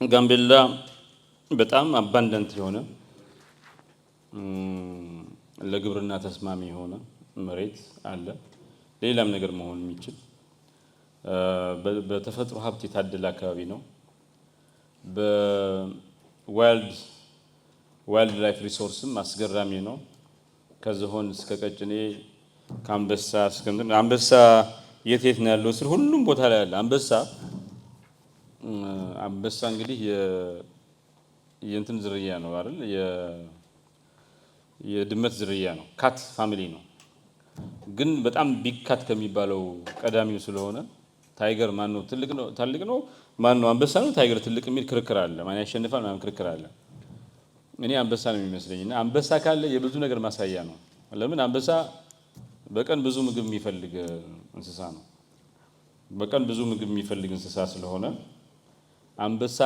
ጋምቤላ በጣም አባንዳንት የሆነ ለግብርና ተስማሚ የሆነ መሬት አለ። ሌላም ነገር መሆን የሚችል በተፈጥሮ ሀብት የታደለ አካባቢ ነው። በዋይልድ ላይፍ ሪሶርስም አስገራሚ ነው። ከዝሆን እስከ ቀጭኔ ከአንበሳ እስከ አንበሳ የት ነው ያለው ስል ሁሉም ቦታ ላይ አለ አንበሳ። አንበሳ እንግዲህ የእንትን ዝርያ ነው አይደል? የድመት ዝርያ ነው። ካት ፋሚሊ ነው። ግን በጣም ቢግ ካት ከሚባለው ቀዳሚው ስለሆነ ታይገር ማን ነው ትልቅ ነው ማን ነው አንበሳ ነው ታይገር ትልቅ የሚል ክርክር አለ። ማን ያሸንፋል ምናምን ክርክር አለ። እኔ አንበሳ ነው የሚመስለኝ እና አንበሳ ካለ የብዙ ነገር ማሳያ ነው። ለምን አንበሳ በቀን ብዙ ምግብ የሚፈልግ እንስሳ ነው። በቀን ብዙ ምግብ የሚፈልግ እንስሳ ስለሆነ አንበሳ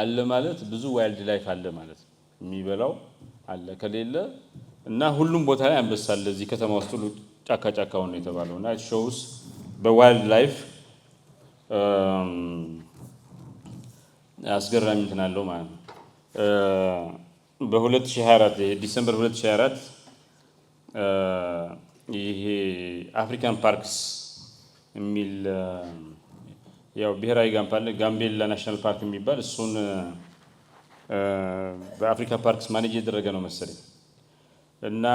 አለ ማለት ብዙ ዋይልድ ላይፍ አለ ማለት ነው። የሚበላው አለ ከሌለ እና ሁሉም ቦታ ላይ አንበሳ አለ። እዚህ ከተማ ውስጥ ሁሉ ጫካ ጫካውን ነው የተባለው እና ሾውስ በዋይልድ ላይፍ አስገራሚ እንትን አለው ማለት ነው። በ2024 ዲሴምበር 2024 ይሄ አፍሪካን ፓርክስ የሚል ያው ብሔራዊ ጋምቤላ ናሽናል ፓርክ የሚባል እሱን በአፍሪካ ፓርክስ ማኔጅ እየተደረገ ነው መሰለኝ። እና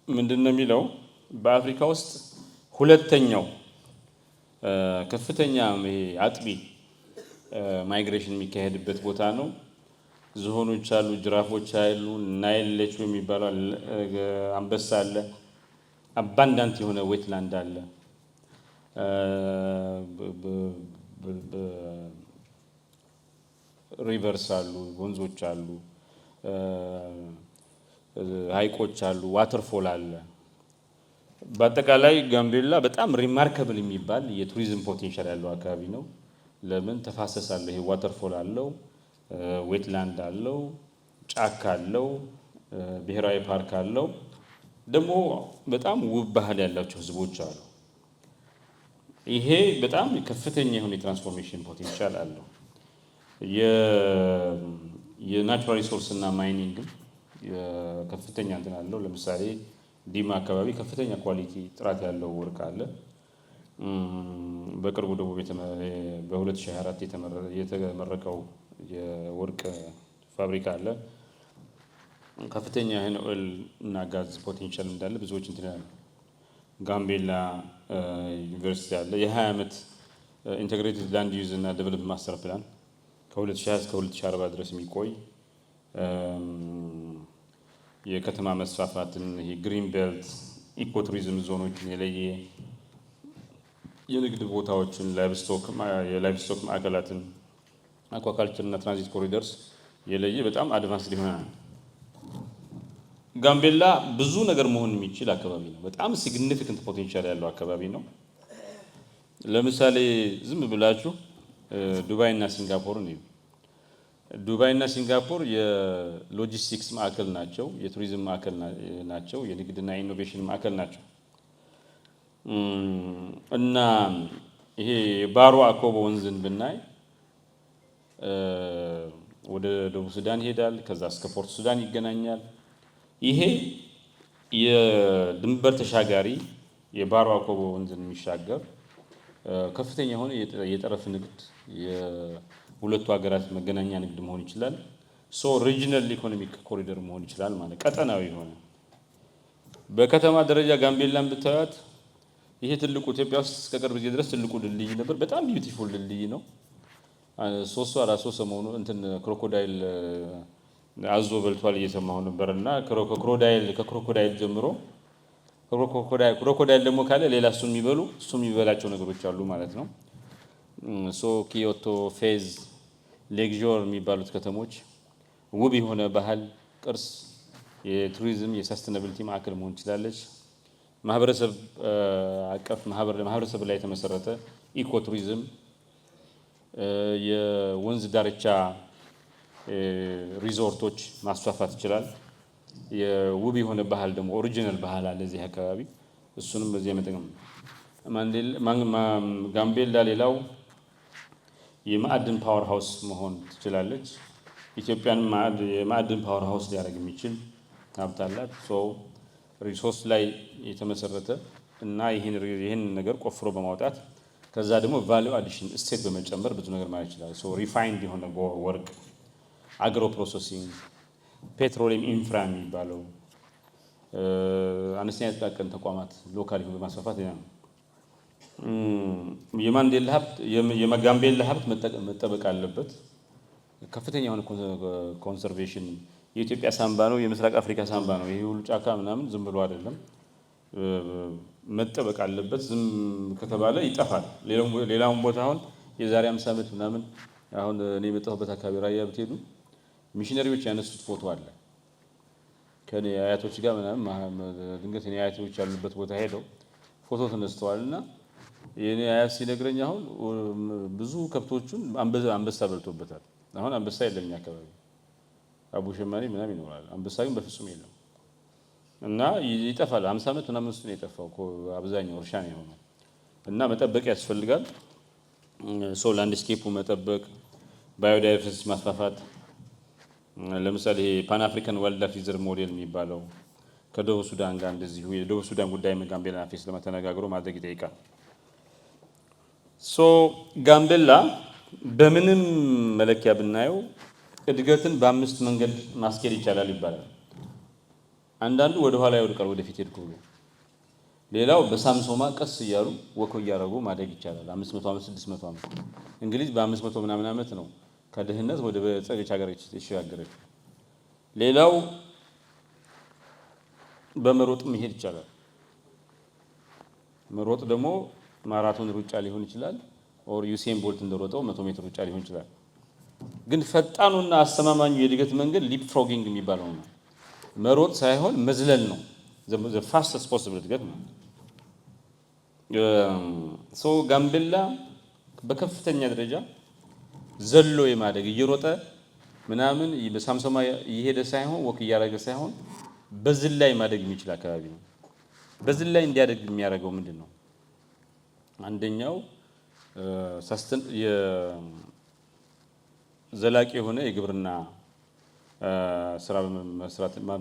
ምንድነው የሚለው በአፍሪካ ውስጥ ሁለተኛው ከፍተኛ አጥቢ ማይግሬሽን የሚካሄድበት ቦታ ነው። ዝሆኖች አሉ፣ ጅራፎች አሉ፣ ናይል ሌች የሚባለው አንበሳ አለ። አባንዳንት የሆነ ዌትላንድ አለ። ሪቨርስ አሉ፣ ወንዞች አሉ፣ ሀይቆች አሉ፣ ዋተርፎል አለ። በአጠቃላይ ጋምቤላ በጣም ሪማርከብል የሚባል የቱሪዝም ፖቴንሻል ያለው አካባቢ ነው። ለምን ተፋሰስ አለ፣ ይሄ ዋተርፎል አለው፣ ዌትላንድ አለው፣ ጫካ አለው፣ ብሔራዊ ፓርክ አለው። ደግሞ በጣም ውብ ባህል ያላቸው ህዝቦች አሉ። ይሄ በጣም ከፍተኛ የሆነ የትራንስፎርሜሽን ፖቴንሻል አለው። የናቹራል ሪሶርስ እና ማይኒንግ ከፍተኛ እንትን አለው። ለምሳሌ ዲማ አካባቢ ከፍተኛ ኳሊቲ ጥራት ያለው ወርቅ አለ። በቅርቡ ደግሞ በ2024 የተመረቀው የወርቅ ፋብሪካ አለ። ከፍተኛ የሆነ ኦይል እና ጋዝ ፖቴንሻል እንዳለ ብዙዎች እንትን ያሉ ጋምቤላ ዩኒቨርሲቲ አለ። የ20 ዓመት ኢንተግሬትድ ላንድ ዩዝ እና ዴቨሎፕመንት ማስተር ፕላን ከ2020 እስከ 2040 ድረስ የሚቆይ የከተማ መስፋፋትን ይሄ ግሪን ቤልት ኢኮ ቱሪዝም ዞኖችን የለየ የንግድ ቦታዎችን የላይቭስቶክ ማዕከላትን አኳካልቸር እና ትራንዚት ኮሪደርስ የለየ በጣም አድቫንስድ የሆነ ነው። ጋምቤላ ብዙ ነገር መሆን የሚችል አካባቢ ነው። በጣም ሲግኒፊካንት ፖቴንሻል ያለው አካባቢ ነው። ለምሳሌ ዝም ብላችሁ ዱባይ እና ሲንጋፖርን እዩ። ዱባይ እና ሲንጋፖር የሎጂስቲክስ ማዕከል ናቸው፣ የቱሪዝም ማዕከል ናቸው፣ የንግድና ኢኖቬሽን ማዕከል ናቸው። እና ይሄ ባሮ አኮቦ ወንዝን ብናይ ወደ ደቡብ ሱዳን ይሄዳል፣ ከዛ እስከ ፖርት ሱዳን ይገናኛል። ይሄ የድንበር ተሻጋሪ የባሮ አኮቦ ወንዝን የሚሻገር ከፍተኛ የሆነ የጠረፍ ንግድ የሁለቱ ሀገራት መገናኛ ንግድ መሆን ይችላል። ሪጂናል ኢኮኖሚክ ኮሪደር መሆን ይችላል ማለት ቀጠናዊ የሆነ። በከተማ ደረጃ ጋምቤላን ብታዩት ይሄ ትልቁ ኢትዮጵያ ውስጥ እስከ ቅርብ ጊዜ ድረስ ትልቁ ድልድይ ነበር። በጣም ቢዩቲፉል ድልድይ ነው። 3 ሰሞኑ እንትን ክሮኮዳይል አዞ በልቷል እየሰማሁ ነበርና ከክሮኮዳይል ጀምሮ ክሮኮዳይል ደግሞ ካለ ሌላ እሱ የሚበላቸው ነገሮች አሉ ማለት ነው። ኪዮቶ፣ ፌዝ፣ ሌክዦር የሚባሉት ከተሞች ውብ የሆነ ባህል፣ ቅርስ፣ የቱሪዝም የሰስተናቢሊቲ ማዕከል መሆን ትችላለች። ማህበረሰብ አቀፍ ማህበረሰብ ላይ የተመሰረተ ኢኮ ቱሪዝም፣ የወንዝ ዳርቻ ሪዞርቶች ማስፋፋት ይችላል። የውብ የሆነ ባህል ደግሞ ኦሪጂናል ባህል አለ እዚህ አካባቢ። እሱንም በዚህ መጠቀም ጋምቤላ ሌላው የማዕድን ፓወር ሃውስ መሆን ትችላለች። ኢትዮጵያን የማዕድን ፓወር ሃውስ ሊያደርግ የሚችል ሀብት አላት። ሶ ሪሶርስ ላይ የተመሰረተ እና ይህን ነገር ቆፍሮ በማውጣት ከዛ ደግሞ ቫልዩ አዲሽን እሴት በመጨመር ብዙ ነገር ማለት ይችላል። ሶ ሪፋይንድ የሆነ ወርቅ፣ አግሮ ፕሮሰሲንግ፣ ፔትሮሊየም ኢንፍራ የሚባለው አነስተኛ ጥቃቅን ተቋማት ሎካሊ በማስፋፋት ነው። የማንዴላ ሀብት የጋምቤላ ሀብት መጠበቅ አለበት። ከፍተኛ የሆነ ኮንሰርቬሽን የኢትዮጵያ ሳምባ ነው፣ የምስራቅ አፍሪካ ሳምባ ነው። ይሄ ሁሉ ጫካ ምናምን ዝም ብሎ አይደለም፣ መጠበቅ አለበት። ዝም ከተባለ ይጠፋል። ሌላውን ቦታ አሁን የዛሬ 50 ዓመት ምናምን አሁን እኔ የመጣሁበት አካባቢ ራያ ብትሄዱ ሚሽነሪዎች ያነሱት ፎቶ አለ ከኔ አያቶች ጋር ምናምን ድንገት እኔ አያቶች ያሉበት ቦታ ሄደው ፎቶ ተነስተዋልና የኔ አያት ሲነግረኝ አሁን ብዙ ከብቶቹን አንበሳ በልቶበታል። አሁን አንበሳ የለም እኛ አካባቢ፣ አቡ ሸማኔ ምናምን ይኖራል። አንበሳ ግን በፍጹም የለም እና ይጠፋል። 50 ዓመት ምናምን ውስጥ ነው የጠፋው። አብዛኛው እርሻ ነው የሆነው እና መጠበቅ ያስፈልጋል። ሶ ላንድስኬፑ መጠበቅ፣ ባዮዳይቨርሲቲ ማስፋፋት። ለምሳሌ ፓን አፍሪካን ዋይልድ ላይፍ ሪዘርቭ ሞዴል የሚባለው ከደቡብ ሱዳን ጋር እንደዚሁ የደቡብ ሱዳን ጉዳይ ጋምቤላ ፌስ ለመተነጋግሮ ማድረግ ይጠይቃል። ሶ ጋምቤላ በምንም መለኪያ ብናየው እድገትን በ5 መንገድ ማስኬድ ይቻላል ይባላል። አንዳንዱ ወደ ኋላ ይወድቃል ወደፊት ሄድኩ ብሎ፣ ሌላው በሳምሶማ ቀስ እያሉ ወኮ እያደረጉ ማደግ ይቻላል። 500 ዓመት 600 ዓመት እንግሊዝ በ500 ምናምን ዓመት ነው ከድህነት ወደ በጸገች ሀገር የተሸጋገረች። ሌላው በመሮጥ መሄድ ይቻላል። መሮጥ ደግሞ ማራቶን ሩጫ ሊሆን ይችላል፣ ኦር ዩሴን ቦልት እንደሮጠው 100 ሜትር ሩጫ ሊሆን ይችላል። ግን ፈጣኑና አስተማማኙ የእድገት መንገድ ሊፕ ፍሮጊንግ የሚባለው ነው። መሮጥ ሳይሆን መዝለል ነው። the fastest possible እድገት ነው። ሶ ጋምቤላ በከፍተኛ ደረጃ ዘሎ የማደግ እየሮጠ ምናምን በሳምሶማ እየሄደ ሳይሆን ወክ እያደረገ ሳይሆን በዝላይ ማደግ የሚችል አካባቢ ነው። በዝላይ እንዲያደግ የሚያደርገው ምንድን ነው? አንደኛው ዘላቂ የሆነ የግብርና ስራ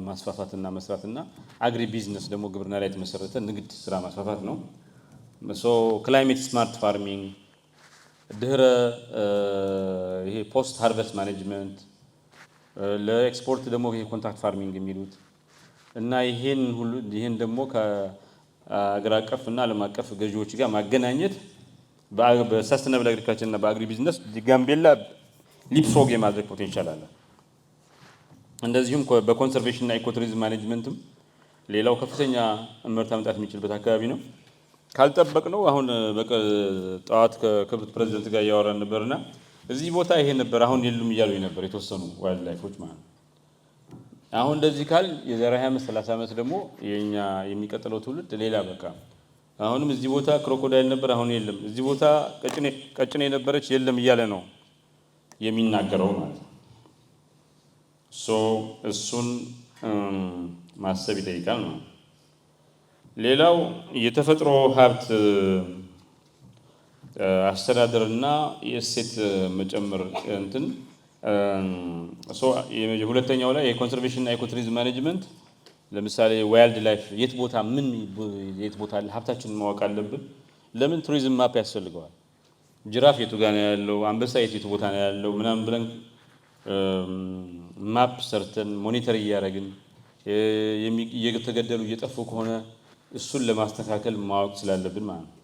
ማስፋፋትና መስራትና አግሪ ቢዝነስ ደግሞ ግብርና ላይ የተመሰረተ ንግድ ስራ ማስፋፋት ነው። ሶ ክላይሜት ስማርት ፋርሚንግ፣ ድህረ ይሄ ፖስት ሃርቨስት ማኔጅመንት፣ ለኤክስፖርት ደግሞ ይሄ ኮንታክት ፋርሚንግ የሚሉት እና ይሄን ደግሞ ከአገር አቀፍ እና ዓለም አቀፍ ገዢዎች ጋር ማገናኘት በሰስተነብል አግሪካልቸር እና በአግሪ ቢዝነስ ጋምቤላ ሊፕፍሮግ የማድረግ ፖቴንሻል አለ። እንደዚሁም በኮንሰርቬሽን እና ኢኮቱሪዝም ማኔጅመንትም ሌላው ከፍተኛ እምርታ መምጣት የሚችልበት አካባቢ ነው። ካልጠበቅ ነው አሁን ጠዋት ከክብርት ፕሬዚደንት ጋር እያወራን ነበርና እዚህ ቦታ ይሄ ነበር አሁን የሉም እያሉ ነበር የተወሰኑ ዋይልድ ላይፎች ማለት ነው። አሁን እንደዚህ ካል የዛሬ 20 ዓመት 30 ዓመት ደግሞ የኛ የሚቀጥለው ትውልድ ሌላ በቃ አሁንም እዚህ ቦታ ክሮኮዳይል ነበር አሁን የለም፣ እዚህ ቦታ ቀጭኔ ነበረች የለም እያለ ነው የሚናገረው ማለት ነው። ሶ እሱን ማሰብ ይጠይቃል ነው። ሌላው የተፈጥሮ ሀብት አስተዳደርና የእሴት መጨመር እንትን ሁለተኛው ላይ የኮንሰርቬሽን እና ኢኮቱሪዝም ማኔጅመንት ለምሳሌ ዋይልድ ላይፍ የት ቦታ አለ ሀብታችንን ማወቅ አለብን። ለምን ቱሪዝም ማፕ ያስፈልገዋል? ጅራፍ የቱ ጋር ነው ያለው፣ አንበሳ የቱ ቦታ ነው ያለው ምናምን ብለን ማፕ ሰርተን ሞኒተር እያደረግን እየተገደሉ እየጠፉ ከሆነ እሱን ለማስተካከል ማወቅ ስላለብን ማለት ነው።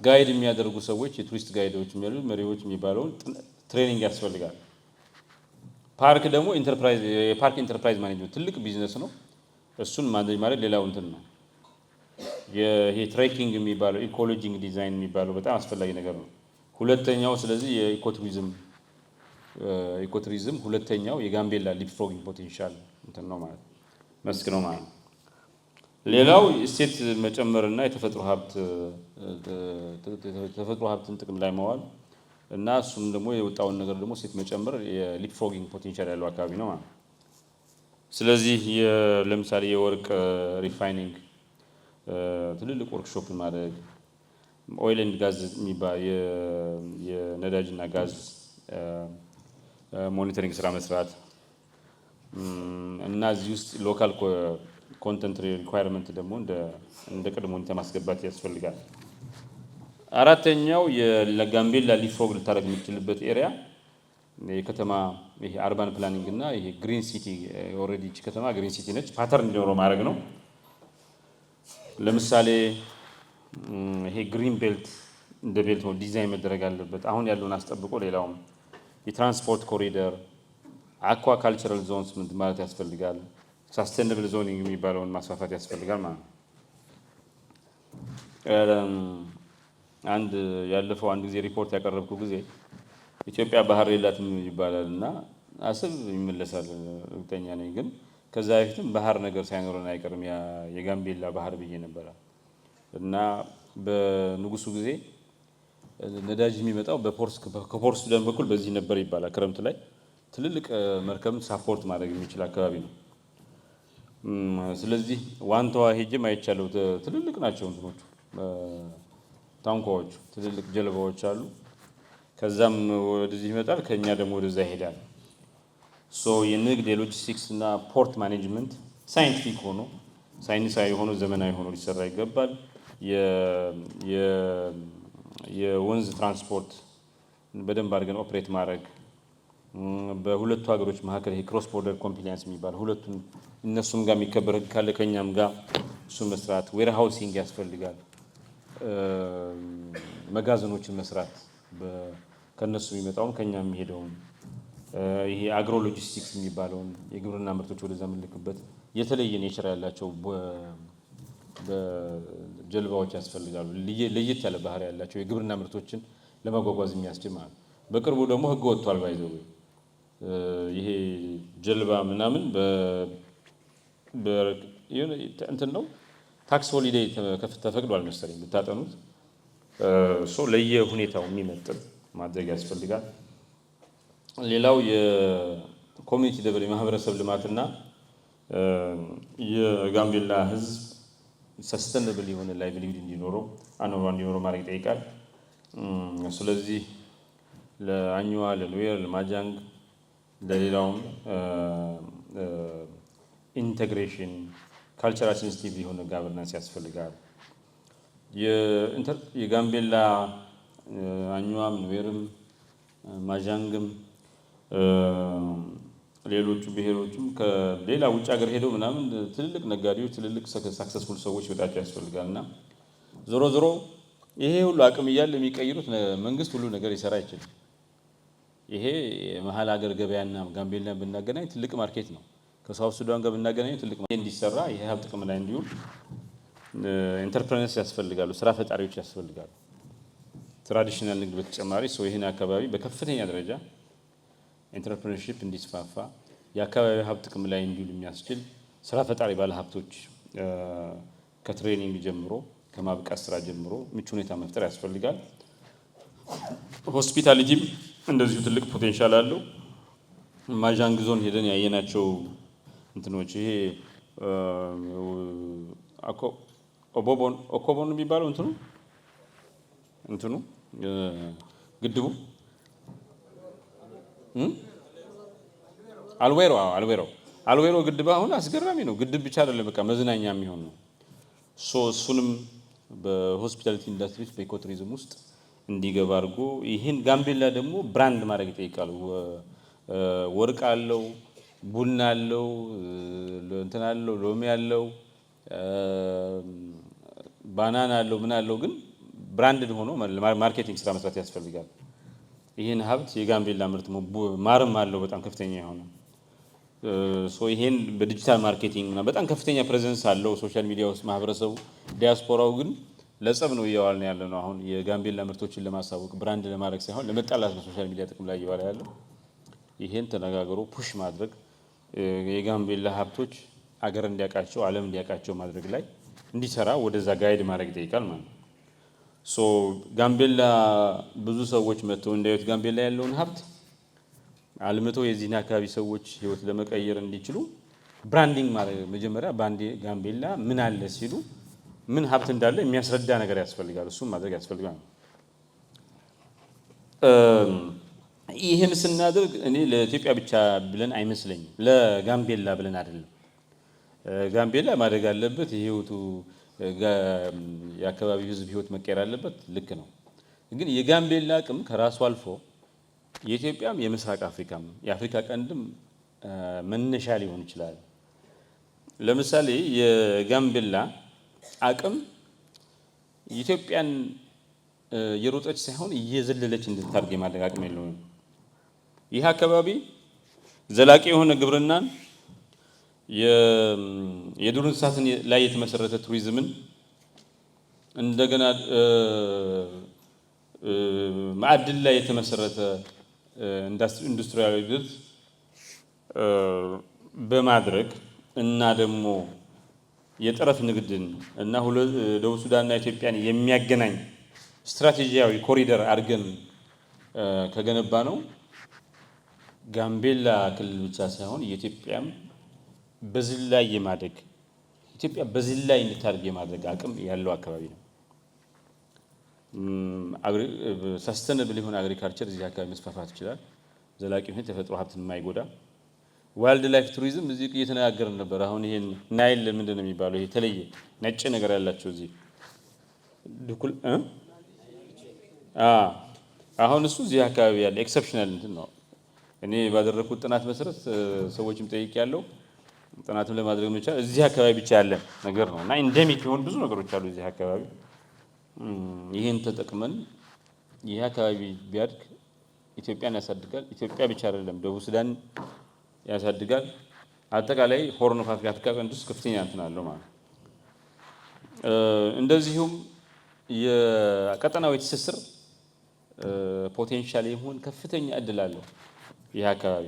ጋይድ የሚያደርጉ ሰዎች የቱሪስት ጋይዶች የሚያሉ መሪዎች የሚባለውን ትሬኒንግ ያስፈልጋል። ፓርክ ደግሞ የፓርክ ኢንተርፕራይዝ ማኔጅመንት ትልቅ ቢዝነስ ነው። እሱን ማኔጅ ማለት ሌላው እንትን ነው። ይሄ ትሬኪንግ የሚባለው ኢኮሎጂንግ ዲዛይን የሚባለው በጣም አስፈላጊ ነገር ነው። ሁለተኛው ስለዚህ የኢኮቱሪዝም ሁለተኛው የጋምቤላ ሊፕፍሮጊንግ ፖቴንሻል እንትን ነው ማለት መስክ ነው ማለት። ሌላው እሴት መጨመርና የተፈጥሮ ሀብትን ጥቅም ላይ ማዋል እና እሱም ደግሞ የወጣውን ነገር ደግሞ እሴት መጨመር የሊፕፍሮጊንግ ፖቴንሻል ያለው አካባቢ ነው ማለት። ስለዚህ ለምሳሌ የወርቅ ሪፋይኒንግ ትልልቅ ወርክሾፕን ማድረግ፣ ኦይል ኤንድ ጋዝ የሚባል የነዳጅና ጋዝ ሞኒተሪንግ ስራ መስራት እና እዚህ ውስጥ ሎካል ኮንተንት ሪኳየርመንት ደግሞ እንደ ቅድመ ሁኔታ ማስገባት ያስፈልጋል። አራተኛው ለጋምቤላ ሊፍሮግ ልታደርግ የምትችልበት ኤሪያ የከተማ ይሄ አርባን ፕላኒንግ እና ይሄ ግሪን ሲቲ ኦልሬዲ እቺ ከተማ ግሪን ሲቲ ነች፣ ፓተርን እንዲኖረው ማድረግ ነው። ለምሳሌ ይሄ ግሪን ቤልት እንደ ቤልት ነው ዲዛይን መደረግ አለበት። አሁን ያለውን አስጠብቆ ሌላውም የትራንስፖርት ኮሪደር አኳ ካልቸራል ዞንስ ማለት ያስፈልጋል። ሳስቴነብል ዞኒንግ የሚባለውን ማስፋፋት ያስፈልጋል ማለት ነው። ያለፈው አንድ ጊዜ ሪፖርት ያቀረብኩ ጊዜ ኢትዮጵያ ባህር የላትም ይባላል እና አሰብ ይመለሳል እርግጠኛ ነኝ። ግን ከዛ በፊትም ባህር ነገር ሳይኖረን አይቀርም የጋምቤላ ባህር ብዬ ነበረ እና በንጉሱ ጊዜ ነዳጅ የሚመጣው ከፖርት ሱዳን በኩል በዚህ ነበር ይባላል። ክረምት ላይ ትልልቅ መርከብን ሳፖርት ማድረግ የሚችል አካባቢ ነው። ስለዚህ ዋንታዋ ሄጄም አይቻለሁ። ትልልቅ ናቸው እንትኖቹ ታንኳዎቹ፣ ትልልቅ ጀልባዎች አሉ። ከዛም ወደዚህ ይመጣል፣ ከኛ ደግሞ ወደዛ ይሄዳል። የንግድ የሎጂስቲክስ እና ፖርት ማኔጅመንት ሳይንቲፊክ ሆኖ ሳይንሳዊ ሆኖ ዘመናዊ ሆኖ ሊሰራ ይገባል። የወንዝ ትራንስፖርት በደንብ አድርገን ኦፕሬት ማድረግ፣ በሁለቱ ሀገሮች መካከል ይሄ ክሮስ ቦርደር ኮምፕላያንስ የሚባል ሁለቱም እነሱም ጋር የሚከበር ህግ ካለ ከኛም ጋር እሱ መስራት። ዌር ሃውሲንግ ያስፈልጋል። መጋዘኖችን መስራት ከነሱ የሚመጣውን ከኛ የሚሄደውን ይሄ አግሮ ሎጂስቲክስ የሚባለውን የግብርና ምርቶች ወደዛ የምንልክበት የተለየ ኔቸር ያላቸው በጀልባዎች ያስፈልጋሉ። ለየት ያለ ባህሪ ያላቸው የግብርና ምርቶችን ለማጓጓዝ የሚያስችል ማለት ነው። በቅርቡ ደግሞ ህግ ወጥቷል ባይዘው ይሄ ጀልባ ምናምን እንትን ነው ታክስ ሆሊዴይ ተፈቅዷል መሰለኝ ብታጠኑት። ለየ ሁኔታው የሚመጥን ማድረግ ያስፈልጋል። ሌላው የኮሚኒቲ ደቨሎፕመንት የማህበረሰብ ልማትና የጋምቤላ ህዝብ ሰስተነብል የሆነ ላይቭሊሁድ እንዲኖረው ማድረግ ይጠይቃል። ስለዚህ ለአኝዋ፣ ለሎየር፣ ለማጃንግ ለሌላውም ኢንቴግሬሽን ካልቸራል ሴንሲቲቭ የሆነ ጋቨርናንስ ያስፈልጋል። የጋምቤላ አኝዋም፣ ሎየርም፣ ማጃንግም ሌሎቹ ብሔሮችም ከሌላ ውጭ ሀገር ሄደው ምናምን ትልልቅ ነጋዴዎች፣ ትልልቅ ሳክሰስፉል ሰዎች በጣቸው ያስፈልጋል እና ዞሮ ዞሮ ይሄ ሁሉ አቅም እያለ የሚቀይሩት መንግስት ሁሉ ነገር ይሰራ አይችልም። ይሄ የመሀል ሀገር ገበያና ጋምቤላን ብናገናኝ ትልቅ ማርኬት ነው። ከሳውት ሱዳን ጋር ብናገናኝ ትልቅ ማርኬት እንዲሰራ ይሄ ሀብት ጥቅም ላይ እንዲውል ኢንተርፕረነርስ ያስፈልጋሉ፣ ስራ ፈጣሪዎች ያስፈልጋሉ። ትራዲሽናል ንግድ በተጨማሪ ይህን አካባቢ በከፍተኛ ደረጃ ኢንተርፕረነርሺፕ እንዲስፋፋ የአካባቢ ሀብት ጥቅም ላይ እንዲውል የሚያስችል ስራ ፈጣሪ ባለሀብቶች ከትሬኒንግ ጀምሮ ከማብቃት ስራ ጀምሮ ምቹ ሁኔታ መፍጠር ያስፈልጋል። ሆስፒታሊቲም እንደዚሁ ትልቅ ፖቴንሻል አለው። ማጃንግ ዞን ሄደን ያየናቸው እንትኖች ይሄ ኦኮቦን የሚባለው እንትኑ ግድቡ አልዌሮ ግድብ አሁን አስገራሚ ነው። ግድብ ብቻ አይደለም፣ በቃ መዝናኛ የሚሆን ነው። እሱንም በሆስፒታሊቲ ኢንዱስትሪ ውስጥ በኢኮቱሪዝም ውስጥ እንዲገባ አድርጎ ይህን ጋምቤላ ደግሞ ብራንድ ማድረግ ይጠይቃል። ወርቅ አለው፣ ቡና አለው፣ እንትን አለው፣ ሎሚ አለው፣ ባናና አለው፣ ምን አለው። ግን ብራንድ ሆኖ ማርኬቲንግ ስራ መስራት ያስፈልጋል። ይህን ሀብት የጋምቤላ ምርት ማርም አለው በጣም ከፍተኛ የሆነ ይሄን በዲጂታል ማርኬቲንግ እና በጣም ከፍተኛ ፕሬዘንስ አለው ሶሻል ሚዲያ ውስጥ ማህበረሰቡ። ዲያስፖራው ግን ለጸብ ነው እየዋልን ያለ ነው። አሁን የጋምቤላ ምርቶችን ለማሳወቅ ብራንድ ለማድረግ ሳይሆን ለመጣላት ነው ሶሻል ሚዲያ ጥቅም ላይ እየዋለ ያለው። ይሄን ተነጋግሮ ፑሽ ማድረግ የጋምቤላ ሀብቶች አገር እንዲያውቃቸው ዓለም እንዲያውቃቸው ማድረግ ላይ እንዲሰራ ወደዛ ጋይድ ማድረግ ይጠይቃል ማለት ነው። ጋምቤላ ብዙ ሰዎች መጥተው እንዳዩት ጋምቤላ ያለውን ሀብት አልምተው የዚህን አካባቢ ሰዎች ህይወት ለመቀየር እንዲችሉ ብራንዲንግ ማለት መጀመሪያ ጋምቤላ ምን አለ ሲሉ ምን ሀብት እንዳለ የሚያስረዳ ነገር ያስፈልጋል። እሱም ማድረግ ያስፈልጋል። ይህን ስናደርግ እኔ ለኢትዮጵያ ብቻ ብለን አይመስለኝም፣ ለጋምቤላ ብለን አይደለም። ጋምቤላ ማደግ አለበት፣ የህይወቱ የአካባቢው ህዝብ ህይወት መቀየር አለበት። ልክ ነው። ግን የጋምቤላ አቅም ከራሱ አልፎ የኢትዮጵያም የምስራቅ አፍሪካም የአፍሪካ ቀንድም መነሻ ሊሆን ይችላል። ለምሳሌ የጋምቤላ አቅም ኢትዮጵያን የሮጠች ሳይሆን እየዘለለች እንድታርግ የማድረግ አቅም የለውም። ይህ አካባቢ ዘላቂ የሆነ ግብርናን፣ የዱር እንስሳትን ላይ የተመሰረተ ቱሪዝምን፣ እንደገና ማዕድን ላይ የተመሰረተ ኢንዱስትሪያል እድገት በማድረግ እና ደግሞ የጠረፍ ንግድን እና ደቡብ ሱዳንና ኢትዮጵያን የሚያገናኝ ስትራቴጂያዊ ኮሪደር አድርገን ከገነባ ነው ጋምቤላ ክልል ብቻ ሳይሆን የኢትዮጵያም በዚህ ላይ የማደግ ኢትዮጵያ በዚህ ላይ እንድታድግ የማድረግ አቅም ያለው አካባቢ ነው። ሰስተነብል የሆነ አግሪካልቸር እዚህ አካባቢ መስፋፋት ይችላል። ዘላቂ የሆነ ተፈጥሮ ሀብትን የማይጎዳ ዋይልድ ላይፍ ቱሪዝም እዚህ እየተነጋገርን ነበር። አሁን ይሄን ናይል ምንድን ነው የሚባለው? ይሄ የተለየ ነጭ ነገር ያላቸው እዚህ ድኩል አሁን እሱ እዚህ አካባቢ ያለ ኤክሰፕሽናል እንትን ነው። እኔ ባደረኩት ጥናት መሰረት ሰዎችም ጠይቅ ያለው ጥናትም ለማድረግ ነው ይችላል እዚህ አካባቢ ብቻ ያለ ነገር ነው እና ኢንደሚክ የሆኑ ብዙ ነገሮች አሉ እዚህ አካባቢ። ይሄን ተጠቅመን ይሄ አካባቢ ቢያድግ ኢትዮጵያን ያሳድጋል። ኢትዮጵያ ብቻ አይደለም ደቡብ ሱዳን ያሳድጋል። አጠቃላይ ሆርን ኦፍ አፍሪካ ቀንድ ውስጥ ከፍተኛ እንትን አለው ማለት። እንደዚሁም የቀጠናዊ ትስስር ፖቴንሻል ይሁን ከፍተኛ እድል አለው። ይህ አካባቢ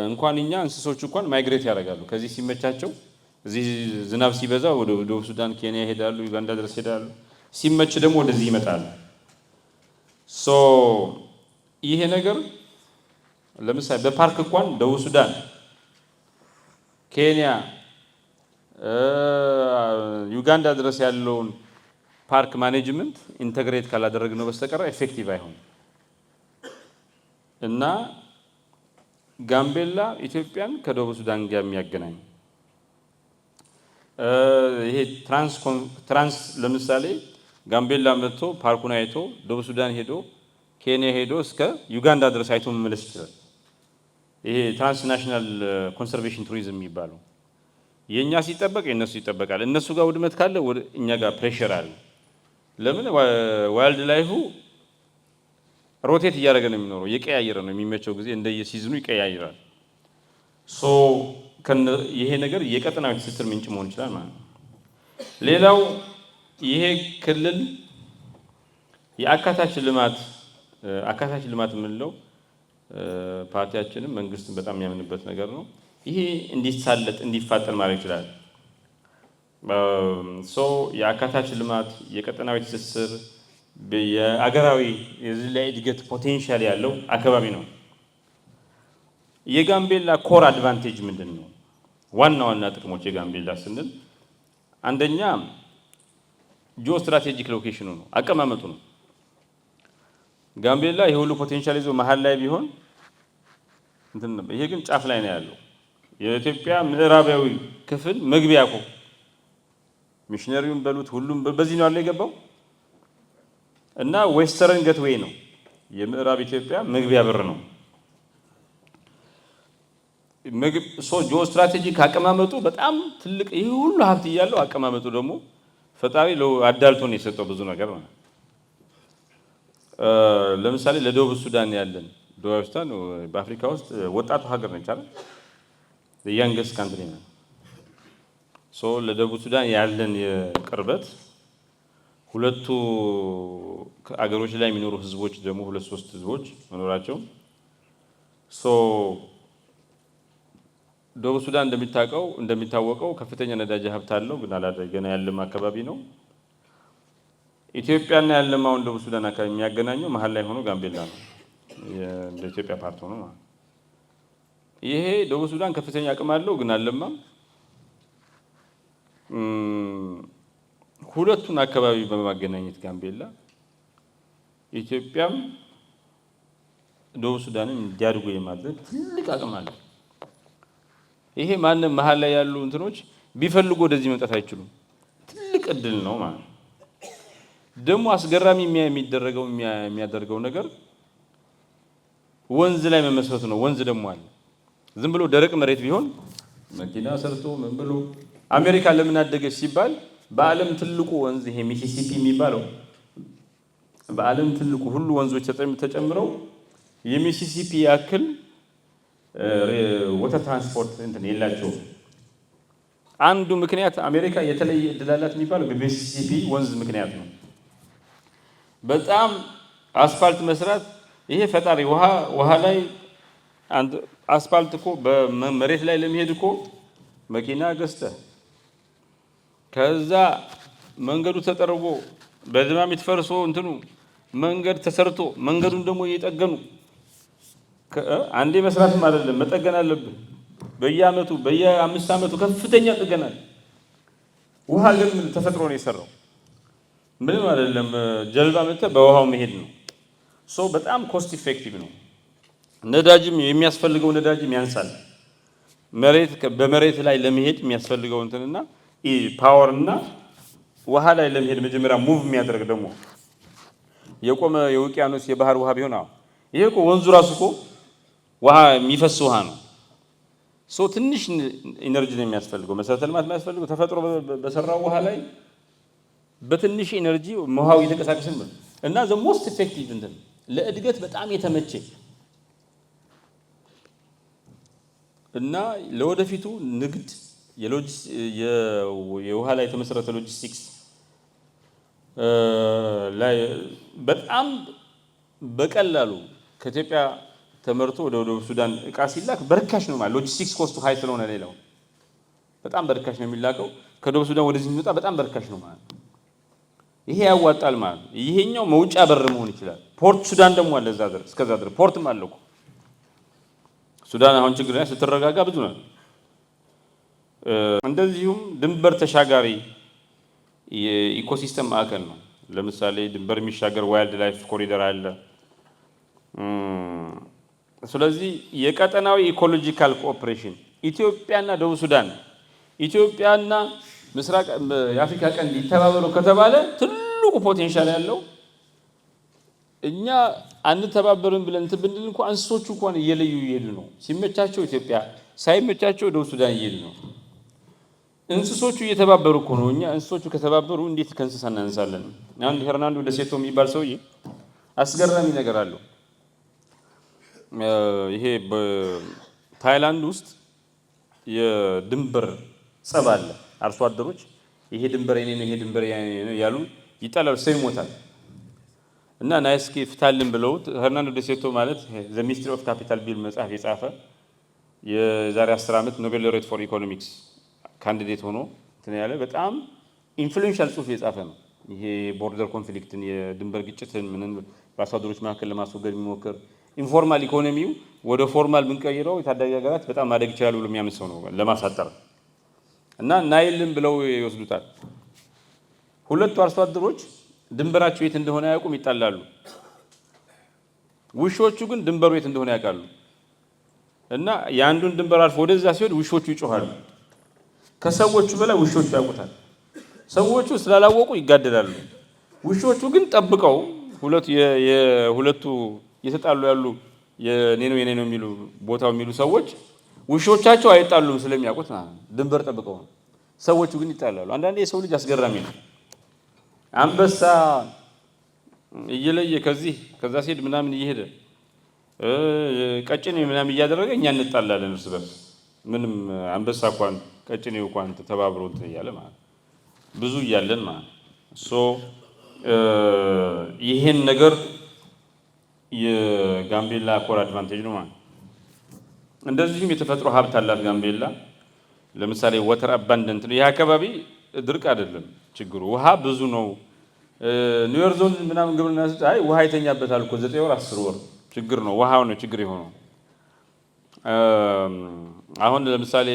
እንኳን እኛ እንስሶች እንኳን ማይግሬት ያደርጋሉ ከዚህ ሲመቻቸው። እዚህ ዝናብ ሲበዛ ወደ ደቡብ ሱዳን፣ ኬንያ ይሄዳሉ፣ ዩጋንዳ ድረስ ይሄዳሉ። ሲመች ደግሞ ወደዚህ ይመጣሉ። ይሄ ነገር ለምሳሌ በፓርክ እንኳን ደቡብ ሱዳን፣ ኬንያ፣ ዩጋንዳ ድረስ ያለውን ፓርክ ማኔጅመንት ኢንተግሬት ካላደረግነው በስተቀር ኤፌክቲቭ አይሆንም እና ጋምቤላ ኢትዮጵያን ከደቡብ ሱዳን ጋር የሚያገናኝ ይሄ ትራንስ ለምሳሌ ጋምቤላ መጥቶ ፓርኩን አይቶ ደቡብ ሱዳን ሄዶ ኬንያ ሄዶ እስከ ዩጋንዳ ድረስ አይቶ መመለስ ይችላል። ይሄ ትራንስናሽናል ኮንሰርቬሽን ቱሪዝም የሚባለው የኛ ሲጠበቅ የነሱ ይጠበቃል። እነሱ ጋር ውድመት ካለ እኛ ጋር ፕሬሸር አለ። ለምን ዋይልድ ላይፉ ሮቴት እያደረገ ነው የሚኖረው፣ እየቀያየረ ነው የሚመቸው ጊዜ እንደየሲዝኑ ይቀያይራል። ይሄ ነገር የቀጠናዊ ትስስር ምንጭ መሆን ይችላል ማለት ነው። ሌላው ይሄ ክልል የአካታች ልማት የምንለው ፓርቲያችንም መንግስትን በጣም የሚያምንበት ነገር ነው። ይሄ እንዲሳለጥ እንዲፋጠን ማድረግ ይችላል። የአካታች ልማት የቀጠናዊ ትስስር የአገራዊ የዚህ ላይ እድገት ፖቴንሻል ያለው አካባቢ ነው። የጋምቤላ ኮር አድቫንቴጅ ምንድን ነው? ዋና ዋና ጥቅሞች የጋምቤላ ስንል አንደኛ ጂኦ ስትራቴጂክ ሎኬሽኑ ነው፣ አቀማመጡ ነው። ጋምቤላ የሁሉ ፖቴንሻል ይዞ መሀል ላይ ቢሆን እንትን ነው። ይሄ ግን ጫፍ ላይ ነው ያለው። የኢትዮጵያ ምዕራባዊ ክፍል መግቢያ እኮ ሚሽነሪውን በሉት ሁሉም በዚህ ነው ያለው የገባው እና ዌስተርን ገትዌይ ነው፣ የምዕራብ ኢትዮጵያ መግቢያ በር ነው። ጂኦ ስትራቴጂክ አቀማመጡ በጣም ትልቅ ይሄ ሁሉ ሀብት እያለው አቀማመጡ ደግሞ ፈጣሪ አዳልቶን የሰጠው ብዙ ነገር ነው። ለምሳሌ ለደቡብ ሱዳን ያለን ደቡብ ሱዳን በአፍሪካ ውስጥ ወጣቱ ሀገር ነች አይደል? ያንገስ ካንትሪ ነው። ለደቡብ ሱዳን ያለን የቅርበት ሁለቱ አገሮች ላይ የሚኖሩ ህዝቦች ደግሞ ሁለት ሶስት ህዝቦች መኖራቸው ደቡብ ሱዳን እንደሚታወቀው ከፍተኛ ነዳጅ ሀብት አለው፣ ግን አላደገና ያለም አካባቢ ነው። ኢትዮጵያና ያለማውን ደቡብ ሱዳን አካባቢ የሚያገናኘው መሀል ላይ ሆኖ ጋምቤላ ነው፣ እንደ ኢትዮጵያ ፓርት ሆኖ ማለት። ይሄ ደቡብ ሱዳን ከፍተኛ አቅም አለው፣ ግን አለማም። ሁለቱን አካባቢ በማገናኘት ጋምቤላ ኢትዮጵያም ደቡብ ሱዳንን እንዲያድጉ የማድረግ ትልቅ አቅም አለ። ይሄ ማንም መሀል ላይ ያሉ እንትኖች ቢፈልጉ ወደዚህ መምጣት አይችሉም። ትልቅ እድል ነው ማለት ነው። ደግሞ አስገራሚ የሚያደርገው ነገር ወንዝ ላይ መመስረቱ ነው። ወንዝ ደግሞ አለ። ዝም ብሎ ደረቅ መሬት ቢሆን መኪና ሰርቶ ምን ብሎ አሜሪካ ለምን አደገች ሲባል በዓለም ትልቁ ወንዝ ይሄ ሚሲሲፒ የሚባለው በዓለም ትልቁ ሁሉ ወንዞች ተጨምረው የሚሲሲፒ ያክል ወተር ትራንስፖርት እንትን የላቸውም። አንዱ ምክንያት አሜሪካ የተለየ እድል አላት የሚባለው በሚሲሲፒ ወንዝ ምክንያት ነው። በጣም አስፋልት መስራት ይሄ ፈጣሪ ውሃ ላይ አስፋልት እኮ በመሬት ላይ ለመሄድ እኮ መኪና ገዝተህ ከዛ መንገዱ ተጠርጎ በድማሚት ፈርሶ እንትኑ መንገድ ተሰርቶ መንገዱን ደግሞ እየጠገኑ አንዴ መስራትም አይደለም መጠገን አለብን። በየአመቱ በየ5 አመቱ ከፍተኛ ጥገናል። ውሃ ግን ተፈጥሮ ነው የሰራው። ምንም አይደለም። ጀልባ መጥተህ በውሃው መሄድ ነው። በጣም ኮስት ኢፌክቲቭ ነው። ነዳጅም የሚያስፈልገው ነዳጅም ያንሳል። በመሬት ላይ ለመሄድ የሚያስፈልገው እንትንና ፓወር እና ውሃ ላይ ለመሄድ መጀመሪያ ሙቭ የሚያደርግ ደግሞ የቆመ የውቅያኖስ የባህር ውሃ ቢሆን ይሄ እኮ ወንዙ ራሱ እኮ ውሃ የሚፈስ ውሃ ነው። ትንሽ ኢነርጂ ነው የሚያስፈልገው። መሰረተ ልማት የሚያስፈልገው ተፈጥሮ በሰራው ውሃ ላይ በትንሽ ኢነርጂ ውሃው እየተንቀሳቀሰ ነው እና ዘ ሞስት ኢፌክቲቭ እንትን ለእድገት በጣም የተመቸ እና ለወደፊቱ ንግድ የውሃ ላይ የተመሰረተ ሎጂስቲክስ ላይ በጣም በቀላሉ ከኢትዮጵያ ተመርቶ ወደ ደቡብ ሱዳን እቃ ሲላክ በርካሽ ነው ማለት ሎጂስቲክስ ኮስቱ ሃይ ስለሆነ ሌላው በጣም በርካሽ ነው የሚላከው። ከደቡብ ሱዳን ወደዚህ የሚመጣ በጣም በርካሽ ነው ማለት ይሄ ያዋጣል ማለት ነው። ይሄኛው መውጫ በር መሆን ይችላል። ፖርት ሱዳን ደግሞ አለ እዛ ድረስ እስከዛ ድረስ ፖርትም አለ እኮ ሱዳን አሁን ችግር ላይ ስትረጋጋ ብዙ ነው። እንደዚሁም ድንበር ተሻጋሪ የኢኮሲስተም ማዕከል ነው። ለምሳሌ ድንበር የሚሻገር ዋይልድ ላይፍ ኮሪደር አለ። ስለዚህ የቀጠናዊ ኢኮሎጂካል ኮኦፕሬሽን ኢትዮጵያና ደቡብ ሱዳን ኢትዮጵያና ምስራቅ የአፍሪካ ቀንድ ሊተባበሩ ከተባለ ትልቁ ፖቴንሻል ያለው እኛ አንተባበርን ብለን እንትን ብንል እንኳን እንስሶቹ እንኳን እየለዩ እየሄዱ ነው። ሲመቻቸው ኢትዮጵያ ሳይመቻቸው ደቡብ ሱዳን እየሄዱ ነው። እንስሶቹ እየተባበሩ እኮ ነው። እኛ እንስሶቹ ከተባበሩ እንዴት ከእንስሳ እናንሳለን? አንድ ሄርናንዶ ደሴቶ የሚባል ሰውዬ አስገራሚ ነገር አለው። ይሄ በታይላንድ ውስጥ የድንበር ጸብ አለ። አርሶ አደሮች ይሄ ድንበር የኔ ነው ይሄ ድንበር የኔ ነው ያሉ ይጣላሉ፣ ሰው ይሞታል። እና ናይስኪ ፍታልን ብለው ሄርናንዶ ደሴቶ ማለት ዘ ሚስትሪ ኦፍ ካፒታል ቢል መጽሐፍ የጻፈ የዛሬ 10 ዓመት ኖቤል ሎሬት ፎር ኢኮኖሚክስ ካንዲዴት ሆኖ እንትን ያለ በጣም ኢንፍሉዌንሻል ጽሁፍ የጻፈ ነው። ይሄ ቦርደር ኮንፍሊክትን የድንበር ግጭትን ምንን በአርሶ አደሮች መካከል ለማስወገድ የሚሞክር ኢንፎርማል ኢኮኖሚው ወደ ፎርማል ብንቀይረው የታዳጊ ሀገራት በጣም ማደግ ይችላሉ ብሎ የሚያምን ሰው ነው ለማሳጠር እና ናይልን ብለው ይወስዱታል። ሁለቱ አርሶ አደሮች ድንበራቸው የት እንደሆነ አያውቁም፣ ይጣላሉ። ውሾቹ ግን ድንበሩ የት እንደሆነ ያውቃሉ። እና የአንዱን ድንበር አልፎ ወደዛ ሲሄድ ውሾቹ ይጮሃሉ። ከሰዎቹ በላይ ውሾቹ ያውቁታል። ሰዎቹ ስላላወቁ ይጋደላሉ። ውሾቹ ግን ጠብቀው የሁለቱ እየተጣሉ ያሉ የኔ ነው የሚሉ ቦታው የሚሉ ሰዎች ውሾቻቸው አይጣሉም ስለሚያውቁት ድንበር ጠብቀው ነው። ሰዎቹ ግን ይጣላሉ። አንዳንዴ የሰው ልጅ አስገራሚ ነው። አንበሳ እየለየ ከዛ ሲሄድ ምናምን እየሄደ ቀጭኔ ምናምን እያደረገ እኛ እንጣላለን እርስ በርስ። ምንም አንበሳ እንኳን ቀጭኔው እንኳን ተባብሮ እንትን እያለ ማለት ብዙ እያለን ማለት ይሄን ነገር የጋምቤላ ኮር አድቫንቴጅ ነው ማለት። እንደዚህም የተፈጥሮ ሀብት አላት ጋምቤላ። ለምሳሌ ወተር አባንደንት ነው። ይሄ አካባቢ ድርቅ አይደለም ችግሩ፣ ውሃ ብዙ ነው። ኒውዮርክ ዞን ምናምን ግብርና ውሃ ይተኛበታል እኮ 9 ወር 10 ወር ችግር ነው። ውሃው ነው ችግር የሆነው። አሁን ለምሳሌ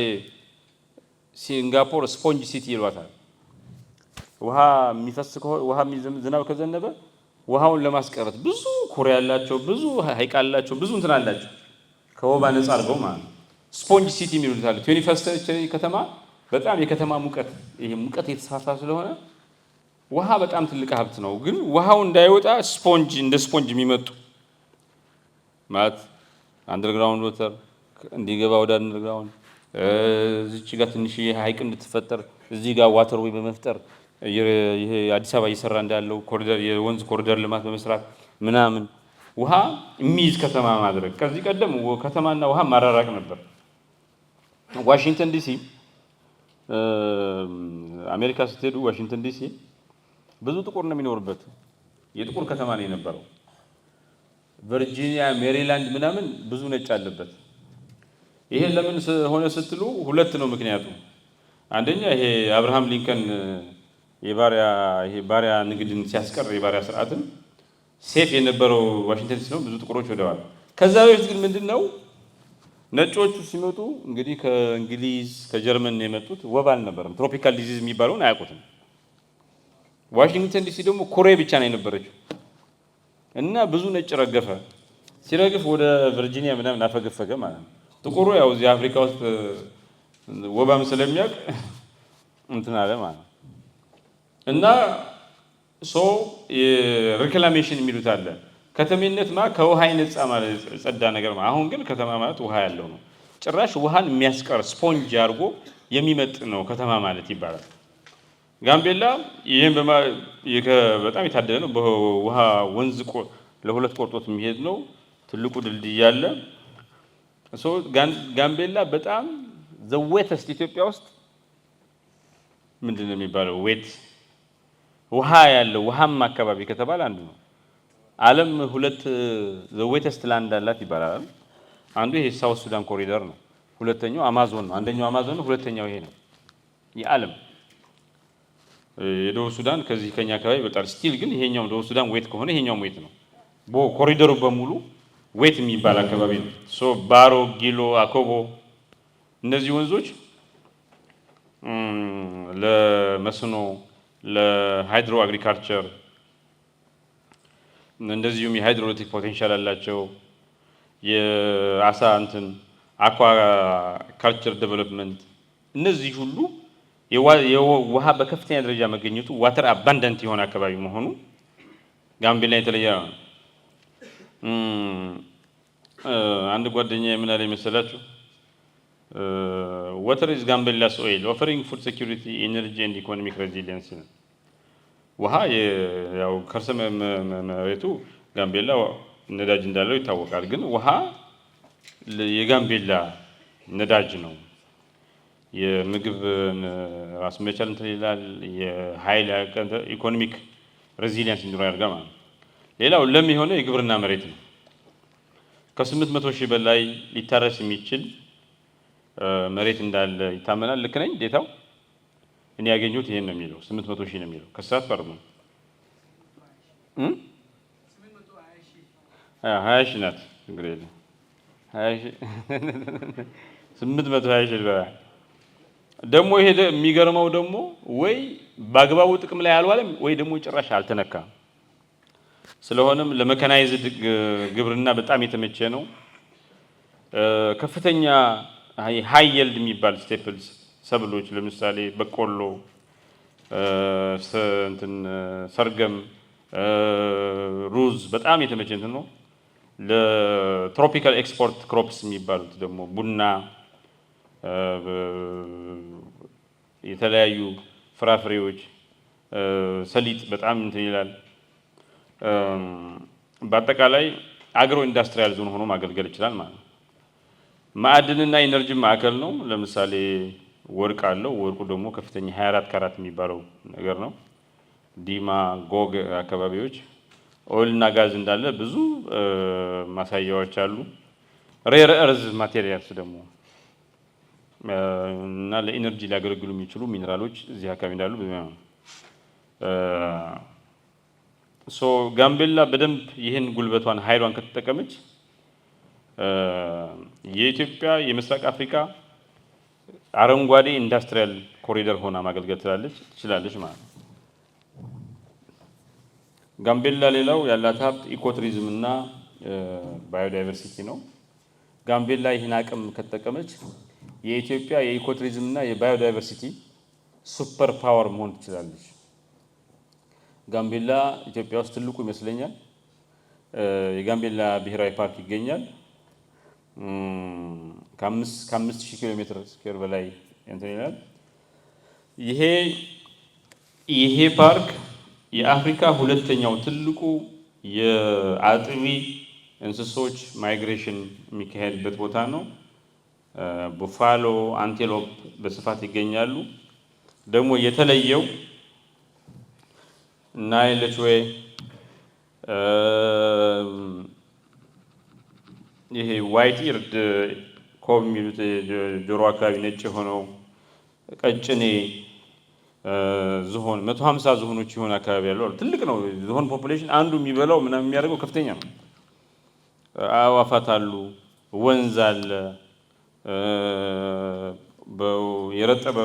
ሲንጋፖር ስፖንጅ ሲቲ ይሏታል። ውሃ የሚፈስ ውሃ ዝናብ ከዘነበ ውሃውን ለማስቀረት ብዙ ኩሬ ያላቸው ብዙ ሀይቅ አላቸው ብዙ እንትን አላቸው ከወባ ነፃ አድርገው ማለት ነው። ስፖንጅ ሲቲ የሚሉት አለ። 21 ሴንቸሪ ከተማ በጣም የከተማ ሙቀት ይሄ ሙቀት የተስፋፋ ስለሆነ ውሃ በጣም ትልቅ ሀብት ነው። ግን ውሃው እንዳይወጣ ስፖንጅ እንደ ስፖንጅ የሚመጡ ማለት አንደርግራውንድ ወተር እንዲገባ ወደ አንደርግራውንድ እዚች ጋር ትንሽ ሀይቅ እንድትፈጠር እዚህ ጋር ዋተር ወይ በመፍጠር ይሄ አዲስ አበባ እየሰራ እንዳለው ኮሪደር የወንዝ ኮሪደር ልማት በመስራት ምናምን ውሃ የሚይዝ ከተማ ማድረግ። ከዚህ ቀደም ከተማና ውሃ ማራራቅ ነበር። ዋሽንግተን ዲሲ አሜሪካ ስትሄዱ ዋሽንግተን ዲሲ ብዙ ጥቁር ነው የሚኖርበት የጥቁር ከተማ ነው የነበረው። ቨርጂኒያ፣ ሜሪላንድ ምናምን ብዙ ነጭ አለበት። ይሄ ለምን ሆነ ስትሉ ሁለት ነው ምክንያቱ። አንደኛ ይሄ አብርሃም ሊንከን ባሪያ ንግድን ሲያስቀር የባሪያ ስርዓትን ሴፍ የነበረው ዋሽንግተን ዲሲ ነው። ብዙ ጥቁሮች ወደዋል። ከዛ በፊት ግን ምንድነው ነጮቹ ሲመጡ እንግዲህ ከእንግሊዝ ከጀርመን የመጡት ወባ አልነበረም። ትሮፒካል ዲዚዝ የሚባለውን አያውቁትም። ዋሽንግተን ዲሲ ደግሞ ኩሬ ብቻ ነው የነበረችው እና ብዙ ነጭ ረገፈ። ሲረግፍ ወደ ቨርጂኒያ ምናምን አፈገፈገ ማለት ነው። ጥቁሩ ያው እዚህ አፍሪካ ውስጥ ወባም ስለሚያውቅ እንትን አለ ማለት ነው። እና ሪክላሜሽን የሚሉት አለ። ከተሜነት ከውሃ የነጻ ማለት ጸዳ ነገር ማለት። አሁን ግን ከተማ ማለት ውሃ ያለው ነው። ጭራሽ ውሃን የሚያስቀር ስፖንጅ አድርጎ የሚመጥ ነው ከተማ ማለት ይባላል። ጋምቤላ ይሄን በጣም የታደለ ነው። በውሃ ወንዝ ለሁለት ቆርጦት የሚሄድ ነው። ትልቁ ድልድይ አለ። ጋምቤላ በጣም ዘዌተስት ኢትዮጵያ ውስጥ ምንድነው የሚባለው ዌት ውሃ ያለው ውሃማ አካባቢ ከተባለ አንዱ ነው። ዓለም ሁለት ዘዌተስት ላንድ አላት ይባላል። አንዱ ይሄ ሳውት ሱዳን ኮሪደር ነው። ሁለተኛው አማዞን ነው። አንደኛው አማዞን ነው፣ ሁለተኛው ይሄ ነው። የዓለም የደቡብ ሱዳን ከዚህ ከኛ አካባቢ በጣም ስቲል ግን ይሄኛው ደቡብ ሱዳን ዌት ከሆነ ይሄኛው ዌት ነው። ኮሪደሩ በሙሉ ዌት የሚባል አካባቢ ነው። ባሮ፣ ጊሎ፣ አኮቦ እነዚህ ወንዞች ለመስኖ ለሃይድሮ አግሪካልቸር እንደዚሁም የሃይድሮኤሌክትሪክ ፖቴንሻል አላቸው። የአሳ እንትን አኳ ካልቸር ዴቨሎፕመንት እነዚህ ሁሉ የውሃ በከፍተኛ ደረጃ መገኘቱ ዋተር አባንዳንት የሆነ አካባቢ መሆኑ ጋምቤላ የተለየ ነው። አንድ ጓደኛ ምን አለኝ መሰላችሁ? ዋተር ኢዝ ጋምቤላስ ኦይል ኦፈሪንግ ፉድ ሴኩሪቲ ኢነርጂ ኤንድ ኢኮኖሚክ ሬዚሊየንስ። ውሃ ያው ከርሰ መሬቱ ጋምቤላ ነዳጅ እንዳለው ይታወቃል። ግን ውሃ የጋምቤላ ነዳጅ ነው። የምግብ ራስ መቻል እንትን ይላል። የኃይል ኢኮኖሚክ ሬዚሊየንስ እንዲኖር ያደርጋል ማለት ነው። ሌላው ለም የሆነ የግብርና መሬት ነው። ከ800 ሺህ በላይ ሊታረስ የሚችል መሬት እንዳለ ይታመናል። ልክ ነኝ ዴታው? እኔ ያገኘሁት ይሄን ነው የሚለው 800 ሺህ ነው የሚለው። ከሳት ፈርሙ 20 ሺህ ናት እንግዲህ 820 ሺህ ደግሞ ይሄ የሚገርመው ደግሞ ወይ በአግባቡ ጥቅም ላይ አልዋለም ወይ ደግሞ ጭራሽ አልተነካም። ስለሆነም ለመካናይዝድ ግብርና በጣም የተመቸ ነው። ከፍተኛ ሃይ ይልድ የሚባል ስቴፕልስ ሰብሎች ለምሳሌ በቆሎ፣ ሰርገም፣ ሩዝ በጣም የተመቸ እንትን ነው። ለትሮፒካል ኤክስፖርት ክሮፕስ የሚባሉት ደግሞ ቡና፣ የተለያዩ ፍራፍሬዎች፣ ሰሊጥ በጣም እንትን ይላል። በአጠቃላይ አግሮ ኢንዱስትሪያል ዞን ሆኖ ማገልገል ይችላል ማለት ነው። ማዕድንና ኢነርጂ ማዕከል ነው። ለምሳሌ ወርቅ አለው። ወርቁ ደግሞ ከፍተኛ 24 ካራት የሚባለው ነገር ነው። ዲማ፣ ጎግ አካባቢዎች ኦይልና ጋዝ እንዳለ ብዙ ማሳያዎች አሉ። ሬር እርዝ ማቴሪያልስ ደግሞ እና ለኢነርጂ ሊያገለግሉ የሚችሉ ሚነራሎች እዚህ አካባቢ እንዳሉ ብዙ ነው። ጋምቤላ በደንብ ይህን ጉልበቷን ኃይሏን ከተጠቀመች የኢትዮጵያ የምስራቅ አፍሪካ አረንጓዴ ኢንዱስትሪያል ኮሪደር ሆና ማገልገል ትችላለች ማለት ነው። ጋምቤላ ሌላው ያላት ሀብት ኢኮቱሪዝም እና ባዮዳይቨርሲቲ ነው። ጋምቤላ ይህን አቅም ከተጠቀመች የኢትዮጵያ የኢኮቱሪዝም እና የባዮዳይቨርሲቲ ሱፐር ፓወር መሆን ትችላለች። ጋምቤላ ኢትዮጵያ ውስጥ ትልቁ ይመስለኛል። የጋምቤላ ብሔራዊ ፓርክ ይገኛል። ከ5000 ኪሎ ሜትር ስኩዌር በላይ እንትን ይላል። ይሄ ፓርክ የአፍሪካ ሁለተኛው ትልቁ የአጥቢ እንስሶች ማይግሬሽን የሚካሄድበት ቦታ ነው። ቡፋሎ፣ አንቴሎፕ በስፋት ይገኛሉ። ደግሞ የተለየው ናይል ሌችዌ ይሄ ዋይት ኢርድ ኮብ የሚሉት ጆሮ አካባቢ ነጭ የሆነው ቀጭኔ ዝሆን 150 ዝሆኖች የሆነ አካባቢ ያለው ትልቅ ነው። ዝሆን ፖፑሌሽን አንዱ የሚበላው ምናምን የሚያደርገው ከፍተኛ ነው። አዕዋፋት አሉ፣ ወንዝ አለ፣ የረጠበ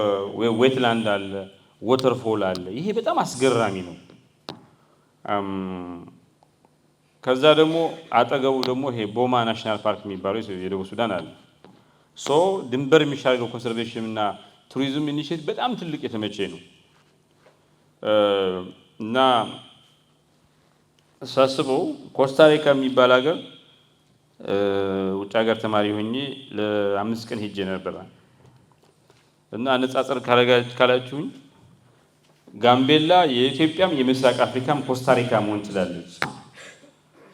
ዌትላንድ አለ፣ ወተርፎል አለ። ይሄ በጣም አስገራሚ ነው። ከዛ ደግሞ አጠገቡ ደግሞ ይሄ ቦማ ናሽናል ፓርክ የሚባለው የደቡብ ሱዳን አለ። ድንበር የሚሻገረው ኮንሰርቬሽን እና ቱሪዝም ኢኒሼቲቭ በጣም ትልቅ የተመቼ ነው እና ሳስበው ኮስታሪካ የሚባል ሀገር ውጭ ሀገር ተማሪ ሆኜ ለ5 ቀን ሄጄ ነበር እና ንጻጽር ካላችሁኝ ጋምቤላ የኢትዮጵያም የምስራቅ አፍሪካም ኮስታሪካ መሆን ትችላለች።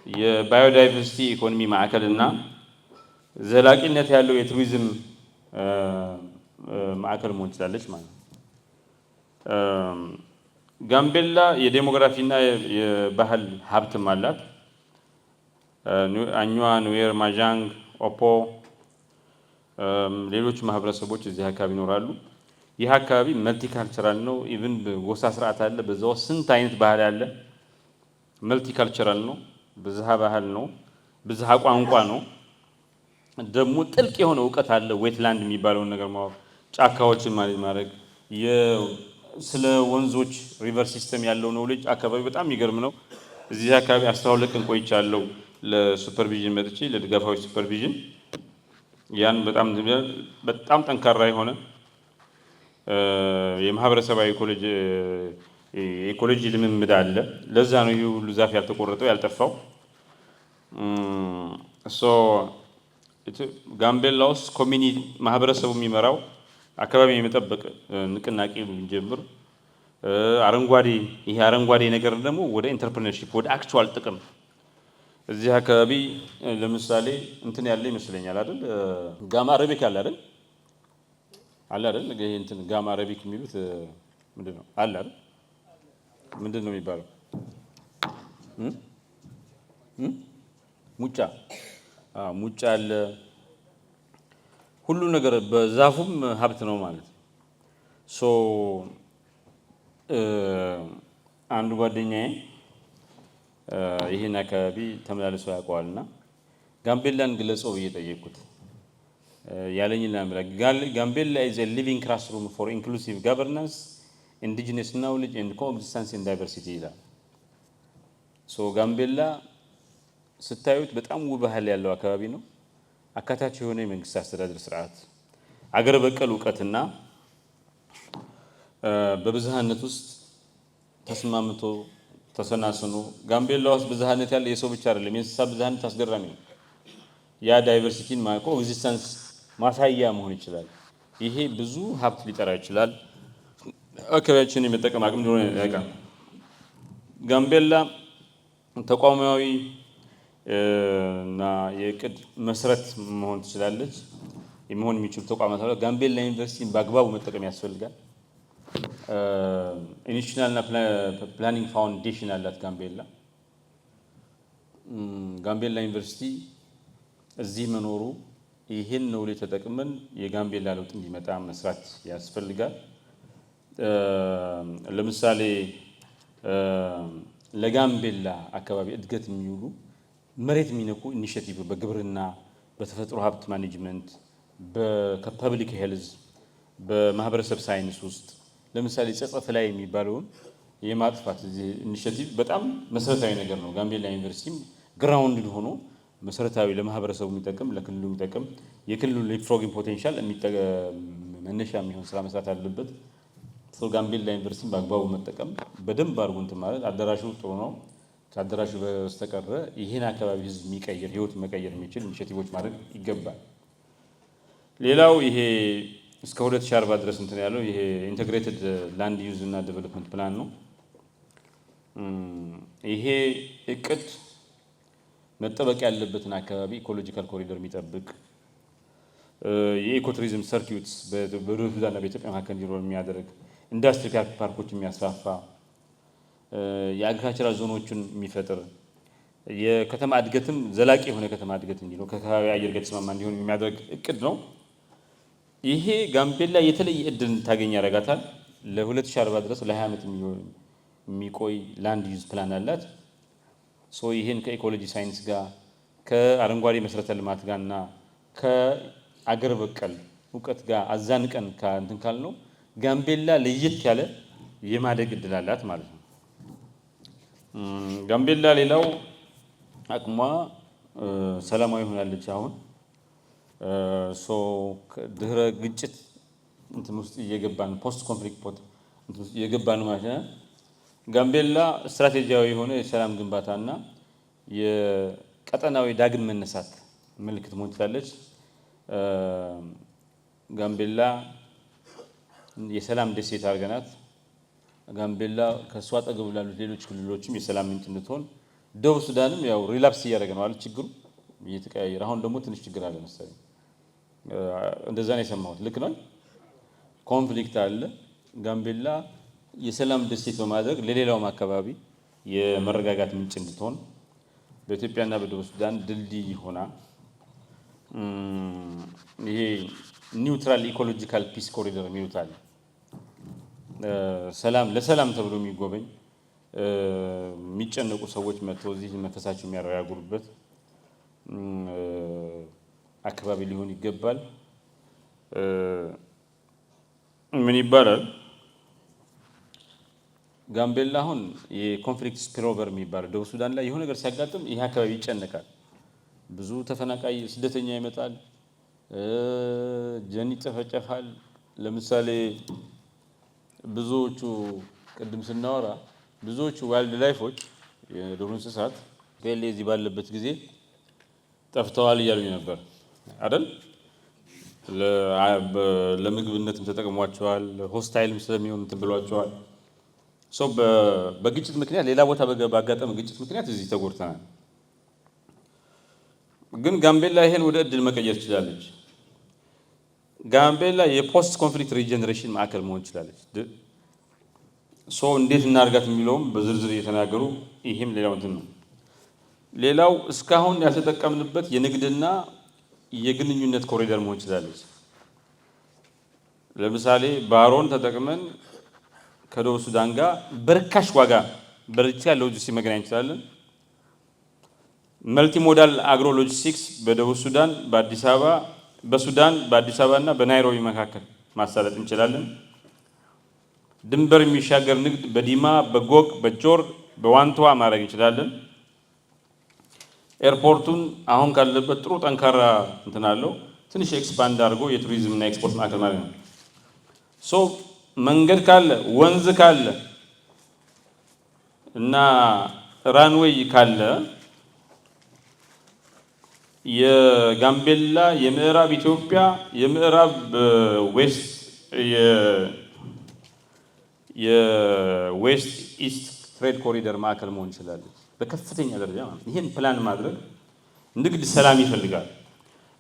የባዮዳይቨርሲቲ ኢኮኖሚ ማዕከል እና ዘላቂነት ያለው የቱሪዝም ማዕከል መሆን ትችላለች ማለት ነው። ጋምቤላ የዴሞግራፊና የባህል ሀብትም አላት። አኟ፣ ኑዌር፣ ማዣንግ፣ ኦፖ ሌሎች ማህበረሰቦች እዚህ አካባቢ ይኖራሉ። ይህ አካባቢ መልቲካልቸራል ነው። ኢቭን ጎሳ ስርዓት አለ። በዛው ስንት አይነት ባህል አለ። መልቲካልቸራል ነው። ብዝሃ ባህል ነው። ብዝሃ ቋንቋ ነው። ደግሞ ጥልቅ የሆነ እውቀት አለ። ዌትላንድ የሚባለውን ነገር ማወቅ፣ ጫካዎችን ማድረግ፣ ስለ ወንዞች ሪቨር ሲስተም ያለው ኖሌጅ አካባቢ በጣም የሚገርም ነው። እዚህ አካባቢ 12 ቀን ቆይቻለሁ ለሱፐርቪዥን መጥቼ ለድጋፋዊ ሱፐርቪዥን። ያን በጣም ጠንካራ የሆነ የማህበረሰባዊ ኢኮሎጂ ልምምድ አለ። ለዛ ነው ይህ ሁሉ ዛፍ ያልተቆረጠው ያልጠፋው። ጋምቤላ ውስጥ ኮሚኒቲ ማህበረሰቡ የሚመራው አካባቢ የመጠበቅ ንቅናቄ ብንጀምር ይሄ አረንጓዴ ነገር ደግሞ ወደ ኢንተርፕረነርሺፕ ወደ አክቹዋል ጥቅም እዚህ አካባቢ ለምሳሌ እንትን ያለ ይመስለኛል አይደል? ጋማ አረቢክ አለ አይደል? ይሄ እንትን ጋማ አረቢክ የሚሉት ምንድነው? አለ አይደል? ምንድነው የሚባለው? ሙጫ አለ። ሁሉ ነገር በዛፉም ሀብት ነው ማለት ነው። አንድ ጓደኛዬ ይህን አካባቢ ተመላልሶ ያውቀዋልና ጋምቤላን ግለጸው ብዬ ጠየቅኩት። ያለኝን ላምራ ጋምቤላ is a living classroom for inclusive governance, indigenous knowledge and coexistence in diversity ይላል። ጋምቤላ ስታዩት በጣም ውብ ባህል ያለው አካባቢ ነው። አካታች የሆነ የመንግስት አስተዳደር ስርዓት፣ አገር በቀል እውቀትና በብዝሃነት ውስጥ ተስማምቶ ተሰናስኖ ጋምቤላ ውስጥ ብዝሃነት ያለ የሰው ብቻ አይደለም፣ የእንስሳ ብዝሃነት አስገራሚ ነው። ያ ዳይቨርሲቲን ኮኤግዚስተንስ ማሳያ መሆን ይችላል። ይሄ ብዙ ሀብት ሊጠራ ይችላል። አካባቢያችንን የመጠቀም አቅም እንደሆነ ያውቃል። ጋምቤላ ተቋማዊ እና የቅድ መሰረት መሆን ትችላለች። የመሆን የሚችሉ ተቋማት አሉ። ጋምቤላ ዩኒቨርሲቲን በአግባቡ መጠቀም ያስፈልጋል። ኢኒሽናል እና ፕላኒንግ ፋውንዴሽን አላት ጋምቤላ። ጋምቤላ ዩኒቨርሲቲ እዚህ መኖሩ ይህን ነው ላይ ተጠቅመን የጋምቤላ ለውጥ እንዲመጣ መስራት ያስፈልጋል። ለምሳሌ ለጋምቤላ አካባቢ እድገት የሚውሉ መሬት የሚነኩ ኢኒሼቲቭ በግብርና፣ በተፈጥሮ ሀብት ማኔጅመንት፣ በፐብሊክ ሄልዝ፣ በማህበረሰብ ሳይንስ ውስጥ ለምሳሌ ጸጸፍ ላይ የሚባለውን የማጥፋት ኢኒሺያቲቭ በጣም መሰረታዊ ነገር ነው። ጋምቤላ ዩኒቨርሲቲም ግራውንድ ሆኖ መሰረታዊ ለማህበረሰቡ የሚጠቅም ለክልሉ የሚጠቅም የክልሉ ሊፕፍሮጊንግ ፖቴንሻል መነሻ የሚሆን ስራ መስራት አለበት። ጋምቤላ ዩኒቨርሲቲን በአግባቡ መጠቀም በደንብ አድርጎ እንትን ማለት አዳራሹ ጥሩ ነው። ከአዳራሹ በስተቀረ ይህን አካባቢ ህዝብ የሚቀይር ህይወት መቀየር የሚችል ኢኒሺያቲቮች ማድረግ ይገባል። ሌላው ይሄ እስከ 2040 ድረስ እንትን ያለው ይሄ ኢንተግሬትድ ላንድ ዩዝ እና ዴቨሎፕመንት ፕላን ነው። ይሄ እቅድ መጠበቅ ያለበትን አካባቢ ኢኮሎጂካል ኮሪደር የሚጠብቅ የኢኮቱሪዝም ሰርኪዩትስ በደቡብ ሱዳንና በኢትዮጵያ መካከል እንዲኖር የሚያደርግ ኢንዱስትሪያል ፓርኮች የሚያስፋፋ የአግሪካልቸራል ዞኖችን የሚፈጥር የከተማ እድገትም ዘላቂ የሆነ ከተማ እድገት እንዲኖር ከአካባቢ አየር ጋር የተስማማ እንዲሆን የሚያደርግ እቅድ ነው። ይሄ ጋምቤላ የተለየ እድል ታገኝ ያደርጋታል። ለ2040 ድረስ ለ20 ዓመት የሚቆይ ላንድ ዩዝ ፕላን አላት። ይሄን ከኢኮሎጂ ሳይንስ ጋር ከአረንጓዴ መሰረተ ልማት ጋርና ከአገር በቀል እውቀት ጋር አዛንቀን እንትን ካልነው ጋምቤላ ለየት ያለ የማደግ እድል አላት ማለት ነው። ጋምቤላ ሌላው አቅሟ ሰላማዊ ሆናለች። አሁን ድህረ ግጭት እንትን ውስጥ እየገባን ፖስት ኮንፍሊክት እንትን ውስጥ እየገባን ማለት ነው። ጋምቤላ ስትራቴጂያዊ የሆነ የሰላም ግንባታና የቀጠናዊ ዳግም መነሳት ምልክት መሆን ትችላለች። ጋምቤላ የሰላም ደሴት አድርገናት ጋምቤላ ከእሷ አጠገብ ላሉት ሌሎች ክልሎችም የሰላም ምንጭ እንድትሆን፣ ደቡብ ሱዳንም ያው ሪላፕስ እያደረገ ነው አለ ችግሩ እየተቀያየረ አሁን ደግሞ ትንሽ ችግር አለ መሰለኝ። እንደዛ ነው የሰማሁት። ልክ ነው። ኮንፍሊክት አለ። ጋምቤላ የሰላም ደሴት በማድረግ ለሌላውም አካባቢ የመረጋጋት ምንጭ እንድትሆን በኢትዮጵያና በደቡብ ሱዳን ድልድይ ሆና ይሄ ኒውትራል ኢኮሎጂካል ፒስ ኮሪደር የሚሉት አለ። ለሰላም ተብሎ የሚጎበኝ የሚጨነቁ ሰዎች መጥተው እዚህ መንፈሳቸው የሚያረጋጉበት አካባቢ ሊሆን ይገባል። ምን ይባላል? ጋምቤላ አሁን የኮንፍሊክት ስፒልኦቨር የሚባለው ደቡብ ሱዳን ላይ የሆነ ነገር ሲያጋጥም ይሄ አካባቢ ይጨነቃል። ብዙ ተፈናቃይ ስደተኛ ይመጣል፣ ጀን ይጨፈጨፋል። ለምሳሌ ብዙዎቹ ቅድም ስናወራ ብዙዎቹ ዋይልድ ላይፎች የዱር እንስሳት እዚህ ባለበት ጊዜ ጠፍተዋል እያሉኝ ነበር አይደል? ለምግብነትም ተጠቅሟቸዋል፣ ሆስታይልም ስለሚሆን እንትን ብሏቸዋል። በግጭት ምክንያት ሌላ ቦታ ባጋጠመ ግጭት ምክንያት እዚህ ተጎድተናል። ግን ጋምቤላ ይሄን ወደ እድል መቀየር ትችላለች። ጋምቤላ የፖስት ኮንፍሊክት ሪጀነሬሽን ማዕከል መሆን ትችላለች። እንዴት እናርጋት የሚለውም በዝርዝር እየተናገሩ ይሄም ሌላው እንትን ነው። ሌላው እስካሁን ያልተጠቀምንበት የንግድና የግንኙነት ኮሪደር መሆን ትችላለች። ለምሳሌ ባሮን ተጠቅመን ከደቡብ ሱዳን ጋር በርካሽ ዋጋ በርካሽ ሎጂስቲክስ መገናኘት እንችላለን። መልቲ ሞዳል አግሮ ሎጂስቲክስ በደቡብ ሱዳን በሱዳን በአዲስ አበባ እና በናይሮቢ መካከል ማሳለጥ እንችላለን። ድንበር የሚሻገር ንግድ በዲማ በጎግ በጆር በዋንቷ ማድረግ እንችላለን። ኤርፖርቱን አሁን ካለበት ጥሩ ጠንካራ እንትን አለው ትንሽ ኤክስፓንድ አድርጎ የቱሪዝም እና ኤክስፖርት ማዕከል ማለት ነው። መንገድ ካለ ወንዝ ካለ እና ራንዌይ ካለ የጋምቤላ የምዕራብ ኢትዮጵያ የምዕራብ የዌስት ኢስት ትሬድ ኮሪደር ማዕከል መሆን ይችላል በከፍተኛ ደረጃ ማለት ነው። ይሄን ፕላን ማድረግ ንግድ ሰላም ይፈልጋል።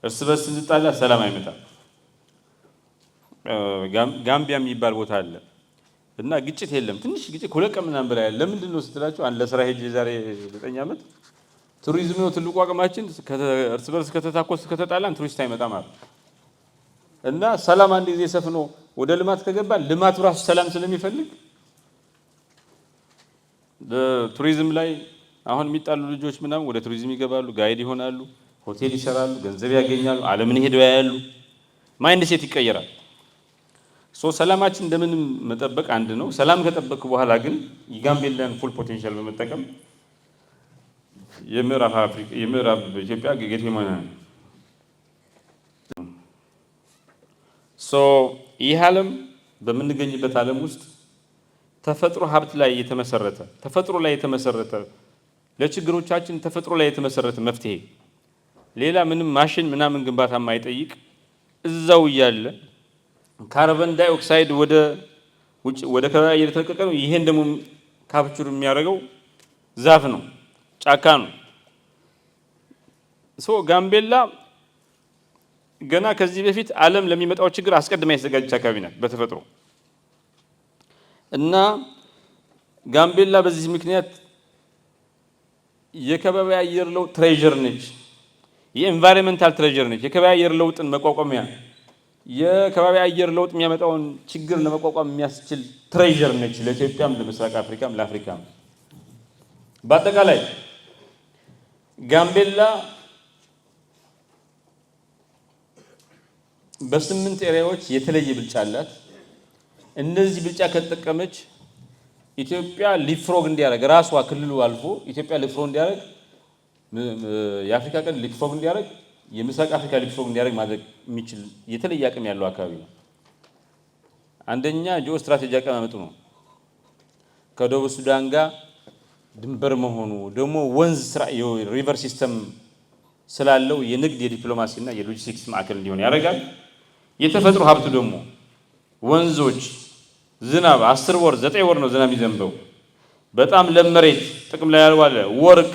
እርስ በርስ እንጣላ ሰላም አይመጣም። ጋምቢያ የሚባል ቦታ አለ እና ግጭት የለም። ትንሽ ግጭት ሁለት ቀን ምናምን በላይ አለ። ለምንድን ነው ስትላቸው ለስራ ሄጄ ዛሬ 9 ዓመት ቱሪዝም ነው ትልቁ አቅማችን። እርስ በርስ ከተታኮስ ከተጣላን ቱሪስት አይመጣም ማለት እና ሰላም አንድ ጊዜ ሰፍኖ ወደ ልማት ከገባ ልማቱ ራሱ ሰላም ስለሚፈልግ ቱሪዝም ላይ አሁን የሚጣሉ ልጆች ምናምን ወደ ቱሪዝም ይገባሉ፣ ጋይድ ይሆናሉ፣ ሆቴል ይሰራሉ፣ ገንዘብ ያገኛሉ፣ ዓለምን ሄደው ያያሉ፣ ማይንድ ሴት ይቀየራል። ሰላማችን እንደምንም መጠበቅ አንድ ነው። ሰላም ከጠበቅ በኋላ ግን የጋምቤላን ፉል ፖቴንሻል በመጠቀም የምዕራብ ኢትዮጵያ ጌትዌይ መሆን ነው። ይህ ዓለም በምንገኝበት ዓለም ውስጥ ተፈጥሮ ሀብት ላይ የተመሰረተ ለችግሮቻችን ተፈጥሮ ላይ የተመሰረተ መፍትሄ ሌላ ምንም ማሽን ምናምን ግንባታ የማይጠይቅ እዛው እያለ ካርበን ዳይኦክሳይድ ወደ ከባቢ እየተለቀቀ ነው። ይሄን ደግሞ ካፕቸር የሚያደርገው ዛፍ ነው፣ ጫካ ነው። ጋምቤላ ገና ከዚህ በፊት ዓለም ለሚመጣው ችግር አስቀድማ የተዘጋጀች አካባቢ ናት በተፈጥሮ እና ጋምቤላ በዚህ ምክንያት የከባቢ አየር ለውጥ ትሬዠር ነች። የኤንቫይሮንመንታል ትሬዠር ነች። የከባቢ አየር ለውጥን መቋቋሚያ የከባቢ አየር ለውጥ የሚያመጣውን ችግር ለመቋቋም የሚያስችል ትሬዠር ነች ለኢትዮጵያም፣ ለምስራቅ አፍሪካም፣ ለአፍሪካም። በአጠቃላይ ጋምቤላ በ8 ኤሪያዎች የተለየ ብልጫ አላት። እነዚህ ብልጫ ከተጠቀመች ኢትዮጵያ ሊፍሮግ እንዲያደርግ ራሷ ክልሉ አልፎ ኢትዮጵያ ሊፍሮግ እንዲያደርግ የአፍሪካ ቀንድ ሊፍሮግ እንዲያደርግ የምስራቅ አፍሪካ ሊፍሮግ እንዲያደርግ ማድረግ የሚችል የተለየ አቅም ያለው አካባቢ ነው። አንደኛ ጂኦ ስትራቴጂ አቀማመጡ ነው። ከደቡብ ሱዳን ጋር ድንበር መሆኑ ደግሞ ወንዝ ሪቨር ሲስተም ስላለው የንግድ የዲፕሎማሲና የሎጂስቲክስ ማዕከል እንዲሆን ያደርጋል። የተፈጥሮ ሀብቱ ደግሞ ወንዞች፣ ዝናብ 10 ወር 9 ወር ነው ዝናብ የሚዘንበው። በጣም ለም መሬት ጥቅም ላይ ያልዋለ ወርቅ፣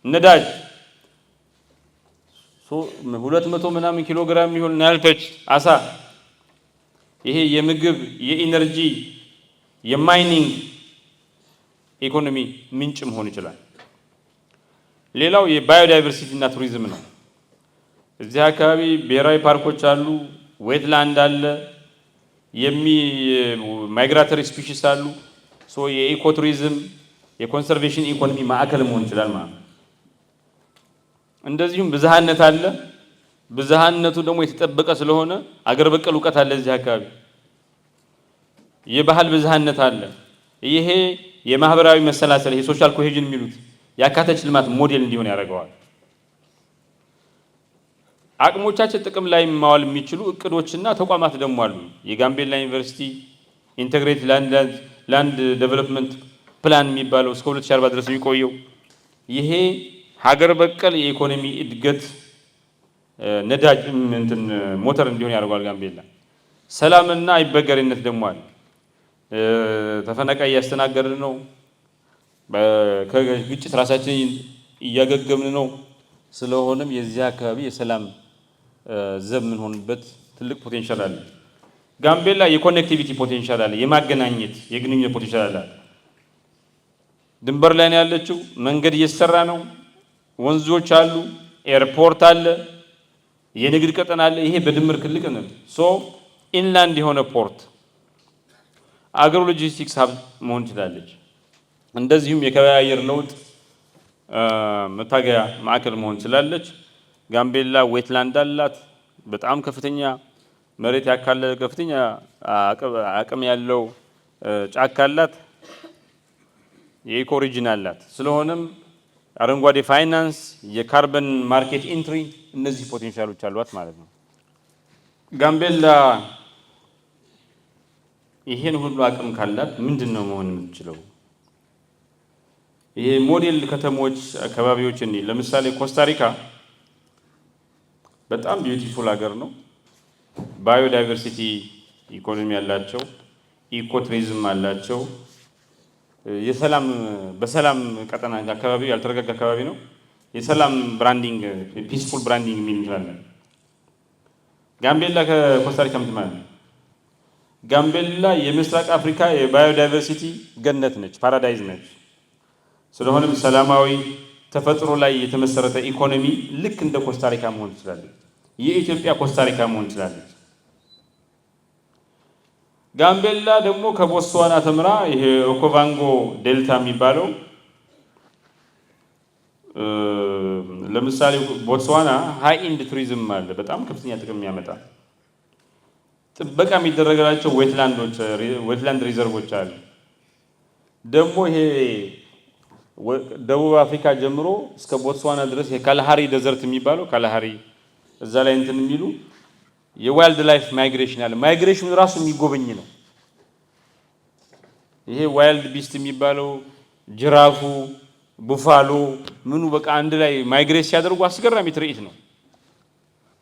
ነዳጅ 200 ምናምን ኪሎ ግራም የሚሆን ናልቶች አሳ ይሄ የምግብ የኢነርጂ የማይኒንግ ኢኮኖሚ ምንጭ መሆን ይችላል። ሌላው የባዮዳይቨርሲቲ እና ቱሪዝም ነው። እዚህ አካባቢ ብሔራዊ ፓርኮች አሉ፣ ዌትላንድ አለ፣ ማይግራተሪ ስፒሺስ አሉ። የኢኮ ቱሪዝም የኮንሰርቬሽን ኢኮኖሚ ማዕከል መሆን ይችላል ማለት ነው። እንደዚሁም ብዝሃነት አለ። ብዝሃነቱ ደግሞ የተጠበቀ ስለሆነ አገር በቀል እውቀት አለ እዚህ አካባቢ። የባህል ብዝሃነት አለ። ይሄ የማህበራዊ መሰላሰል ይሄ ሶሻል ኮሄዥን የሚሉት ያካተች ልማት ሞዴል እንዲሆን ያደርገዋል። አቅሞቻችን ጥቅም ላይ ማዋል የሚችሉ እቅዶችና ተቋማት ደግሞ አሉ። የጋምቤላ ዩኒቨርሲቲ ኢንተግሬት ላንድ ዴቨሎፕመንት ፕላን የሚባለው እስከ 2040 ድረስ የሚቆየው ይሄ ሀገር በቀል የኢኮኖሚ እድገት ነዳጅ ሞተር እንዲሆን ያደርገዋል። ጋምቤላ ሰላምና አይበገሬነት ደግሞ አለ። ተፈናቃይ እያስተናገድን ነው። ከግጭት ራሳችንን እያገገምን ነው። ስለሆነም የዚህ አካባቢ የሰላም ዘብ የምንሆንበት ትልቅ ፖቴንሻል አለ። ጋምቤላ የኮኔክቲቪቲ ፖቴንሻል አለ። የማገናኘት የግንኙነት ፖቴንሻል አለ። ድንበር ላይ ነው ያለችው። መንገድ እየተሰራ ነው። ወንዞች አሉ። ኤርፖርት አለ። የንግድ ቀጠና አለ። ይሄ በድምር ክልቅ ነው። ኢንላንድ የሆነ ፖርት አግሮ ሎጂስቲክስ ሀብ መሆን ትችላለች። እንደዚሁም የከባቢ አየር ለውጥ መታገያ ማዕከል መሆን ትችላለች። ጋምቤላ ዌትላንድ አላት። በጣም ከፍተኛ መሬት ያካለ ከፍተኛ አቅም ያለው ጫካ አላት። የኢኮ ሪጅን አላት። ስለሆነም አረንጓዴ ፋይናንስ፣ የካርበን ማርኬት ኢንትሪ እነዚህ ፖቴንሻሎች አሏት ማለት ነው። ጋምቤላ ይሄን ሁሉ አቅም ካላት ምንድን ነው መሆን የምትችለው? ይሄ ሞዴል ከተሞች አካባቢዎች እንዴ ለምሳሌ ኮስታሪካ በጣም ቢዩቲፉል ሀገር ነው። ባዮዳይቨርሲቲ ኢኮኖሚ ያላቸው፣ ኢኮ ቱሪዝም አላቸው። በሰላም ቀጠና አካባቢ ያልተረጋጋ አካባቢ ነው። የሰላም ብራንዲንግ ፒስፉል ብራንዲንግ የሚል እንችላለን። ጋምቤላ ከኮስታሪካ ምትማል ጋምቤላ የምስራቅ አፍሪካ የባዮዳይቨርሲቲ ገነት ነች፣ ፓራዳይዝ ነች። ስለሆነም ሰላማዊ ተፈጥሮ ላይ የተመሰረተ ኢኮኖሚ ልክ እንደ ኮስታሪካ መሆን ትችላለች። የኢትዮጵያ ኮስታሪካ መሆን ትችላለች። ጋምቤላ ደግሞ ከቦትስዋና ተምራ ይሄ ኦኮቫንጎ ዴልታ የሚባለው ለምሳሌ ቦትስዋና ሃይ ኢንድ ቱሪዝም አለ፣ በጣም ከፍተኛ ጥቅም የሚያመጣ ጥበቃ የሚደረግላቸው ዌትላንድ ሪዘርቮች አሉ። ደግሞ ይሄ ደቡብ አፍሪካ ጀምሮ እስከ ቦትስዋና ድረስ የካላሃሪ ደዘርት የሚባለው ካላሃሪ እዛ ላይ እንትን የሚሉ የዋይልድ ላይፍ ማይግሬሽን አለ። ማይግሬሽኑ ራሱ የሚጎበኝ ነው። ይሄ ዋይልድ ቢስት የሚባለው ጅራፉ፣ ቡፋሎ ምኑ በቃ አንድ ላይ ማይግሬት ሲያደርጉ አስገራሚ ትርኢት ነው።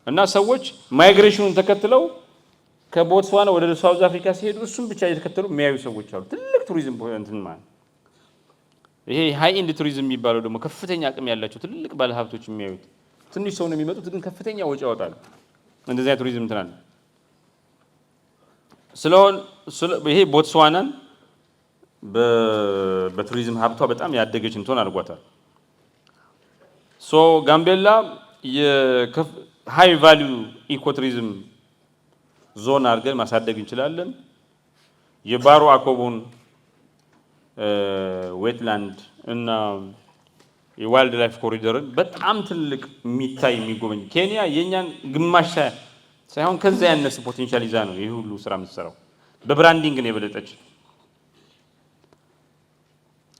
እና ሰዎች ማይግሬሽኑን ተከትለው ከቦትስዋና ወደ ሳውዝ አፍሪካ ሲሄዱ እሱም ብቻ እየተከተሉ የሚያዩ ሰዎች አሉ። ትልቅ ቱሪዝም እንትን ማለት ይሄ ሃይ ኢንድ ቱሪዝም የሚባለው ደግሞ ከፍተኛ አቅም ያላቸው ትልቅ ባለሀብቶች የሚያዩት። ትንሽ ሰው ነው የሚመጡት፣ ግን ከፍተኛ ወጪ ያወጣሉ። እንደዚያ ቱሪዝም እንትን አለ። ይሄ ቦትስዋናን በቱሪዝም ሀብቷ በጣም ያደገች እንትን አድርጓታል። ጋምቤላ ሃይ ቫልዩ ኢኮቱሪዝም ዞን አድርገን ማሳደግ እንችላለን። የባሮ አኮቦን ዌትላንድ እና የዋይልድ ላይፍ ኮሪደርን በጣም ትልቅ የሚታይ የሚጎበኝ ኬንያ የኛን ግማሽ ሳይሆን ከዛ ያነሰ ፖቴንሻል ይዛ ነው ይህ ሁሉ ስራ የምትሰራው። በብራንዲንግ ነው የበለጠች።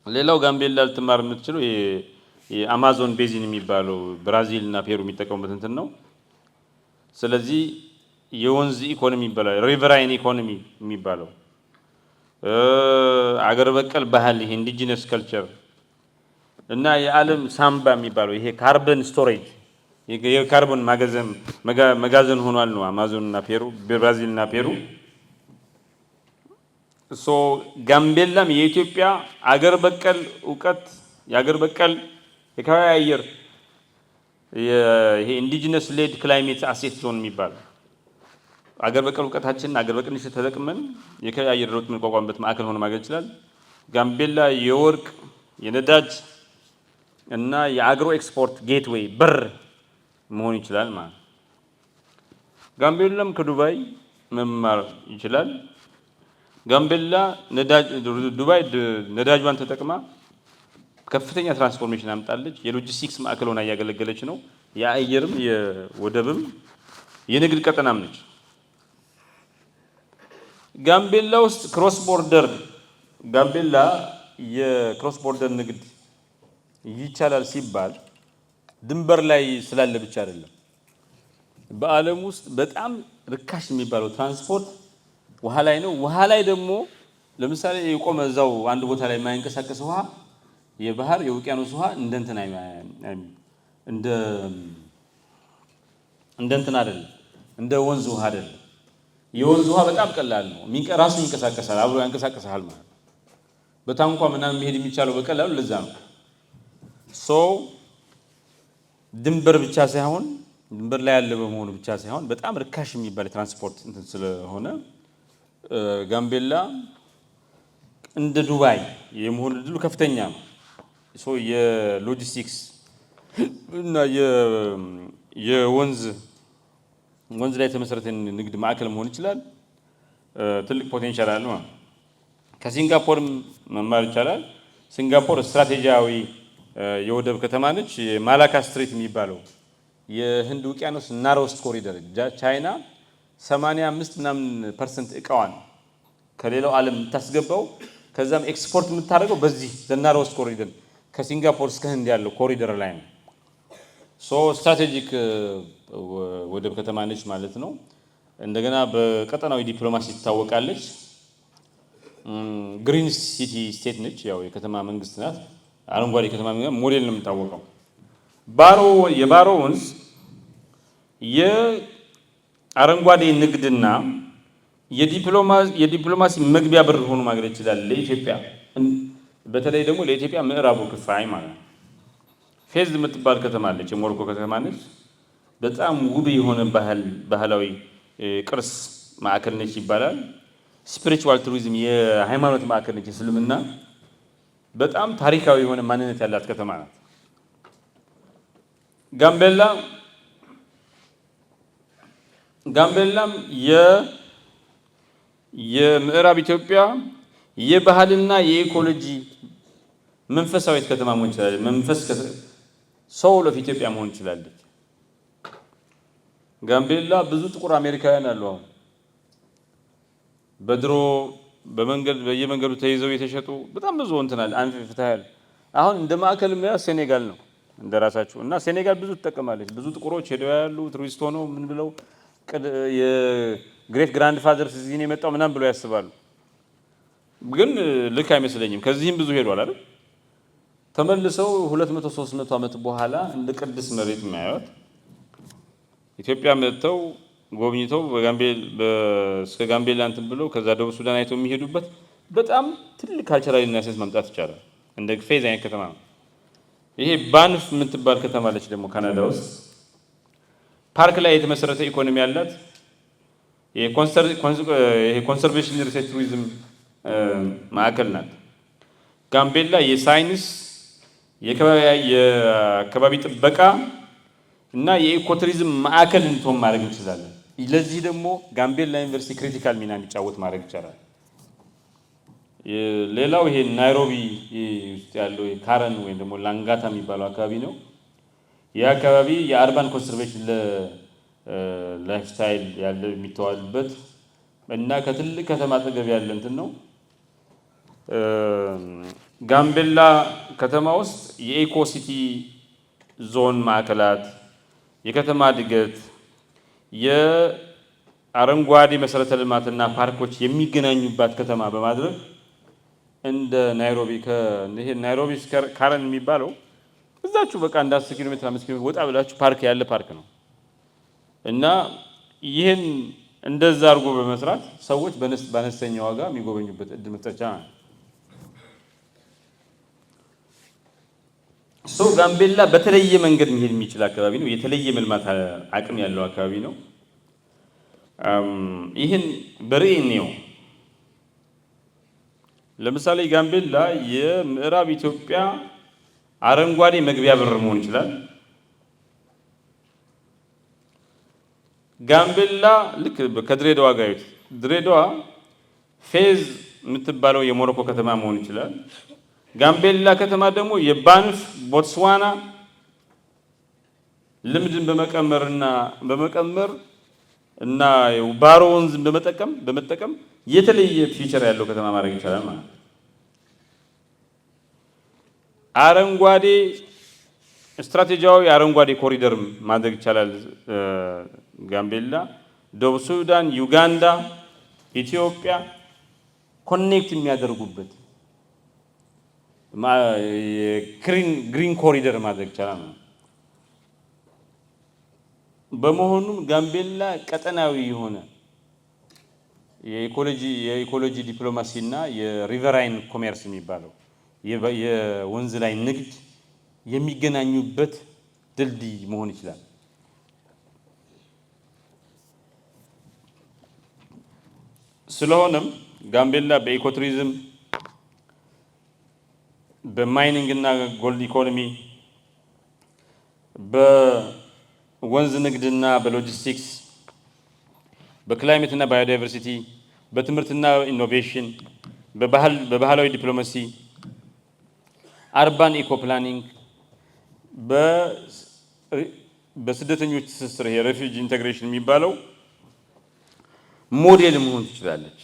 ሌላው ጋምቤላ ልትማር የምትችለው የአማዞን ቤዚን የሚባለው ብራዚል እና ፔሩ የሚጠቀሙበት እንትን ነው። ስለዚህ የወንዝ ኢኮኖሚ ይባላል፣ ሪቨራይን ኢኮኖሚ የሚባለው አገር በቀል ባህል ይሄ ኢንዲጂነስ ካልቸር እና የዓለም ሳምባ የሚባለው ይሄ ካርበን ስቶሬጅ የካርቦን መጋዘን ሆኗል ነው አማዞን እና ፔሩ፣ ብራዚል እና ፔሩ። ጋምቤላም የኢትዮጵያ አገር በቀል እውቀት የአገር በቀል የከባቢ አየር ይሄ ኢንዲጂነስ ሌድ ክላይሜት አሴት ዞን የሚባለው አገር በቀል እውቀታችንን አገር በቀል ንሽ ተጠቅመን የከባቢ አየር ለውጥ የምንቋቋምበት ማዕከል ሆኖ ማገል ይችላል። ጋምቤላ የወርቅ የነዳጅ እና የአግሮ ኤክስፖርት ጌትዌይ በር መሆን ይችላል ማለት። ጋምቤላም ከዱባይ መማር ይችላል። ጋምቤላ ዱባይ ነዳጇን ተጠቅማ ከፍተኛ ትራንስፎርሜሽን አምጣለች። የሎጂስቲክስ ማዕከል ሆና እያገለገለች ነው። የአየርም የወደብም የንግድ ቀጠናም ነች። ጋምቤላ ውስጥ ጋምቤላ የክሮስ ቦርደር ንግድ ይቻላል ሲባል ድንበር ላይ ስላለ ብቻ አይደለም። በዓለም ውስጥ በጣም ርካሽ የሚባለው ትራንስፖርት ውሃ ላይ ነው። ውሃ ላይ ደግሞ ለምሳሌ የቆመ እዛው አንድ ቦታ ላይ የማይንቀሳቀስ ውሃ የባህር የውቅያኖስ ውሃ እንደንትን አይደለም፣ እንደ ወንዝ ውሃ አይደለም። የወንዝ ውሃ በጣም ቀላል ነው፣ ራሱ ይንቀሳቀሳል፣ አብሮ ያንቀሳቀሳል ማለት ነው። በታንኳ ምናምን መሄድ የሚቻለው በቀላሉ ለዛ ነው። ድንበር ብቻ ሳይሆን ድንበር ላይ ያለ በመሆኑ ብቻ ሳይሆን በጣም ርካሽ የሚባል ትራንስፖርት እንትን ስለሆነ ጋምቤላ እንደ ዱባይ የመሆን እድሉ ከፍተኛ ነው። የሎጂስቲክስ እና የወንዝ ላይ የተመሰረተ ንግድ ማዕከል መሆን ይችላል። ትልቅ ፖቴንሻል አለው። ከሲንጋፖርም መማር ይቻላል። ሲንጋፖር ስትራቴጂያዊ የወደብ ከተማ ነች። የማላካ ስትሬት የሚባለው የህንድ ውቅያኖስ ናሮስት ኮሪደር ቻይና 85% እቃዋን ከሌላው ዓለም የምታስገባው ከዛም ኤክስፖርት የምታደርገው በዚህ ናሮስት ኮሪደር ከሲንጋፖር እስከ ህንድ ያለው ኮሪደር ላይ ነው። ስትራቴጂክ ወደብ ከተማ ነች ማለት ነው። እንደገና በቀጠናዊ ዲፕሎማሲ ትታወቃለች። ግሪን ሲቲ ስቴት ነች። ያው የከተማ መንግስት ናት። አረንጓዴ ከተማ ሞዴል ነው የምታወቀው። የባሮ ወንዝ የአረንጓዴ ንግድና የዲፕሎማሲ መግቢያ በር ሆኖ ማግኘት ይችላል ለኢትዮጵያ። በተለይ ደግሞ ለኢትዮጵያ ምዕራቡ ክፍል ማለት ነው። ፌዝ የምትባል ከተማ አለች፣ የሞሮኮ ከተማ ነች። በጣም ውብ የሆነ ባህላዊ ቅርስ ማዕከል ነች ይባላል። ስፒሪቹዋል ቱሪዝም የሃይማኖት ማዕከል ነች፣ እስልምና በጣም ታሪካዊ የሆነ ማንነት ያላት ከተማ ናት። ጋምቤላም የምዕራብ ኢትዮጵያ የባህልና የኢኮሎጂ መንፈሳዊት ከተማ መሆን ይችላለች። ሶል ኦፍ ኢትዮጵያ መሆን ይችላለች። ጋምቤላ ብዙ ጥቁር አሜሪካውያን አሉ። አሁን በድሮ በየመንገዱ ተይዘው የተሸጡ በጣም ብዙ እንትናል አንፍታል። አሁን እንደ ማዕከል የሚያስ ሴኔጋል ነው እንደራሳቸው እና ሴኔጋል ብዙ ትጠቀማለች። ብዙ ጥቁሮች ሄደው ያሉ ቱሪስት ሆነው ምን ብለው የግሬት ግራንድ ፋዘርስ እዚህ ነው የመጣው ምናምን ብለው ያስባሉ። ግን ልክ አይመስለኝም። ከዚህም ብዙ ሄዷል አይደል? ተመልሰው 200 300 ዓመት በኋላ እንደ ቅድስ መሬት የሚያዩት ኢትዮጵያ መጥተው ጎብኝተው እስከ ጋምቤላ እንትን ብለው ከዛ ደቡብ ሱዳን አይተው የሚሄዱበት በጣም ትልቅ ካልቸራል ኢንቨስትመንት ማምጣት ይቻላል። እንደ ፌዝ አይነት ከተማ ነው። ይሄ ባንፍ የምትባል ከተማ አለች ደግሞ ካናዳ ውስጥ ፓርክ ላይ የተመሰረተ ኢኮኖሚ ያላት የኮንሰርቬሽን ሪሰርች ቱሪዝም ማዕከል ናት። ጋምቤላ የሳይንስ የአካባቢ ጥበቃ እና የኢኮቱሪዝም ማዕከል እንድትሆን ማድረግ እንችላለን። ለዚህ ደግሞ ጋምቤላ ዩኒቨርሲቲ ክሪቲካል ሚና እንዲጫወት ማድረግ ይቻላል። ሌላው ይሄ ናይሮቢ ውስጥ ያለው ካረን ወይም ደግሞ ላንጋታ የሚባለው አካባቢ ነው። ይህ አካባቢ የአርባን ኮንሰርቬሽን ላይፍ ስታይል ያለ የሚተዋልበት እና ከትልቅ ከተማ አጠገብ ያለ እንትን ነው። ጋምቤላ ከተማ ውስጥ የኢኮ ሲቲ ዞን ማዕከላት፣ የከተማ እድገት፣ የአረንጓዴ መሰረተ ልማትና ፓርኮች የሚገናኙባት ከተማ በማድረግ እንደ ናይሮቢ ናይሮቢ ካረን የሚባለው እዛችሁ በቃ እንደ 10 ኪሎ ሜትር 5 ኪሎ ሜትር ወጣ ብላችሁ ፓርክ ያለ ፓርክ ነው እና ይህን እንደዛ አድርጎ በመስራት ሰዎች በአነስተኛ ዋጋ የሚጎበኙበት እድል መፍጠር ነው። ጋምቤላ በተለየ መንገድ መሄድ የሚችል አካባቢ ነው። የተለየ መልማት አቅም ያለው አካባቢ ነው። ይህን በርዕይ ነው። ለምሳሌ ጋምቤላ የምዕራብ ኢትዮጵያ አረንጓዴ መግቢያ በር መሆን ይችላል። ጋምቤላ ልክ ከድሬዳዋ ጋር ድሬዳዋ ፌዝ የምትባለው የሞሮኮ ከተማ መሆን ይችላል። ጋምቤላ ከተማ ደግሞ የባንፍ ቦትስዋና ልምድን በመቀመር እና ባሮ ወንዝን በመጠቀም የተለየ ፊቸር ያለው ከተማ ማድረግ ይቻላል ማለት ነው። አረንጓዴ ስትራቴጂያዊ አረንጓዴ ኮሪደር ማድረግ ይቻላል። ጋምቤላ፣ ደቡብ ሱዳን፣ ዩጋንዳ፣ ኢትዮጵያ ኮኔክት የሚያደርጉበት ግሪን ኮሪደር ማድረግ ይቻላል። በመሆኑም ጋምቤላ ቀጠናዊ የሆነ የኢኮሎጂ ዲፕሎማሲ እና የሪቨራይን ኮሜርስ የሚባለው የወንዝ ላይ ንግድ የሚገናኙበት ድልድይ መሆን ይችላል። ስለሆነም ጋምቤላ በኢኮቱሪዝም በማይኒንግ እና ጎልድ ኢኮኖሚ በወንዝ ንግድና በሎጂስቲክስ በክላይሜት እና ባዮዳይቨርሲቲ በትምህርትና ኢኖቬሽን በባህላዊ ዲፕሎማሲ አርባን ኢኮ ፕላኒንግ በስደተኞች ትስስር የሬፊውጂ ኢንቴግሬሽን የሚባለው ሞዴል መሆን ትችላለች።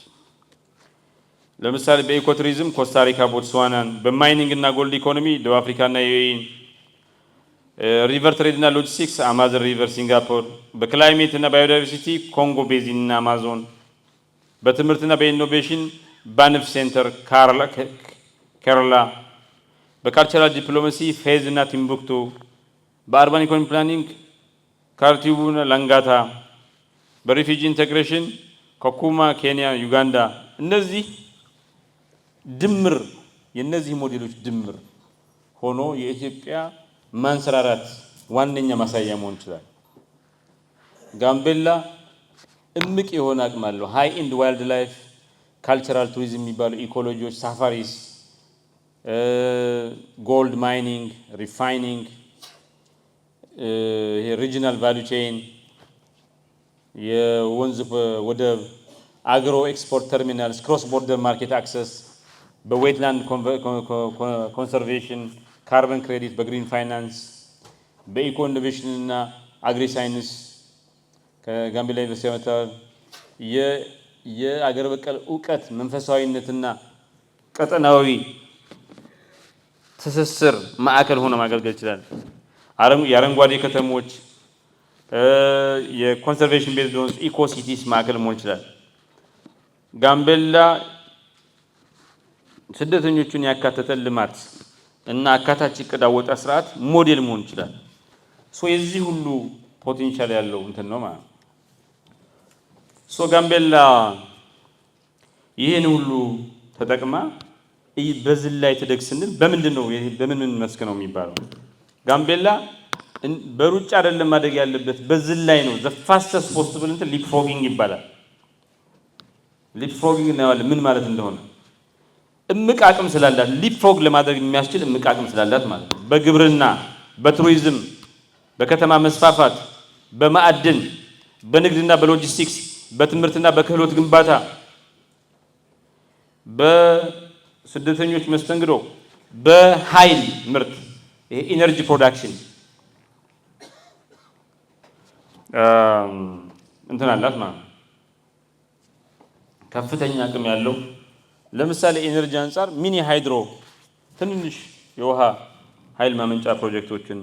ለምሳሌ በኢኮቱሪዝም ኮስታሪካ፣ ቦትስዋናን፣ በማይኒንግ እና ጎልድ ኢኮኖሚ ደቡብ አፍሪካ እና ዩኤኢ፣ ሪቨር ትሬድ እና ሎጂስቲክስ አማዞን ሪቨር ሲንጋፖር፣ በክላይሜት እና ባዮዳይቨርሲቲ ኮንጎ ቤዚን እና አማዞን፣ በትምህርትና በኢኖቬሽን ባንፍ ሴንተር ኬራላ፣ በካልቸራል ዲፕሎማሲ ፌዝ እና ቲምቡክቱ፣ በአርባን ኢኮኖሚ ፕላኒንግ ካርቲቡ እና ላንጋታ፣ በሪፊውጂ ኢንቴግሬሽን ኮኩማ ኬንያ፣ ዩጋንዳ። እነዚህ ድምር የነዚህ ሞዴሎች ድምር ሆኖ የኢትዮጵያ ማንሰራራት ዋነኛ ማሳያ መሆን ይችላል። ጋምቤላ እምቅ የሆነ አቅም አለው። ሃይ ኢንድ ዋይልድ ላይፍ፣ ካልቸራል ቱሪዝም የሚባሉ ኢኮሎጂዎች፣ ሳፋሪስ፣ ጎልድ ማይኒንግ፣ ሪፋይኒንግ፣ ሪጂናል ቫሉ ቼይን፣ የወንዝ ወደብ፣ አግሮ ኤክስፖርት ተርሚናልስ፣ ክሮስ ቦርደር ማርኬት አክሰስ፣ በዌትላንድ ኮንሰርቬሽን፣ ካርበን ክሬዲት፣ በግሪን ፋይናንስ፣ በኢኮ ኢኖቬሽን እና አግሪ ሳይንስ ከጋምቤላ ዩኒቨርሲቲ ያመጣው የአገር በቀል እውቀት መንፈሳዊነትና ቀጠናዊ ትስስር ማዕከል ሆኖ ማገልገል ይችላል። የአረንጓዴ ከተሞች የኮንሰርቬሽን ቤዝድ ኦን ኢኮሲቲስ ማዕከል መሆን ይችላል። ጋምቤላ ስደተኞቹን ያካተተ ልማት እና አካታች እቅድ አወጣጥ ስርዓት ሞዴል መሆን ይችላል። የዚህ ሁሉ ፖቴንሻል ያለው እንትን ነው ማለት ነው። ጋምቤላ ይህን ሁሉ ተጠቅማ በዝል ላይ ትደግ ስንል በምንድን ነው በምን መስክ ነው የሚባለው? ጋምቤላ በሩጫ አይደለም ማደግ ያለበት በዝል ላይ ነው። ዘ ፋስተስት ፖሲብል እንትን ሊፕፍሮጊንግ ይባላል። ሊፕፍሮጊንግ ነው ምን ማለት እንደሆነ እምቅ አቅም ስላላት ሊፕፍሮግ ለማድረግ የሚያስችል እምቅ አቅም ስላላት ማለት ነው። በግብርና፣ በቱሪዝም፣ በከተማ መስፋፋት፣ በማዕድን፣ በንግድና በሎጂስቲክስ፣ በትምህርትና በክህሎት ግንባታ፣ በስደተኞች መስተንግዶ፣ በኃይል ምርት ይሄ ኢነርጂ ፕሮዳክሽን እንትን አላት ማለት ነው። ከፍተኛ አቅም ያለው ለምሳሌ ኤነርጂ አንፃር ሚኒ ሃይድሮ ትንንሽ የውሃ ኃይል ማመንጫ ፕሮጀክቶችን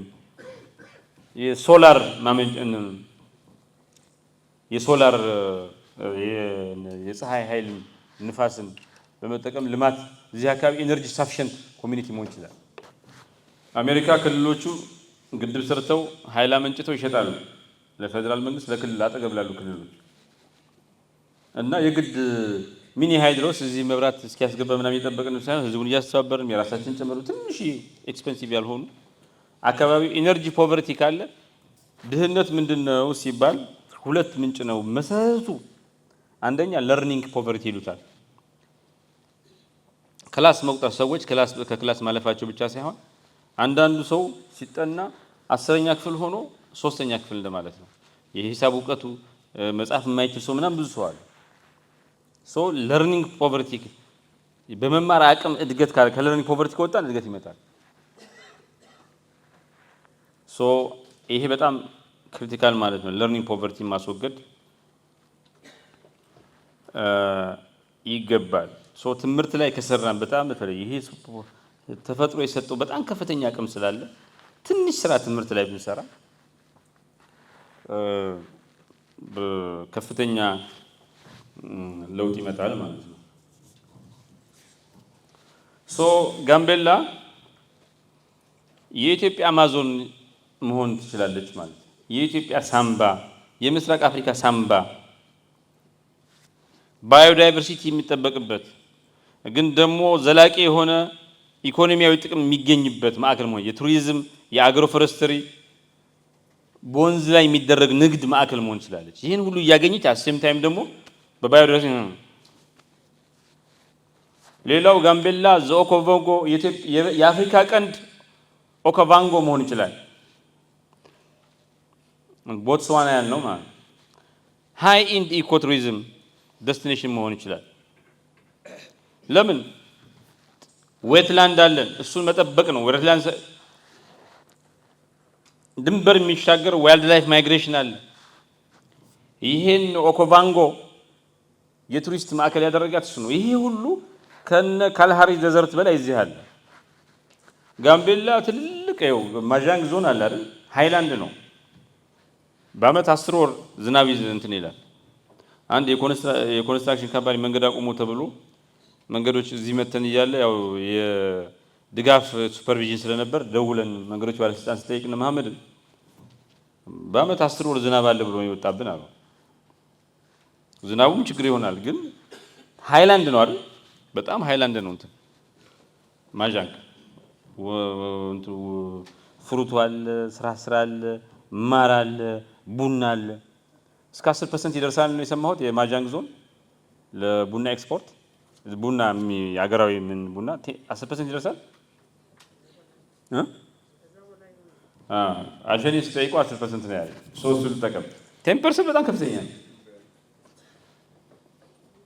የሶላር የፀሐይ ኃይል ንፋስን በመጠቀም ልማት እዚህ አካባቢ ኤነርጂ ሳፊሽንት ኮሚኒቲ መሆን ይችላል። አሜሪካ ክልሎቹ ግድብ ሰርተው ኃይል አመንጭተው ይሸጣሉ ለፌደራል መንግስት፣ ለክልል አጠገብ ላሉ ክልሎች እና የግድ ሚኒ ሃይድሮስ እዚህ መብራት እስኪያስገባ ምናምን እየጠበቅን ሳይሆን ህዝቡን እያስተባበርን የራሳችን ጨምሮ ትንሽ ኤክስፔንሲቭ ያልሆኑ አካባቢ ኢነርጂ ፖቨርቲ ካለ ድህነት ምንድነው ሲባል ሁለት ምንጭ ነው መሰረቱ። አንደኛ ለርኒንግ ፖቨርቲ ይሉታል። ክላስ መቁጠር ሰዎች ከክላስ ማለፋቸው ብቻ ሳይሆን አንዳንዱ ሰው ሲጠና 10ኛ ክፍል ሆኖ 3ኛ ክፍል እንደማለት ነው። የሂሳብ እውቀቱ መጻፍ የማይችል ሰው ምናምን ብዙ ሰው አለ። ለርኒንግ ፖቨርቲ በመማር አቅም እድገት ካለ ከለርኒንግ ፖቨርቲ ከወጣን እድገት ይመጣል። ይሄ በጣም ክሪቲካል ማለት ነው። ለርኒንግ ፖቨርቲ ማስወገድ ይገባል። ትምህርት ላይ ከሰራን በጣም በተለይ ይሄ ተፈጥሮ የሰጠው በጣም ከፍተኛ አቅም ስላለ ትንሽ ስራ ትምህርት ላይ ብንሰራ ከፍተኛ ለውጥ ይመጣል ማለት ነው። ጋምቤላ የኢትዮጵያ አማዞን መሆን ትችላለች ማለት ነው። የኢትዮጵያ ሳምባ፣ የምስራቅ አፍሪካ ሳምባ፣ ባዮዳይቨርሲቲ የሚጠበቅበት ግን ደግሞ ዘላቂ የሆነ ኢኮኖሚያዊ ጥቅም የሚገኝበት ማዕከል መሆን፣ የቱሪዝም፣ የአግሮ ፎረስትሪ፣ በወንዝ ላይ የሚደረግ ንግድ ማዕከል መሆን ትችላለች። ይህን ሁሉ እያገኘች አሴም ታይም ደግሞ በባዮዳይቨርሲቲ ሌላው ጋምቤላ ዘኦኮቫንጎ የአፍሪካ ቀንድ ኦካቫንጎ መሆን ይችላል። ቦትስዋና ያልነው ማለት ሃይ ኢንድ ኢኮቱሪዝም ዴስቲኔሽን መሆን ይችላል። ለምን ዌትላንድ አለን፣ እሱን መጠበቅ ነው። ዌትላንድ ድንበር የሚሻገር ዋይልድ ላይፍ ማይግሬሽን አለ። ይሄን ኦኮቫንጎ የቱሪስት ማዕከል ያደረጋት እሱ ነው። ይሄ ሁሉ ከነ ካልሃሪ ደዘርት በላይ እዚህ አለ። ጋምቤላ ትልቅ ማዣንግ ዞን አለ አይደል? ሃይላንድ ነው። በአመት 10 ወር ዝናብ እንትን ይላል። አንድ የኮንስትራክሽን ካምፓኒ መንገድ አቁሞ ተብሎ መንገዶች እዚህ መተን እያለ ያው የድጋፍ ሱፐርቪዥን ስለነበር ደውለን መንገዶች ባለስልጣን ስጠይቅና መሐመድ በአመት 10 ወር ዝናብ አለ ብሎ ይወጣብን አሉ። ዝናቡም ችግር ይሆናል ግን ሃይላንድ ነው አይደል? በጣም ሃይላንድ ነው እንትን ማዣንግ ፍሩት አለ፣ ስራ አለ፣ ማር አለ፣ ቡና አለ። እስከ 10% ይደርሳል ነው የሰማሁት። የማጃንግ ዞን ለቡና ኤክስፖርት ቡና የሀገራዊ ምን ቡና 10% ይደርሳል። አሸኒ ስጠይቁ 10% ነው ያለ። ሶስቱ ልጠቀም 10% በጣም ከፍተኛ ነው።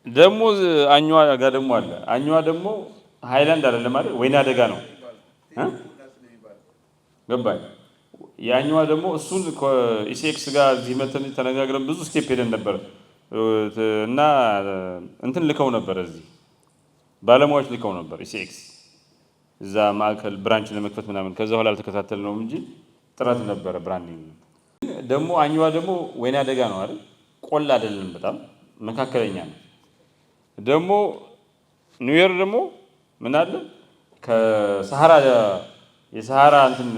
ደግሞ አኛዋ ጋር ደግሞ አለ። አኛዋ ደግሞ ሃይላንድ አይደለም ማለት ወይና አደጋ ነው። ገባኝ። ያኛዋ ደግሞ እሱን ኢሲኤክስ ጋር እዚህ መተን ተነጋግረን ብዙ ስቴፕ ሄደን ነበር። እና እንትን ልከው ነበር፣ እዚህ ባለሙያዎች ልከው ነበር ኢሲኤክስ እዛ ማዕከል ብራንች ለመክፈት ምናምን። ከዛ በኋላ አልተከታተልነውም እንጂ ጥረት ነበረ ብራንዲንግ። ደግሞ አኝዋ ደግሞ ወይና ደጋ ነው አይደል? ቆላ አይደለም፣ በጣም መካከለኛ ነው። ደግሞ ኒውዮር ደግሞ ምን አለ ከሰሃራ የሰሃራ እንትን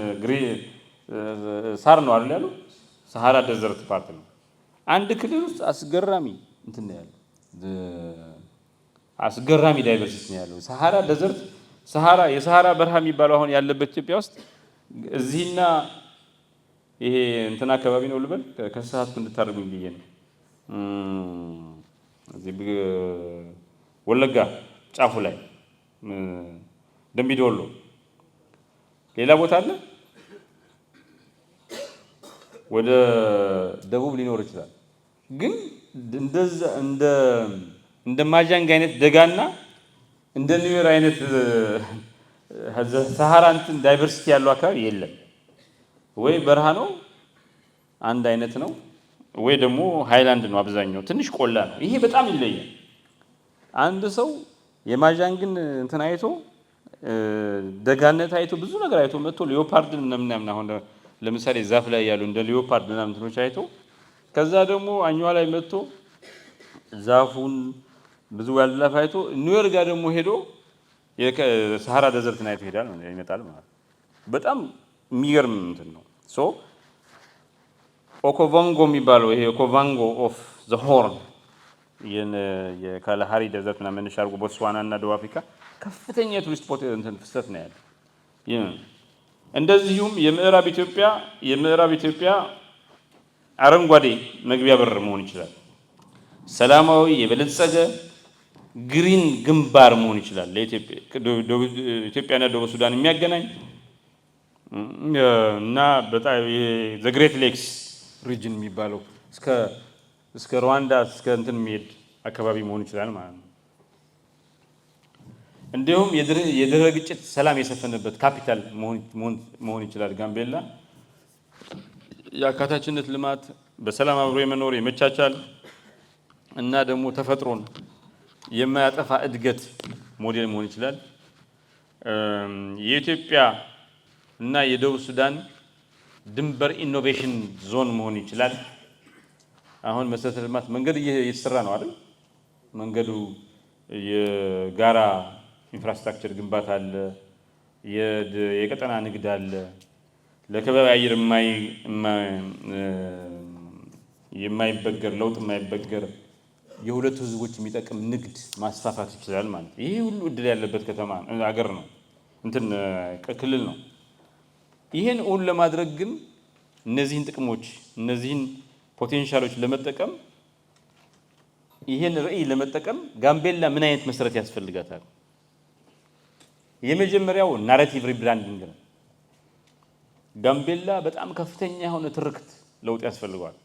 ሳር ነው አይደል ያለው? ሰሃራ ደዘርት ፓርት ነው። አንድ ክልል ውስጥ አስገራሚ እንትን ነው ያለው፣ አስገራሚ ዳይቨርሲቲ ነው ያለው። ሰሃራ ደዘርት የሰሃራ በረሃ የሚባለው አሁን ያለበት ኢትዮጵያ ውስጥ እዚህና ይሄ እንትን አካባቢ ነው ልበል፣ ከሰዓት እንድታደርጉኝ ብዬ ነው። እዚህ ወለጋ ጫፉ ላይ ደምቢዶሎ፣ ሌላ ቦታ አለ ወደ ደቡብ ሊኖር ይችላል። ግን እንደዛ እንደ ማጃንግ አይነት ደጋና እንደ ኒውዮር አይነት ሰሃራ እንትን ዳይቨርሲቲ ያለው አካባቢ የለም። ወይ በረሃ ነው አንድ አይነት ነው፣ ወይ ደግሞ ሃይላንድ ነው አብዛኛው፣ ትንሽ ቆላ ነው። ይሄ በጣም ይለያል። አንድ ሰው የማጃንግን እንትን አይቶ ደጋነት አይቶ ብዙ ነገር አይቶ መጥቶ ሊዮፓርድን ምናምን አሁን ለምሳሌ ዛፍ ላይ ያሉ እንደ ሊዮፓርድ ምናምን እንትኖች አይቶ ከዛ ደግሞ አኝዋ ላይ መጥቶ ዛፉን ብዙ ዋልድላፍ አይቶ ኒውዮርክ ጋር ደግሞ ሄዶ የሰሃራ ደዘርትን አይቶ ይሄዳል ይመጣል ማለት ነው። በጣም የሚገርም እንትን ነው። ሶ ኦኮቫንጎ የሚባለው ይሄ ኦኮቫንጎ ኦፍ ዘ ሆርን የካላሃሪ ደዘርት ምናምን መነሻ አድርጎ ቦትስዋና እና ደቡብ አፍሪካ ከፍተኛ የቱሪስት ፍሰት ነው ያለው። እንደዚሁም የምዕራብ ኢትዮጵያ አረንጓዴ መግቢያ በር መሆን ይችላል። ሰላማዊ የበለጸገ ግሪን ግንባር መሆን ይችላል። ለኢትዮጵያና ደቡብ ሱዳን የሚያገናኝ እና በጣም ዘ ግሬት ሌክስ ሪጅን የሚባለው እስከ ሩዋንዳ እስከ እንትን የሚሄድ አካባቢ መሆን ይችላል ማለት ነው። እንዲሁም የድህረ ግጭት ሰላም የሰፈነበት ካፒታል መሆን ይችላል ጋምቤላ። የአካታችነት ልማት፣ በሰላም አብሮ የመኖር የመቻቻል እና ደግሞ ተፈጥሮን የማያጠፋ እድገት ሞዴል መሆን ይችላል። የኢትዮጵያ እና የደቡብ ሱዳን ድንበር ኢኖቬሽን ዞን መሆን ይችላል። አሁን መሰረተ ልማት መንገድ እየተሰራ ነው አይደል? መንገዱ የጋራ ኢንፍራስትራክቸር ግንባታ አለ፣ የቀጠና ንግድ አለ፣ ለከባቢ አየር የማይበገር ለውጥ የማይበገር የሁለቱ ህዝቦች የሚጠቅም ንግድ ማስፋፋት ይችላል ማለት ነው። ይሄ ሁሉ እድል ያለበት ከተማ አገር ነው እንትን ክልል ነው። ይሄን እውን ለማድረግ ግን እነዚህን ጥቅሞች እነዚህን ፖቴንሻሎች ለመጠቀም ይሄን ራዕይ ለመጠቀም ጋምቤላ ምን አይነት መሰረት ያስፈልጋታል? የመጀመሪያው ናሬቲቭ ሪብራንዲንግ ነው። ጋምቤላ በጣም ከፍተኛ የሆነ ትርክት ለውጥ ያስፈልገዋል።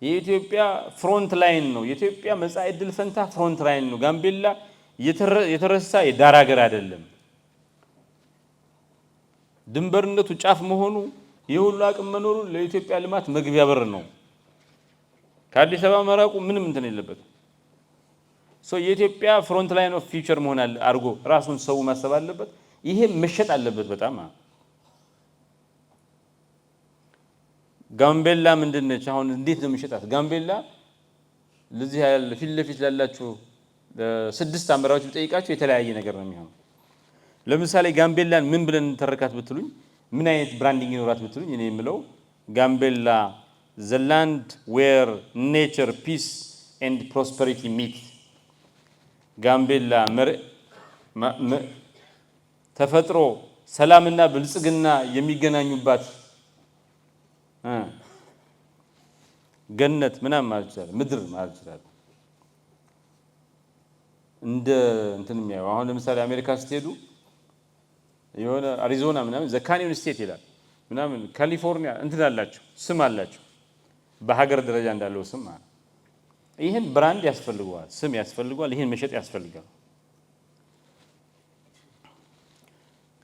የኢትዮጵያ ፍሮንት ላይን ነው። የኢትዮጵያ መጻኢ ዕድል ፈንታ ፍሮንት ላይን ነው። ጋምቤላ የተረሳ የዳር ሀገር አይደለም። ድንበርነቱ ጫፍ መሆኑ የሁሉ አቅም መኖሩ ለኢትዮጵያ ልማት መግቢያ በር ነው። ከአዲስ አበባ መራቁ ምንም እንትን የለበትም። የኢትዮጵያ ፍሮንት ላይን ኦፍ ፊውቸር መሆን አድርጎ ራሱን ሰው ማሰብ አለበት። ይሄ መሸጥ አለበት በጣም። ጋምቤላ ምንድነች? አሁን እንዴት ነው የሚሸጣት? ጋምቤላ ለዚህ ያለ ፊት ለፊት ላላችሁ 6 አመራሮች ብጠይቃችሁ የተለያየ ነገር ነው የሚሆነው። ለምሳሌ ጋምቤላን ምን ብለን እንተረካት ብትሉኝ፣ ምን አይነት ብራንዲንግ ይኖራት ብትሉኝ፣ እኔ የምለው ጋምቤላ the land where nature, peace and prosperity meet። ጋምቤላ ተፈጥሮ ሰላምና ብልጽግና የሚገናኙባት ገነት ምናምን ማለት ይችላል፣ ምድር ማለት ይችላል። እንደ እንትን የሚያዩ አሁን ለምሳሌ አሜሪካ ስትሄዱ የሆነ አሪዞና ምናምን ዘ ካኒዮን ስቴት ይላል ምናምን፣ ካሊፎርኒያ እንትን አላቸው፣ ስም አላቸው በሀገር ደረጃ እንዳለው ስም ማለት። ይሄን ብራንድ ያስፈልገዋል፣ ስም ያስፈልገዋል፣ ይሄን መሸጥ ያስፈልጋል።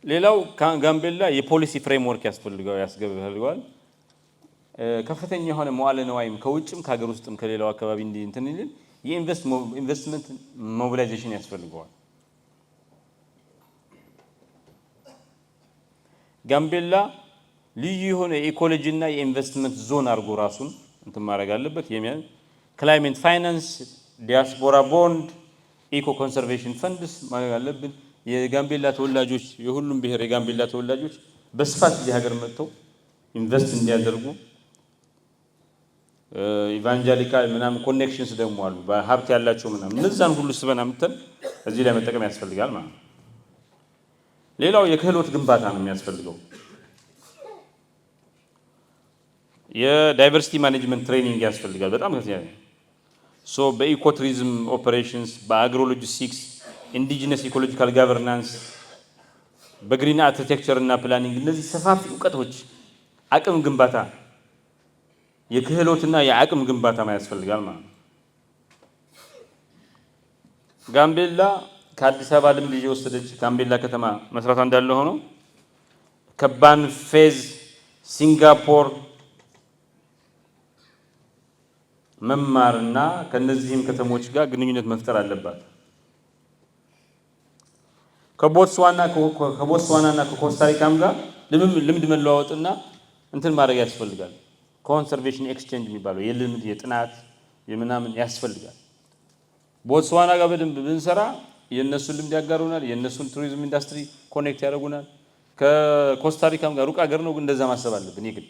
ሌላው ጋምቤላ የፖሊሲ ፍሬምወርክ ያስፈልገዋል። ከፍተኛ የሆነ መዋለ ንዋይም ከውጭም ከሀገር ውስጥም ከሌላው አካባቢ እንትን ይልን የኢንቨስትመንት ሞቢላይዜሽን ያስፈልገዋል። ጋምቤላ ልዩ የሆነ ኢኮሎጂ እና የኢንቨስትመንት ዞን አድርጎ ራሱን እንትን ማድረግ አለበት። ክላይሜት ፋይናንስ፣ ዲያስፖራ ቦንድ፣ ኢኮ ኮንሰርቬሽን ፈንድስ ማድረግ አለብን። የጋምቤላ ተወላጆች የሁሉም ብሔር የጋምቤላ ተወላጆች በስፋት እዚህ ሀገር መጥተው ኢንቨስት እንዲያደርጉ ኢቫንጀሊካል ምናምን ኮኔክሽንስ ደግሞ አሉ በሀብት ያላቸው ምናምን እነዛን ሁሉ ስበን አምጥተን እዚህ ላይ መጠቀም ያስፈልጋል ማለት ነው። ሌላው የክህሎት ግንባታ ነው የሚያስፈልገው። የዳይቨርሲቲ ማኔጅመንት ትሬኒንግ ያስፈልጋል በጣም ከፍተኛ ሶ በኢኮቱሪዝም ኦፐሬሽንስ፣ በአግሮሎጂስቲክስ፣ ኢንዲጂነስ ኢኮሎጂካል ጋቨርናንስ፣ በግሪን አርኪቴክቸር እና ፕላኒንግ እነዚህ ሰፋፊ እውቀቶች አቅም ግንባታ የክህሎትና የአቅም ግንባታ ያስፈልጋል ማለት ነው። ጋምቤላ ከአዲስ አበባ ልምድ እየወሰደች ጋምቤላ ከተማ መስራቷ እንዳለ ሆኖ ከባን ፌዝ፣ ሲንጋፖር መማርና ከነዚህም ከተሞች ጋር ግንኙነት መፍጠር አለባት። ከቦትስዋናና ከኮስታሪካም ጋር ልምድ መለዋወጥና እንትን ማድረግ ያስፈልጋል። ኮንሰርቬሽን ኤክስቼንጅ የሚባለው የልምድ የጥናት የምናምን ያስፈልጋል። ቦትስዋና ጋር በደንብ ብንሰራ የእነሱን ልምድ ያጋሩናል፣ የእነሱን ቱሪዝም ኢንዱስትሪ ኮኔክት ያደርጉናል። ከኮስታሪካም ጋር ሩቅ ሀገር ነው፣ ግን እንደዛ ማሰብ አለብን የግድ።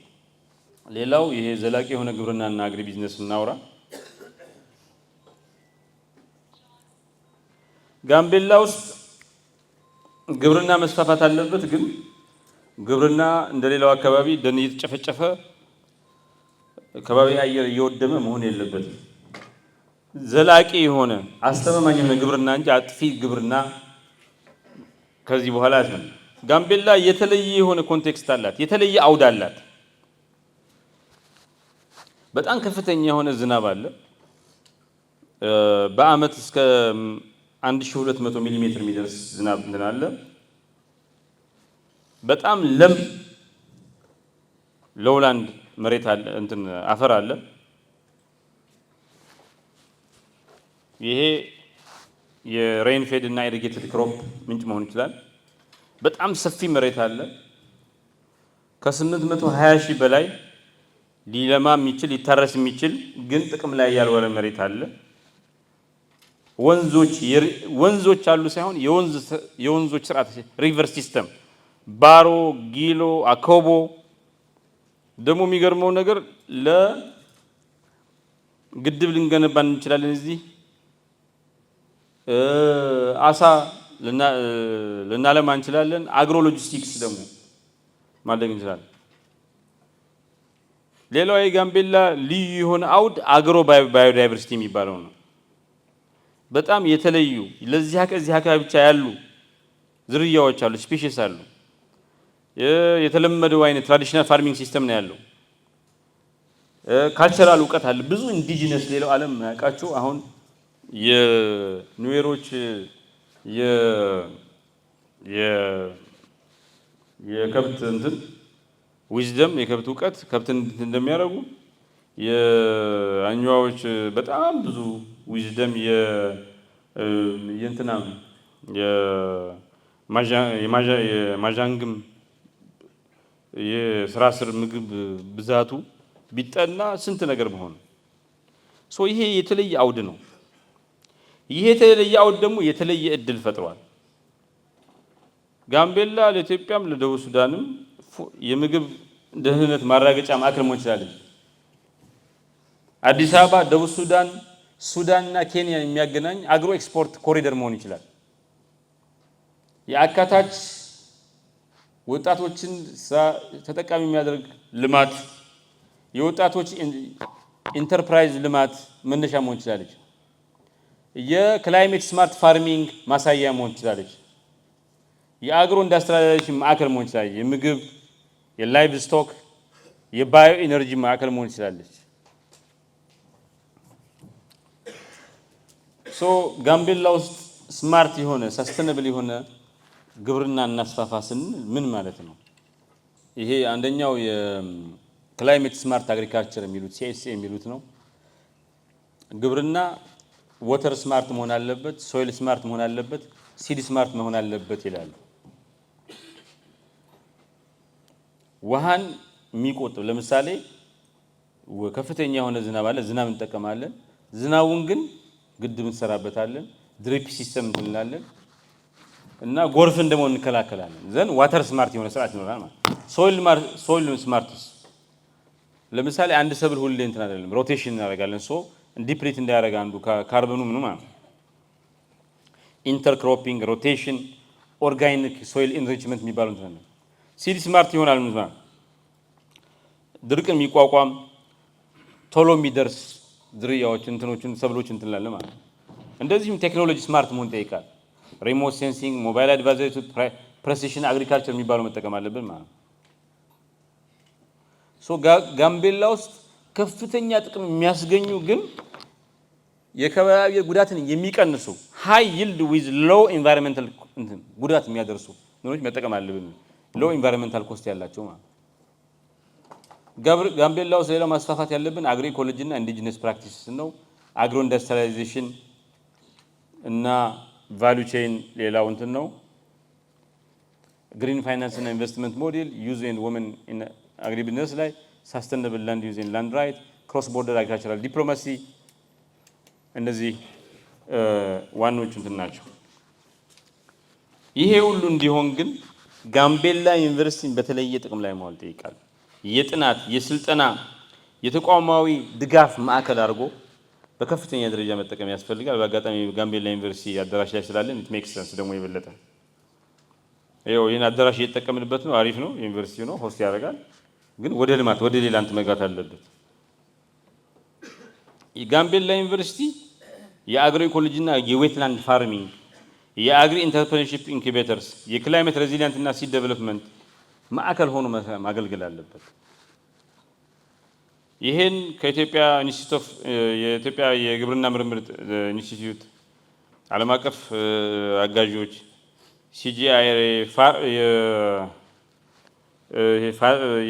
ሌላው ይሄ ዘላቂ የሆነ ግብርናና አግሪ ቢዝነስ እናውራ። ጋምቤላ ውስጥ ግብርና መስፋፋት አለበት፣ ግን ግብርና እንደሌላው አካባቢ ደን እየተጨፈጨፈ ከባቢ አየር እየወደመ መሆን የለበትም። ዘላቂ የሆነ አስተማማኝ የሆነ ግብርና እንጂ አጥፊ ግብርና ከዚህ በኋላ አይደለም። ጋምቤላ የተለየ የሆነ ኮንቴክስት አላት፣ የተለየ አውድ አላት። በጣም ከፍተኛ የሆነ ዝናብ አለ። በአመት እስከ 1200 ሚሊ ሜትር የሚደርስ ዝናብ እንትን አለ። በጣም ለም ሎውላንድ መሬት አለ፣ እንትን አፈር አለ። ይሄ የሬን ፌድ እና ኢሪጌትድ ክሮፕ ምንጭ መሆን ይችላል። በጣም ሰፊ መሬት አለ። ከ820 ሺህ በላይ ሊለማ የሚችል ሊታረስ የሚችል ግን ጥቅም ላይ ያልዋለ መሬት አለ። ወንዞች አሉ ሳይሆን የወንዞች ስርዓት ሪቨር ሲስተም ባሮ፣ ጊሎ፣ አኮቦ ደግሞ የሚገርመው ነገር ለግድብ ልንገነባ እንችላለን። እዚህ አሳ ልናለማ እንችላለን። አግሮ ሎጂስቲክስ ደግሞ ማድረግ እንችላለን። ሌላው የጋምቤላ ልዩ የሆነ አውድ አግሮ ባዮዳይቨርሲቲ የሚባለው ነው። በጣም የተለዩ ለዚህ አካባቢ ብቻ ያሉ ዝርያዎች አሉ፣ ስፔሺስ አሉ። የተለመደው አይነት ትራዲሽናል ፋርሚንግ ሲስተም ነው ያለው። ካልቸራል እውቀት አለ ብዙ ኢንዲጂነስ ሌላው ዓለም ያውቃቸው። አሁን የኑዌሮች የከብት እንትን ዊዝደም የከብት እውቀት ከብትን እንደሚያደርጉ የአኛዎች በጣም ብዙ ዊዝደም የእንትና የማዣንግም የስራ ስር ምግብ ብዛቱ ቢጠና ስንት ነገር መሆኑ ይሄ የተለየ አውድ ነው። ይሄ የተለየ አውድ ደግሞ የተለየ እድል ፈጥሯል። ጋምቤላ ለኢትዮጵያም ለደቡብ ሱዳንም የምግብ ደህንነት ማረጋገጫ ማዕከል መሆን ይችላል። አዲስ አበባ ደቡብ ሱዳን፣ ሱዳንና ኬንያን የሚያገናኝ አግሮ ኤክስፖርት ኮሪደር መሆን ይችላል። የአካታች ወጣቶችን ተጠቃሚ የሚያደርግ ልማት፣ የወጣቶች ኢንተርፕራይዝ ልማት መነሻ መሆን ይችላለች። የክላይሜት ስማርት ፋርሚንግ ማሳያ መሆን ይችላለች። የአግሮ ኢንዱስትሪያላይዜሽን ማዕከል መሆን ይችላለች። የምግብ የላይቭ ስቶክ የባዮ ኢነርጂ ማዕከል መሆን ይችላለች። ጋምቤላ ውስጥ ስማርት የሆነ ሰስተነብል የሆነ ግብርና እናስፋፋ ስንል ምን ማለት ነው? ይሄ አንደኛው ክላይሜት ስማርት አግሪካልቸር የሚሉት ሲኤስኤ የሚሉት ነው። ግብርና ወተር ስማርት መሆን አለበት፣ ሶይል ስማርት መሆን አለበት፣ ሲድ ስማርት መሆን አለበት ይላሉ። ውሃን የሚቆጥብ ለምሳሌ ከፍተኛ የሆነ ዝናብ አለ፣ ዝናብ እንጠቀማለን። ዝናቡን ግን ግድብ እንሰራበታለን፣ ድሪፕ ሲስተም እንላለን እና ጎርፍን ደግሞ እንከላከላለን። ዘን ዋተር ስማርት የሆነ ስርዓት ይኖራል ማለት። ሶይል ስማርትስ ለምሳሌ አንድ ሰብል ሁሌ እንትን አይደለም፣ ሮቴሽን እናደርጋለን። ሶ ዲፕሊት እንዳያደርግ አንዱ ካርበኑ ምኑ ማለት ነው። ኢንተርክሮፒንግ፣ ሮቴሽን፣ ኦርጋኒክ ሶይል ኢንሪችመንት የሚባለው እንትን ነው። ሲድ ስማርት ይሆናል ማለት ድርቅን የሚቋቋም ቶሎ የሚደርስ ዝርያዎች እንትኖችን ሰብሎች እንትላለን ማለት ነው። እንደዚህም ቴክኖሎጂ ስማርት መሆን ይጠይቃል። ሪሞት ሴንሲንግ፣ ሞባይል አድቫይዘሪ፣ ፕሬሲሽን አግሪካልቸር የሚባለው መጠቀም አለብን ማለት ነው። ሶ ጋምቤላ ውስጥ ከፍተኛ ጥቅም የሚያስገኙ ግን የከባቢ ጉዳትን የሚቀንሱ ሃይ ይልድ ዊዝ ሎው ኢንቫይሮንመንታል ጉዳት የሚያደርሱ ምኖች መጠቀም አለብን። ሎው ኢንቫይሮንመንታል ኮስት ያላቸው ማለት ጋምቤላ ውስጥ ሌላ ማስፋፋት ያለብን አግሮ ኢኮሎጂ እና ኢንዲጂነስ ፕራክቲስ ነው። አግሮ ኢንዱስትሪያላይዜሽን እና ቫልዩ ቼን ሌላው እንትን ነው። ግሪን ፋይናንስ እና ኢንቨስትመንት ሞዴል ዩዝ ኤንድ ወመን ኢን አግሪ ቢዝነስ ላይ ሳስተነብል ላንድ ዩዝ ኤንድ ላንድ ራይት ክሮስ ቦርደር አግሪካልቸራል ዲፕሎማሲ እነዚህ ዋናዎቹ እንትን ናቸው። ይሄ ሁሉ እንዲሆን ግን ጋምቤላ ዩኒቨርሲቲን በተለየ ጥቅም ላይ ማዋል ይጠይቃል። የጥናት የስልጠና የተቋማዊ ድጋፍ ማዕከል አድርጎ በከፍተኛ ደረጃ መጠቀም ያስፈልጋል። በአጋጣሚ ጋምቤላ ዩኒቨርሲቲ አዳራሽ ላይ ስላለን ኢት ሜክስ ሰንስ ደግሞ የበለጠ ይሄን አዳራሽ እየተጠቀምንበት ነው። አሪፍ ነው። ዩኒቨርሲቲ ነው፣ ሆስት ያደርጋል። ግን ወደ ልማት ወደ ሌላ እንትን መግባት አለበት። የጋምቤላ ዩኒቨርሲቲ የአግሮ ኢኮሎጂ እና የዌትላንድ ፋርሚንግ፣ የአግሪ ኢንተርፕረነርሺፕ ኢንኩቤተርስ፣ የክላይሜት ሬዚሊየንት እና ሲድ ዴቨሎፕመንት ማዕከል ሆኖ ማገልገል አለበት። ይሄን ከኢትዮጵያ ኢንስቲትዩት ኦፍ የኢትዮጵያ የግብርና ምርምር ኢንስቲትዩት ዓለም አቀፍ አጋዦች ሲጂአይ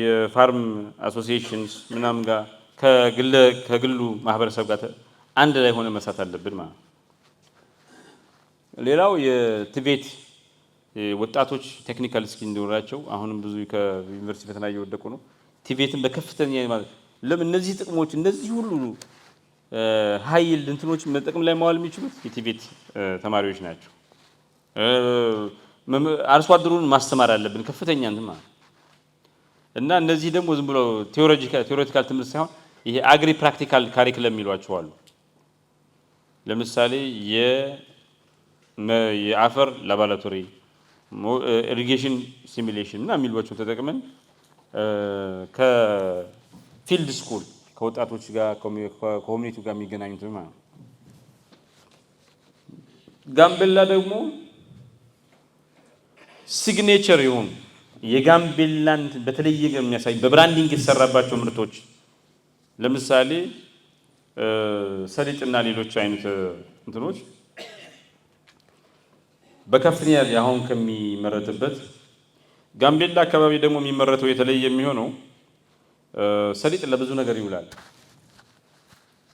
የፋርም አሶሲዬሽንስ ምናምን ጋር ከግሉ ማህበረሰብ ጋር አንድ ላይ ሆነ መስራት አለብን ማለት። ሌላው የቲቤት ወጣቶች ቴክኒካል ስኪል እንዲኖራቸው አሁንም ብዙ ከዩኒቨርሲቲ ፈተና እየወደቁ ነው። ቲቤትን በከፍተኛ ማለት ለምን እነዚህ ጥቅሞች እነዚህ ሁሉ ሀይል እንትኖች መጠቀም ላይ ማዋል የሚችሉት የቲቤት ተማሪዎች ናቸው። አርሶ አደሩን ማስተማር አለብን ከፍተኛ እንትን ማለት እና እነዚህ ደግሞ ዝም ብሎ ቴዎሬቲካል ትምህርት ሳይሆን ይሄ አግሪ ፕራክቲካል ካሪኩለም የሚሏቸው አሉ። ለምሳሌ የአፈር ላቦራቶሪ፣ ኢሪጌሽን ሲሙሌሽን እና የሚሏቸው ተጠቅመን ከፊልድ ስኩል ከወጣቶች ጋር ከኮሚኒቲው ጋር የሚገናኙት ማለት ነው። ጋምቤላ ደግሞ ሲግኔቸር የሆኑ የጋምቤላን በተለየ የሚያሳይ በብራንዲንግ የተሰራባቸው ምርቶች ለምሳሌ ሰሊጥና ሌሎች አይነት እንትኖች በከፍተኛ አሁን ከሚመረትበት ጋምቤላ አካባቢ ደግሞ የሚመረተው የተለየ የሚሆነው ሰሊጥ ለብዙ ነገር ይውላል።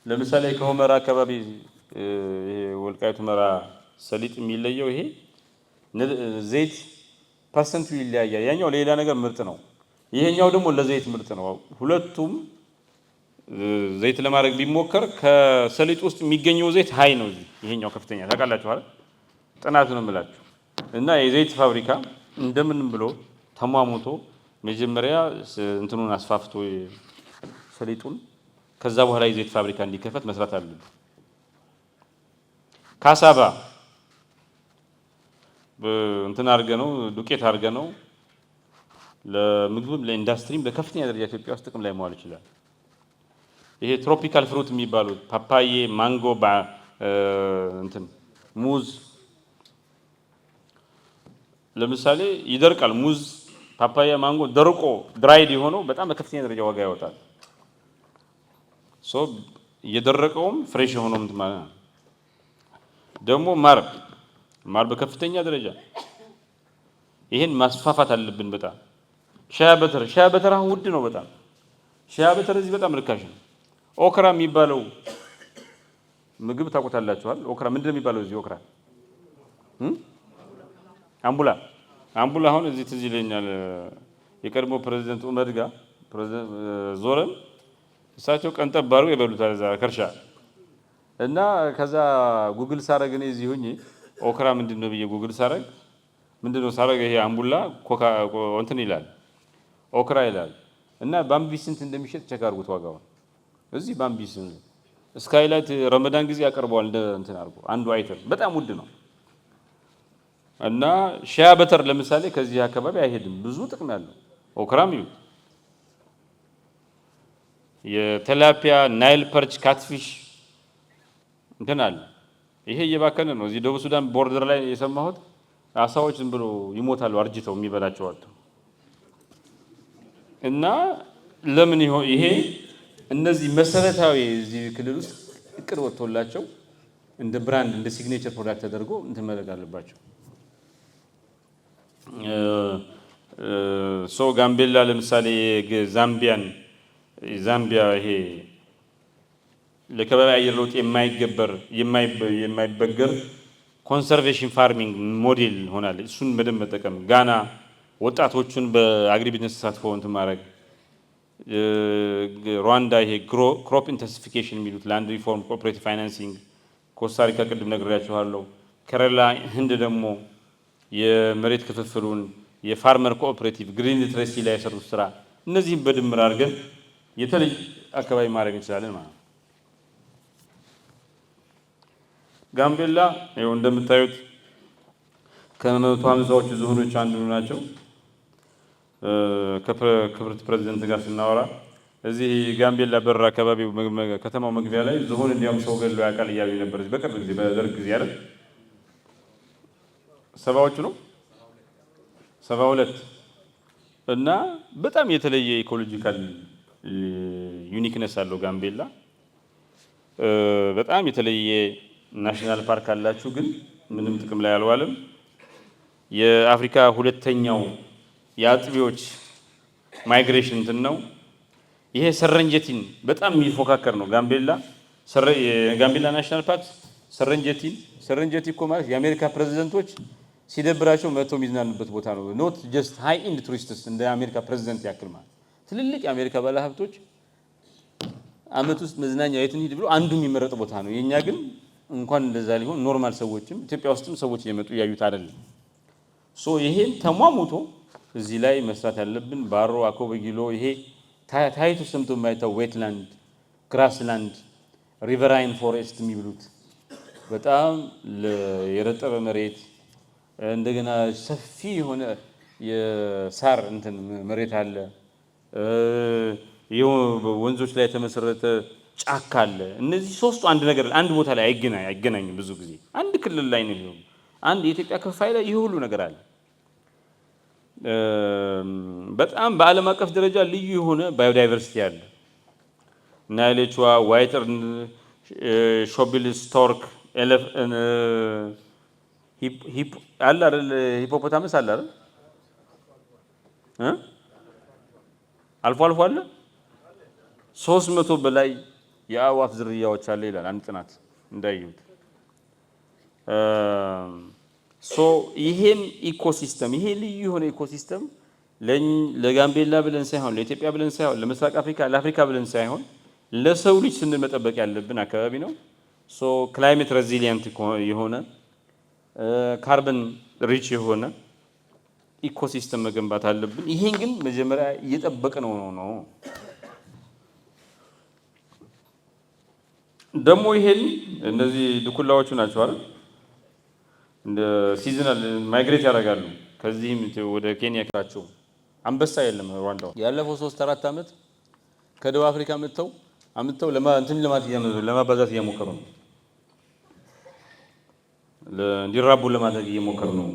ለምሳሌ ከሁመራ አካባቢ ይሄ ወልቃይት ሁመራ ሰሊጥ የሚለየው ይሄ ዘይት ፐርሰንቱ ይለያያል። ያኛው ሌላ ነገር ምርጥ ነው፣ ይሄኛው ደግሞ ለዘይት ምርጥ ነው። ሁለቱም ዘይት ለማድረግ ቢሞከር ከሰሊጥ ውስጥ የሚገኘው ዘይት ሀይ ነው፣ ይሄኛው ከፍተኛ ታውቃላችሁ አይደል? ጥናቱ ነው የምላችሁ። እና የዘይት ፋብሪካ እንደምንም ብሎ ተሟሙቶ መጀመሪያ እንትኑን አስፋፍቶ ሰሊጡን ከዛ በኋላ የዘይት ፋብሪካ እንዲከፈት መስራት አለብን። ካሳባ እንትን አድርገ ነው ዱቄት አድርገ ነው ለምግብም ለኢንዱስትሪም በከፍተኛ ደረጃ ኢትዮጵያ ውስጥ ጥቅም ላይ መዋል ይችላል። ይሄ ትሮፒካል ፍሩት የሚባሉት ፓፓዬ፣ ማንጎ፣ እንትን ሙዝ ለምሳሌ ይደርቃል። ሙዝ፣ ፓፓያ፣ ማንጎ ደርቆ ድራይድ የሆነው በጣም በከፍተኛ ደረጃ ዋጋ ያወጣል። ሶ እየደረቀውም ፍሬሽ የሆነው እንትን ማለት ነው። ደግሞ ማር በከፍተኛ ደረጃ ይሄን ማስፋፋት አለብን። በጣም ሻያ በተር አሁን ውድ ነው በጣም ሺያ በተር እዚህ በጣም ርካሽ ነው። ኦክራ የሚባለው ምግብ ታውቁታላችኋል? ኦክራ ምንድን ነው የሚባለው እዚህ? ኦክራ አምቡላ አሁን እዚህ ትዝ ይለኛል የቀድሞ ፕሬዝዳንት ኡመር ጋር ዞረን እሳቸው ቀንጠብ ባሩ የበሉታል እዛ ከርሻ እና ከዛ ጉግል ሳረግ እኔ እዚህ ሆኜ ኦክራ ምንድነው ብዬ ጉግል ሳረግ ምንድነው ሳረግ ይሄ አምቡላ ኮካ እንትን ይላል ኦክራ ይላል እና ባምቢስ ስንት እንደሚሸጥ ቼክ አድርጉት ዋጋውን። እዚህ ባምቢስ ስካይላይት ረመዳን ጊዜ ያቀርበዋል እንትን አድርጎ አንዱ አይተም በጣም ውድ ነው። እና ሺያ በተር ለምሳሌ ከዚህ አካባቢ አይሄድም፣ ብዙ ጥቅም ያለው ኦክራም ይሁን የተላፒያ ናይል ፐርች ካትፊሽ እንትን አለ። ይሄ እየባከነ ነው። እዚህ ደቡብ ሱዳን ቦርደር ላይ የሰማሁት አሳዎች ዝም ብሎ ይሞታሉ አርጅተው የሚበላቸው አጡ። እና ለምን ይሄ እነዚህ መሰረታዊ እዚህ ክልል ውስጥ እቅድ ወጥቶላቸው እንደ ብራንድ እንደ ሲግኔቸር ፕሮዳክት ተደርጎ እንትን መደረግ አለባቸው። ጋምቤላ ለምሳሌ ዛምቢያ ይሄ ለከባቢ አየር ለውጥ የማይበገር ኮንሰርቬሽን ፋርሚንግ ሞዴል ሆናል። እሱን በደንብ መጠቀም። ጋና ወጣቶቹን በአግሪ ቢዝነስ ተሳትፎ እንትን ማድረግ። ሩዋንዳ ይሄ ክሮፕ ኢንተንሲፊኬሽን የሚሉት ላንድ ሪፎርም ኮኦፕሬቲቭ ፋይናንሲንግ። ኮስታሪካ ቅድም ነግሬያችኋለሁ። ከረላ ህንድ ደግሞ የመሬት ክፍፍሉን የፋርመር ኮኦፕሬቲቭ ግሪን ሊትሬሲ ላይ የሰሩት ስራ እነዚህም በድምር አድርገን የተለየ አካባቢ ማድረግ እንችላለን ማለት ነው። ጋምቤላ ይኸው እንደምታዩት ከ150ዎቹ ዝሆኖች አንዱ ናቸው። ከክብርት ፕሬዝዳንት ጋር ስናወራ እዚህ ጋምቤላ በር አካባቢ ከተማው መግቢያ ላይ ዝሆን እንዲያውም ሰው ገሎ ያውቃል እያሉ ነበር። በቅርብ ጊዜ በደርግ ጊዜ አይደል 70ዎቹ ነው 72 እና በጣም የተለየ ኢኮሎጂካል ዩኒክነስ አለው ጋምቤላ። በጣም የተለየ ናሽናል ፓርክ አላችሁ፣ ግን ምንም ጥቅም ላይ አልዋለም። የአፍሪካ ሁለተኛው የአጥቢዎች ማይግሬሽን እንትን ነው። ይሄ ሰረንጀቲን በጣም የሚፎካከር ነው። ጋምቤላ ናሽናል ፓርክ ሰረንጀቲ እኮ ማለት የአሜሪካ ፕሬዝዳንቶች ሲደብራቸው መጥተው የሚዝናኑበት ቦታ ነው። ኖት ጀስት ሃይ ኢንድ ቱሪስትስ እንደ አሜሪካ ፕሬዝዳንት ያክል ማለት ትልልቅ የአሜሪካ ባለሀብቶች አመት ውስጥ መዝናኛ የትን ሂድ ብሎ አንዱ የሚመረጥ ቦታ ነው። የኛ ግን እንኳን እንደዛ ሊሆን ኖርማል ሰዎችም ኢትዮጵያ ውስጥም ሰዎች እየመጡ ያዩት አይደለም። ይሄን ተሟሙቶ እዚህ ላይ መስራት ያለብን ባሮ አኮበጊሎ ይሄ ታይቶ ሰምቶ የማይታው ዌትላንድ፣ ግራስላንድ፣ ሪቨራይን ፎሬስት የሚብሉት በጣም የረጠበ መሬት እንደገና ሰፊ የሆነ የሳር እንትን መሬት አለ። ወንዞች ላይ የተመሰረተ ጫካ አለ። እነዚህ ሶስቱ አንድ ነገር አንድ ቦታ ላይ አይገናኝም። ብዙ ጊዜ አንድ ክልል ላይ ነው ይሄው አንድ የኢትዮጵያ ክፍል ላይ ይሄ ሁሉ ነገር አለ። በጣም በዓለም አቀፍ ደረጃ ልዩ የሆነ ባዮዳይቨርሲቲ አለ። ናይሌቿ፣ ዋይተር፣ ሾቢል፣ ስቶርክ፣ አለ አይደል? ሂፖፖታመስ አለ አይደል? አልፎ አልፎ አለ። 300 በላይ የአዕዋፍ ዝርያዎች አለ ይላል አንድ ጥናት እንዳዩት። ይሄን ኢኮሲስተም ይሄ ልዩ የሆነ ኢኮሲስተም ለጋምቤላ ብለን ሳይሆን ለኢትዮጵያ ብለን ሳይሆን ለምስራቅ አፍሪካ ለአፍሪካ ብለን ሳይሆን ለሰው ልጅ ስንል መጠበቅ ያለብን አካባቢ ነው። ክላይሜት ሬዚሊየንት የሆነ ካርበን ሪች የሆነ ኢኮሲስተም መገንባት አለብን። ይሄን ግን መጀመሪያ እየጠበቅነው ነው። ደግሞ ይሄን እነዚህ ድኩላዎቹ ናቸው አይደል? እንደ ሲዝናል ማይግሬት ያደርጋሉ። ከዚህም ወደ ኬንያ ካቸው አንበሳ የለም ሩዋንዳ ያለፈው 3-4 ዓመት ከደቡብ አፍሪካ መጥተው ለማባዛት እየሞከሩ ነው። እንዲራቡ ለማድረግ እየሞከሩ ነው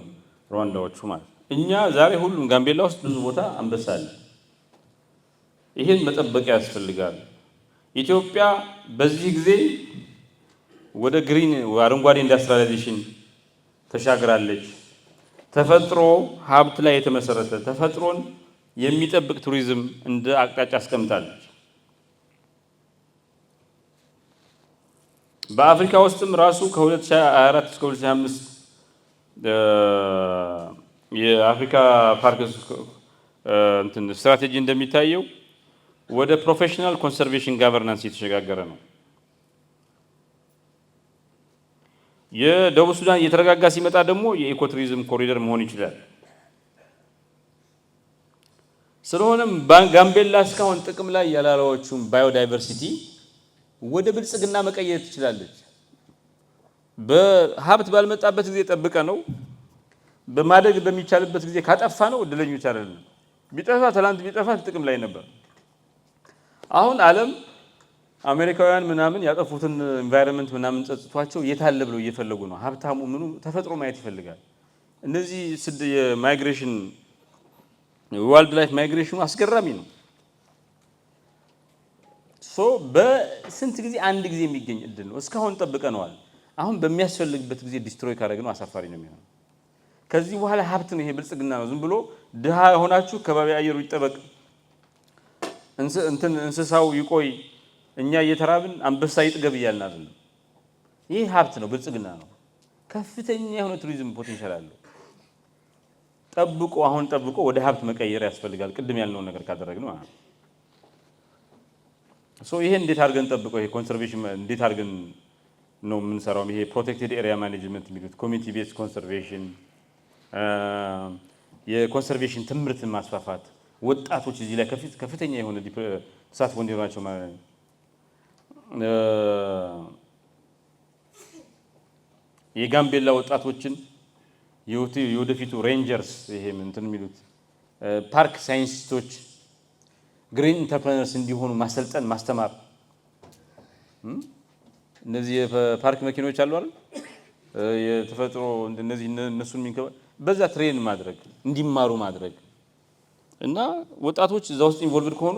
ሩዋንዳዎቹ ማለት። እኛ ዛሬ ሁሉም ጋምቤላ ውስጥ ብዙ ቦታ አንበሳ አለ። ይሄን መጠበቅ ያስፈልጋል። ኢትዮጵያ በዚህ ጊዜ ወደ ግሪን አረንጓዴ ኢንዱስትሪያላይዜሽን ተሻግራለች። ተፈጥሮ ሀብት ላይ የተመሰረተ ተፈጥሮን የሚጠብቅ ቱሪዝም እንደ አቅጣጫ አስቀምጣለች። በአፍሪካ ውስጥም ራሱ ከ2024 እስከ 2025 የአፍሪካ ፓርክ እንትን ስትራቴጂ እንደሚታየው ወደ ፕሮፌሽናል ኮንሰርቬሽን ጋቨርናንስ እየተሸጋገረ ነው። የደቡብ ሱዳን እየተረጋጋ ሲመጣ ደግሞ የኢኮቱሪዝም ኮሪደር መሆን ይችላል። ስለሆነም ጋምቤላ እስካሁን ጥቅም ላይ ያላዋለችውን ባዮዳይቨርሲቲ ወደ ብልጽግና መቀየር ትችላለች። በሀብት ባልመጣበት ጊዜ ጠብቀ ነው በማደግ በሚቻልበት ጊዜ ካጠፋ ነው እድለኞች አይደለም። ቢጠፋ ትላንት ቢጠፋ ጥቅም ላይ ነበር። አሁን ዓለም አሜሪካውያን ምናምን ያጠፉትን ኢንቫይሮንመንት ምናምን ጸጽቷቸው የታለ ብለው እየፈለጉ ነው። ሀብታሙ ምኑ ተፈጥሮ ማየት ይፈልጋል። እነዚህ የማይግሬሽን ዋይልድ ላይፍ ማይግሬሽኑ አስገራሚ ነው። በስንት ጊዜ አንድ ጊዜ የሚገኝ እድል ነው። እስካሁን ጠብቀነዋል። አሁን በሚያስፈልግበት ጊዜ ዲስትሮይ ካደረግነው አሳፋሪ ነው የሚሆነው። ከዚህ በኋላ ሀብት ነው፣ ይሄ ብልጽግና ነው። ዝም ብሎ ድሃ የሆናችሁ ከባቢ አየሩ ይጠበቅ፣ እንስሳው ይቆይ፣ እኛ እየተራብን አንበሳ ይጥገብ እያልን አይደለም። ይህ ሀብት ነው፣ ብልጽግና ነው። ከፍተኛ የሆነ ቱሪዝም ፖቴንሻል አለው። አሁን ጠብቆ ወደ ሀብት መቀየር ያስፈልጋል። ቅድም ያልነውን ነገር ካደረግነው ይሄ እንዴት አድርገን ጠብቀው፣ ይሄ ኮንሰርቬሽን እንዴት አድርገን ነው የምንሰራው? ይሄ ፕሮቴክቴድ ኤሪያ ማኔጅመንት የሚሉት ኮሚኒቲ ቤዝ ኮንሰርቬሽን፣ የኮንሰርቬሽን ትምህርትን ማስፋፋት፣ ወጣቶች እዚህ ላይ ከፍተኛ የሆነ ተሳትፎ እንዲኖራቸው ማለት ነው። የጋምቤላ ወጣቶችን የወደፊቱ ሬንጀርስ፣ ይሄ እንትን የሚሉት ፓርክ ሳይንቲስቶች፣ ግሪን ኢንተርፕረነርስ እንዲሆኑ ማሰልጠን፣ ማስተማር። እነዚህ የፓርክ መኪኖች አሉ አይደል? የተፈጥሮ እነዚህ እነሱን በዛ ትሬን ማድረግ፣ እንዲማሩ ማድረግ እና ወጣቶች እዛ ውስጥ ኢንቮልቭድ ከሆኑ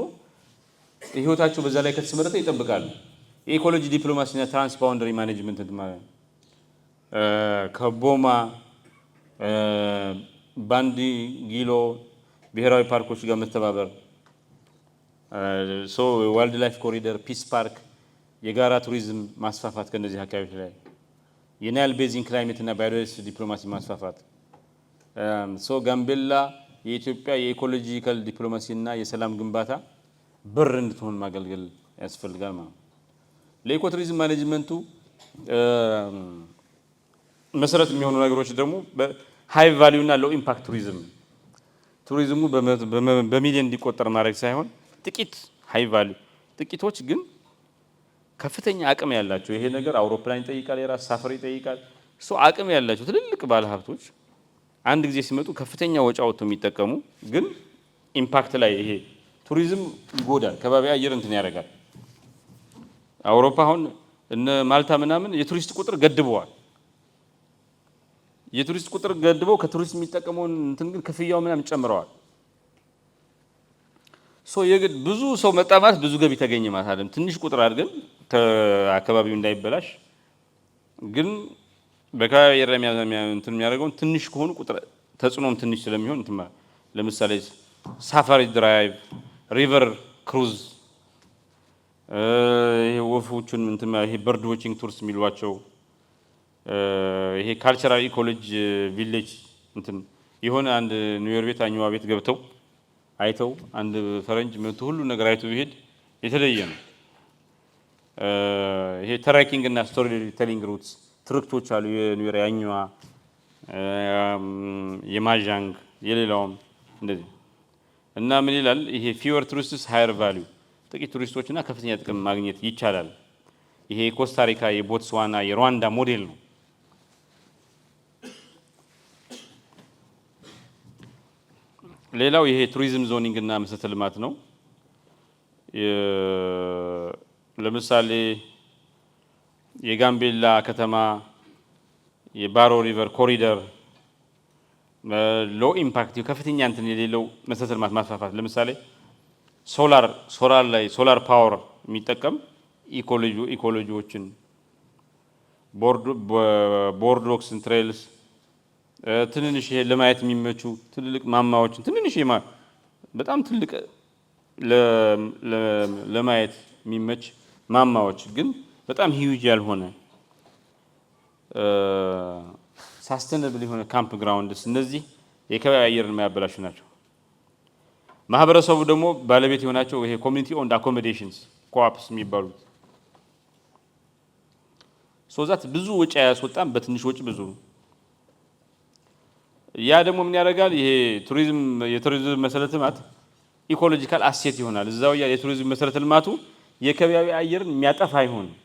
ህይወታቸው በዛ ላይ ከተሰመረተ ይጠብቃሉ። የኢኮሎጂ ዲፕሎማሲና ትራንስባውንደሪ ማኔጅመንት ማለት ከቦማ ባንዲ ጊሎ ብሔራዊ ፓርኮች ጋር መተባበር፣ ዋይልድ ላይፍ ኮሪደር፣ ፒስ ፓርክ፣ የጋራ ቱሪዝም ማስፋፋት ከነዚህ አካባቢዎች ላይ የናይል ቤዚን ክላይሜት እና ባዮዳይቨርሲቲ ዲፕሎማሲ ማስፋፋት። ጋምቤላ የኢትዮጵያ የኢኮሎጂካል ዲፕሎማሲ እና የሰላም ግንባታ በር እንድትሆን ማገልገል ያስፈልጋል ማለት ነው። ለኢኮ ቱሪዝም ማኔጅመንቱ መሰረት የሚሆኑ ነገሮች ደግሞ ሃይ ቫልዩ እና ሎው ኢምፓክት ቱሪዝሙ በሚሊዮን እንዲቆጠር ማድረግ ሳይሆን ጥቂት ሃይ ቫልዩ ጥቂቶች ግን ከፍተኛ አቅም ያላቸው፣ ይሄ ነገር አውሮፕላን ይጠይቃል፣ የራስ ሳፈር ይጠይቃል። አቅም ያላቸው ትልልቅ ባለሀብቶች አንድ ጊዜ ሲመጡ ከፍተኛ ወጪ አውጥተው የሚጠቀሙ ግን ኢምፓክት ላይ ይሄ ቱሪዝም ይጎዳል፣ ከባቢ አየር እንትን ያደርጋል። አውሮፓ አሁን እነ ማልታ ምናምን የቱሪስት ቁጥር ገድበዋል። የቱሪስት ቁጥር ገድበው ከቱሪስት የሚጠቀመውን እንትን ግን ክፍያው ምናምን ጨምረዋል። የግድ ብዙ ሰው መጣ ማለት ብዙ ገቢ ተገኘ ማለት አይደለም። ትንሽ ቁጥር አድርገን አካባቢው እንዳይበላሽ ግን በካባቢ አየር እንትን የሚያደርገውን ትንሽ ከሆኑ ቁጥር ተጽዕኖም ትንሽ ስለሚሆን እንትን ለምሳሌ ሳፋሪ ድራይቭ፣ ሪቨር ክሩዝ፣ ይሄ ወፎቹን እንትን ይሄ በርድ ዎቺንግ ቱርስ የሚሏቸው፣ ይሄ ካልቸራል ኢኮሎጂ ቪሌጅ እንትን የሆነ አንድ ኒውዮርክ ቤት አኝዋ ቤት ገብተው አይተው አንድ ፈረንጅ መቶ ሁሉ ነገር አይቶ ቢሄድ የተለየ ነው። ይሄ ትራኪንግ እና ስቶሪ ቴሊንግ ሩትስ ትርክቶች አሉ። የኒውዮርክ ያኝዋ፣ የማዣንግ፣ የሌላውም እንደዚህ እና ምን ይላል ይሄ ፊወር ቱሪስትስ ሃየር ቫልዩ፣ ጥቂት ቱሪስቶችና ከፍተኛ ጥቅም ማግኘት ይቻላል። ይሄ የኮስታሪካ፣ የቦትስዋና፣ የሩዋንዳ ሞዴል ነው። ሌላው ይሄ ቱሪዝም ዞኒንግ እና መሰረተ ልማት ነው። ለምሳሌ የጋምቤላ ከተማ የባሮ ሪቨር ኮሪደር ሎ ኢምፓክት ከፍተኛ እንትን የሌለው መሰረተ ልማት ማስፋፋት። ለምሳሌ ሶላር ፓወር የሚጠቀም ኢኮሎጂዎችን፣ ቦርዶክስን፣ ትሬልስ፣ ትንንሽ ይሄ ለማየት የሚመቹ ትልልቅ ማማዎችን፣ ትንንሽ በጣም ትልቅ ለማየት የሚመች ማማዎች ግን በጣም ሂዩጅ ያልሆነ ሳስተነብል የሆነ ካምፕ ግራውንድስ እነዚህ የከባቢ አየርን የማያበላሹ ናቸው። ማህበረሰቡ ደግሞ ባለቤት የሆናቸው ይሄ ኮሚኒቲ ኦንድ አኮሞዴሽንስ ኮአፕስ የሚባሉት ሶዛት ብዙ ወጪ አያስወጣም፣ በትንሽ ወጪ ብዙ። ያ ደግሞ ምን ያደርጋል? ይሄ የቱሪዝም መሰረተ ልማት ኢኮሎጂካል አሴት ይሆናል። እዛው የቱሪዝም መሰረተ ልማቱ የከባቢ አየርን የሚያጠፋ አይሆንም።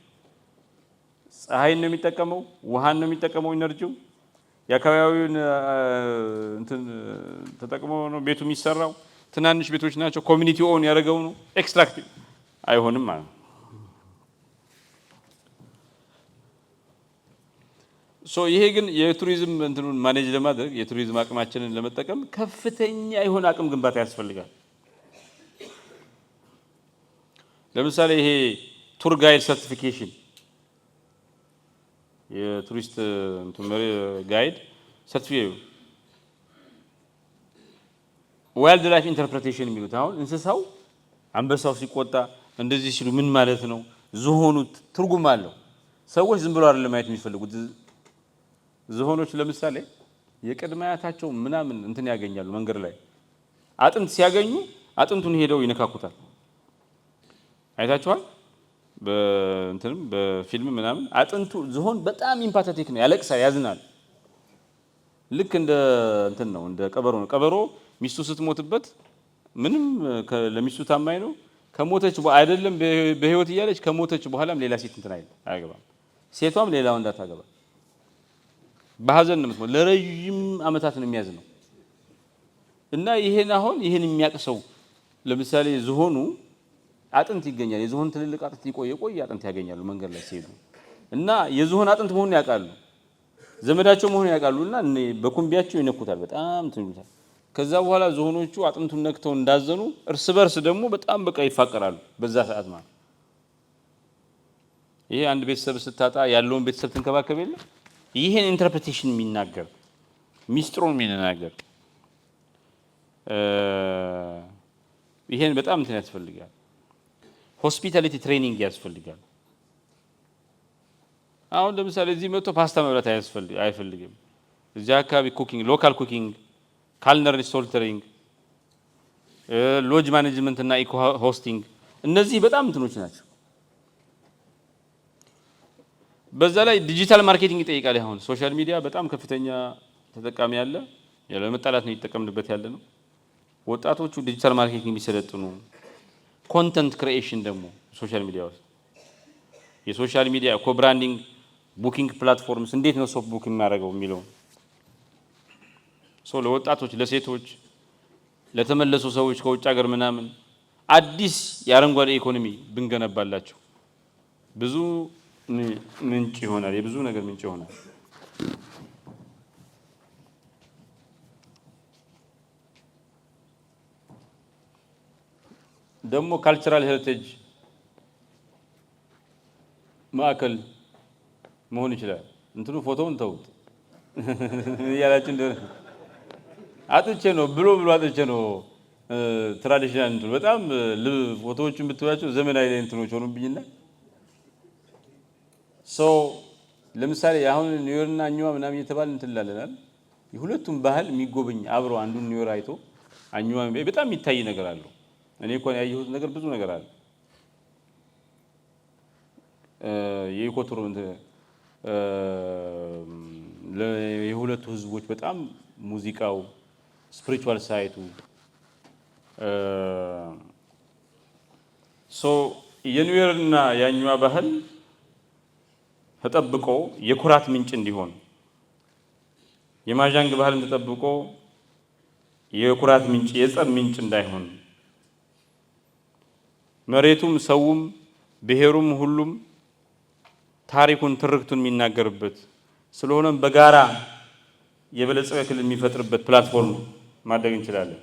ፀሐይን ነው የሚጠቀመው፣ ውሃን ነው የሚጠቀመው፣ ኢነርጂው የአካባቢውን እንትን ተጠቅሞ ነው ቤቱ የሚሰራው። ትናንሽ ቤቶች ናቸው፣ ኮሚኒቲ ኦን ያደረገው ነው። ኤክስትራክት አይሆንም ማለት ነው። ይሄ ግን የቱሪዝም እንትኑን ማኔጅ ለማድረግ የቱሪዝም አቅማችንን ለመጠቀም ከፍተኛ የሆነ አቅም ግንባታ ያስፈልጋል። ለምሳሌ ይሄ ቱር ጋይድ ሰርቲፊኬሽን የቱሪስት ጋይድ ሰርቲፊኬት ዋይልድ ላይፍ ኢንተርፕሬቴሽን የሚሉት አሁን እንስሳው አንበሳው ሲቆጣ እንደዚህ ሲሉ ምን ማለት ነው? ዝሆኑ ትርጉም አለው። ሰዎች ዝም ብሎ አይደለም ማየት የሚፈልጉት። ዝሆኖች ለምሳሌ የቅድመ አያታቸው ምናምን እንትን ያገኛሉ። መንገድ ላይ አጥንት ሲያገኙ አጥንቱን ሄደው ይነካኩታል። አይታችኋል? በእንትንም በፊልም ምናምን አጥንቱ ዝሆን በጣም ኢምፓተቲክ ነው፣ ያለቅሳል፣ ያዝናል። ልክ እንደ እንትን ነው፣ እንደ ቀበሮ ነው። ቀበሮ ሚስቱ ስትሞትበት ምንም ለሚስቱ ታማኝ ነው። ከሞተች አይደለም በህይወት እያለች ከሞተች በኋላም ሌላ ሴት እንትን አያገባም። ሴቷም ሌላ ወንድ አታገባም። በሐዘን ነው የምትሞት። ለረጅም አመታት ነው የሚያዝነው። እና ይሄን የሚያቅሰው ለምሳሌ ዝሆኑ አጥንት ይገኛል። የዝሆን ትልልቅ አጥንት ይቆይ አጥንት ያገኛሉ መንገድ ላይ ሲሄዱ እና የዝሆን አጥንት መሆኑን ያውቃሉ፣ ዘመዳቸው መሆኑን ያውቃሉና በኩምቢያቸው ይነኩታል፣ በጣም ትንሉታል። ከዛ በኋላ ዝሆኖቹ አጥንቱን ነክተው እንዳዘኑ እርስ በርስ ደግሞ በጣም በቃ ይፋቀራሉ በዛ ሰዓት ማለት። ይሄ አንድ ቤተሰብ ስታጣ ያለውን ቤተሰብ ትንከባከብ የለ ይሄን ኢንተርፕሬቴሽን የሚናገር ሚስጥሩን የሚናገር ይሄን በጣም እንትን ያስፈልጋል። ሆስፒታሊቲ ትሬኒንግ ያስፈልጋል። አሁን ለምሳሌ እዚህ መጥቶ ፓስታ መብላት አይፈልግም። እዚህ አካባቢ ኩኪንግ፣ ሎካል ኩኪንግ፣ ካልነሪ ሶልተሪንግ፣ ሎጅ ማኔጅመንት እና ኢኮ ሆስቲንግ እነዚህ በጣም እንትኖች ናቸው። በዛ ላይ ዲጂታል ማርኬቲንግ ይጠይቃል። አሁን ሶሻል ሚዲያ በጣም ከፍተኛ ተጠቃሚ ያለ ለመጣላት ነው እየተጠቀምንበት ያለ ነው። ወጣቶቹ ዲጂታል ማርኬቲንግ ቢሰለጥኑ፣ ኮንተንት ክሪኤሽን ደግሞ ሶሻል ሚዲያ ውስጥ የሶሻል ሚዲያ ኮብራንዲንግ፣ ቡኪንግ ፕላትፎርምስ እንዴት ነው ሶፍት ቡክ የሚያደርገው የሚለው ለወጣቶች፣ ለሴቶች፣ ለተመለሱ ሰዎች ከውጭ ሀገር ምናምን አዲስ የአረንጓዴ ኢኮኖሚ ብንገነባላቸው ብዙ ምንጭ ይሆናል፣ የብዙ ነገር ምንጭ ይሆናል። ደግሞ ካልቸራል ሄሪቴጅ ማዕከል መሆን ይችላል። እንትኑ ፎቶውን ተውት ያላችሁ እንደሆነ አጥቼ ነው ብሎ አጥቼ ነው ትራዲሽናል እንትኑ በጣም ፎቶዎቹን ብትዋቸው ዘመናዊ እንትኖች ሆኑብኝና ለምሳሌ አሁን ኒውዮርና አኝዋ ምናምን እየተባለ እንትላለናል። የሁለቱም ባህል የሚጎበኝ አብሮ አንዱን ኒውዮር አይቶ አኝዋ በጣም የሚታይ ነገር አለው። እኔ እንኳን ያየሁት ነገር ብዙ ነገር አለ። የኢኮቱር የሁለቱ ህዝቦች በጣም ሙዚቃው፣ ስፒሪቹዋል ሳይቱ የኒውዮርና የአኝዋ ባህል ተጠብቆ የኩራት ምንጭ እንዲሆን የማዣንግ ባህልን ተጠብቆ የኩራት ምንጭ የጸብ ምንጭ እንዳይሆን መሬቱም ሰውም ብሔሩም ሁሉም ታሪኩን ትርክቱን የሚናገርበት ስለሆነም በጋራ የበለጸገ ክልል የሚፈጥርበት ፕላትፎርም ማድረግ እንችላለን።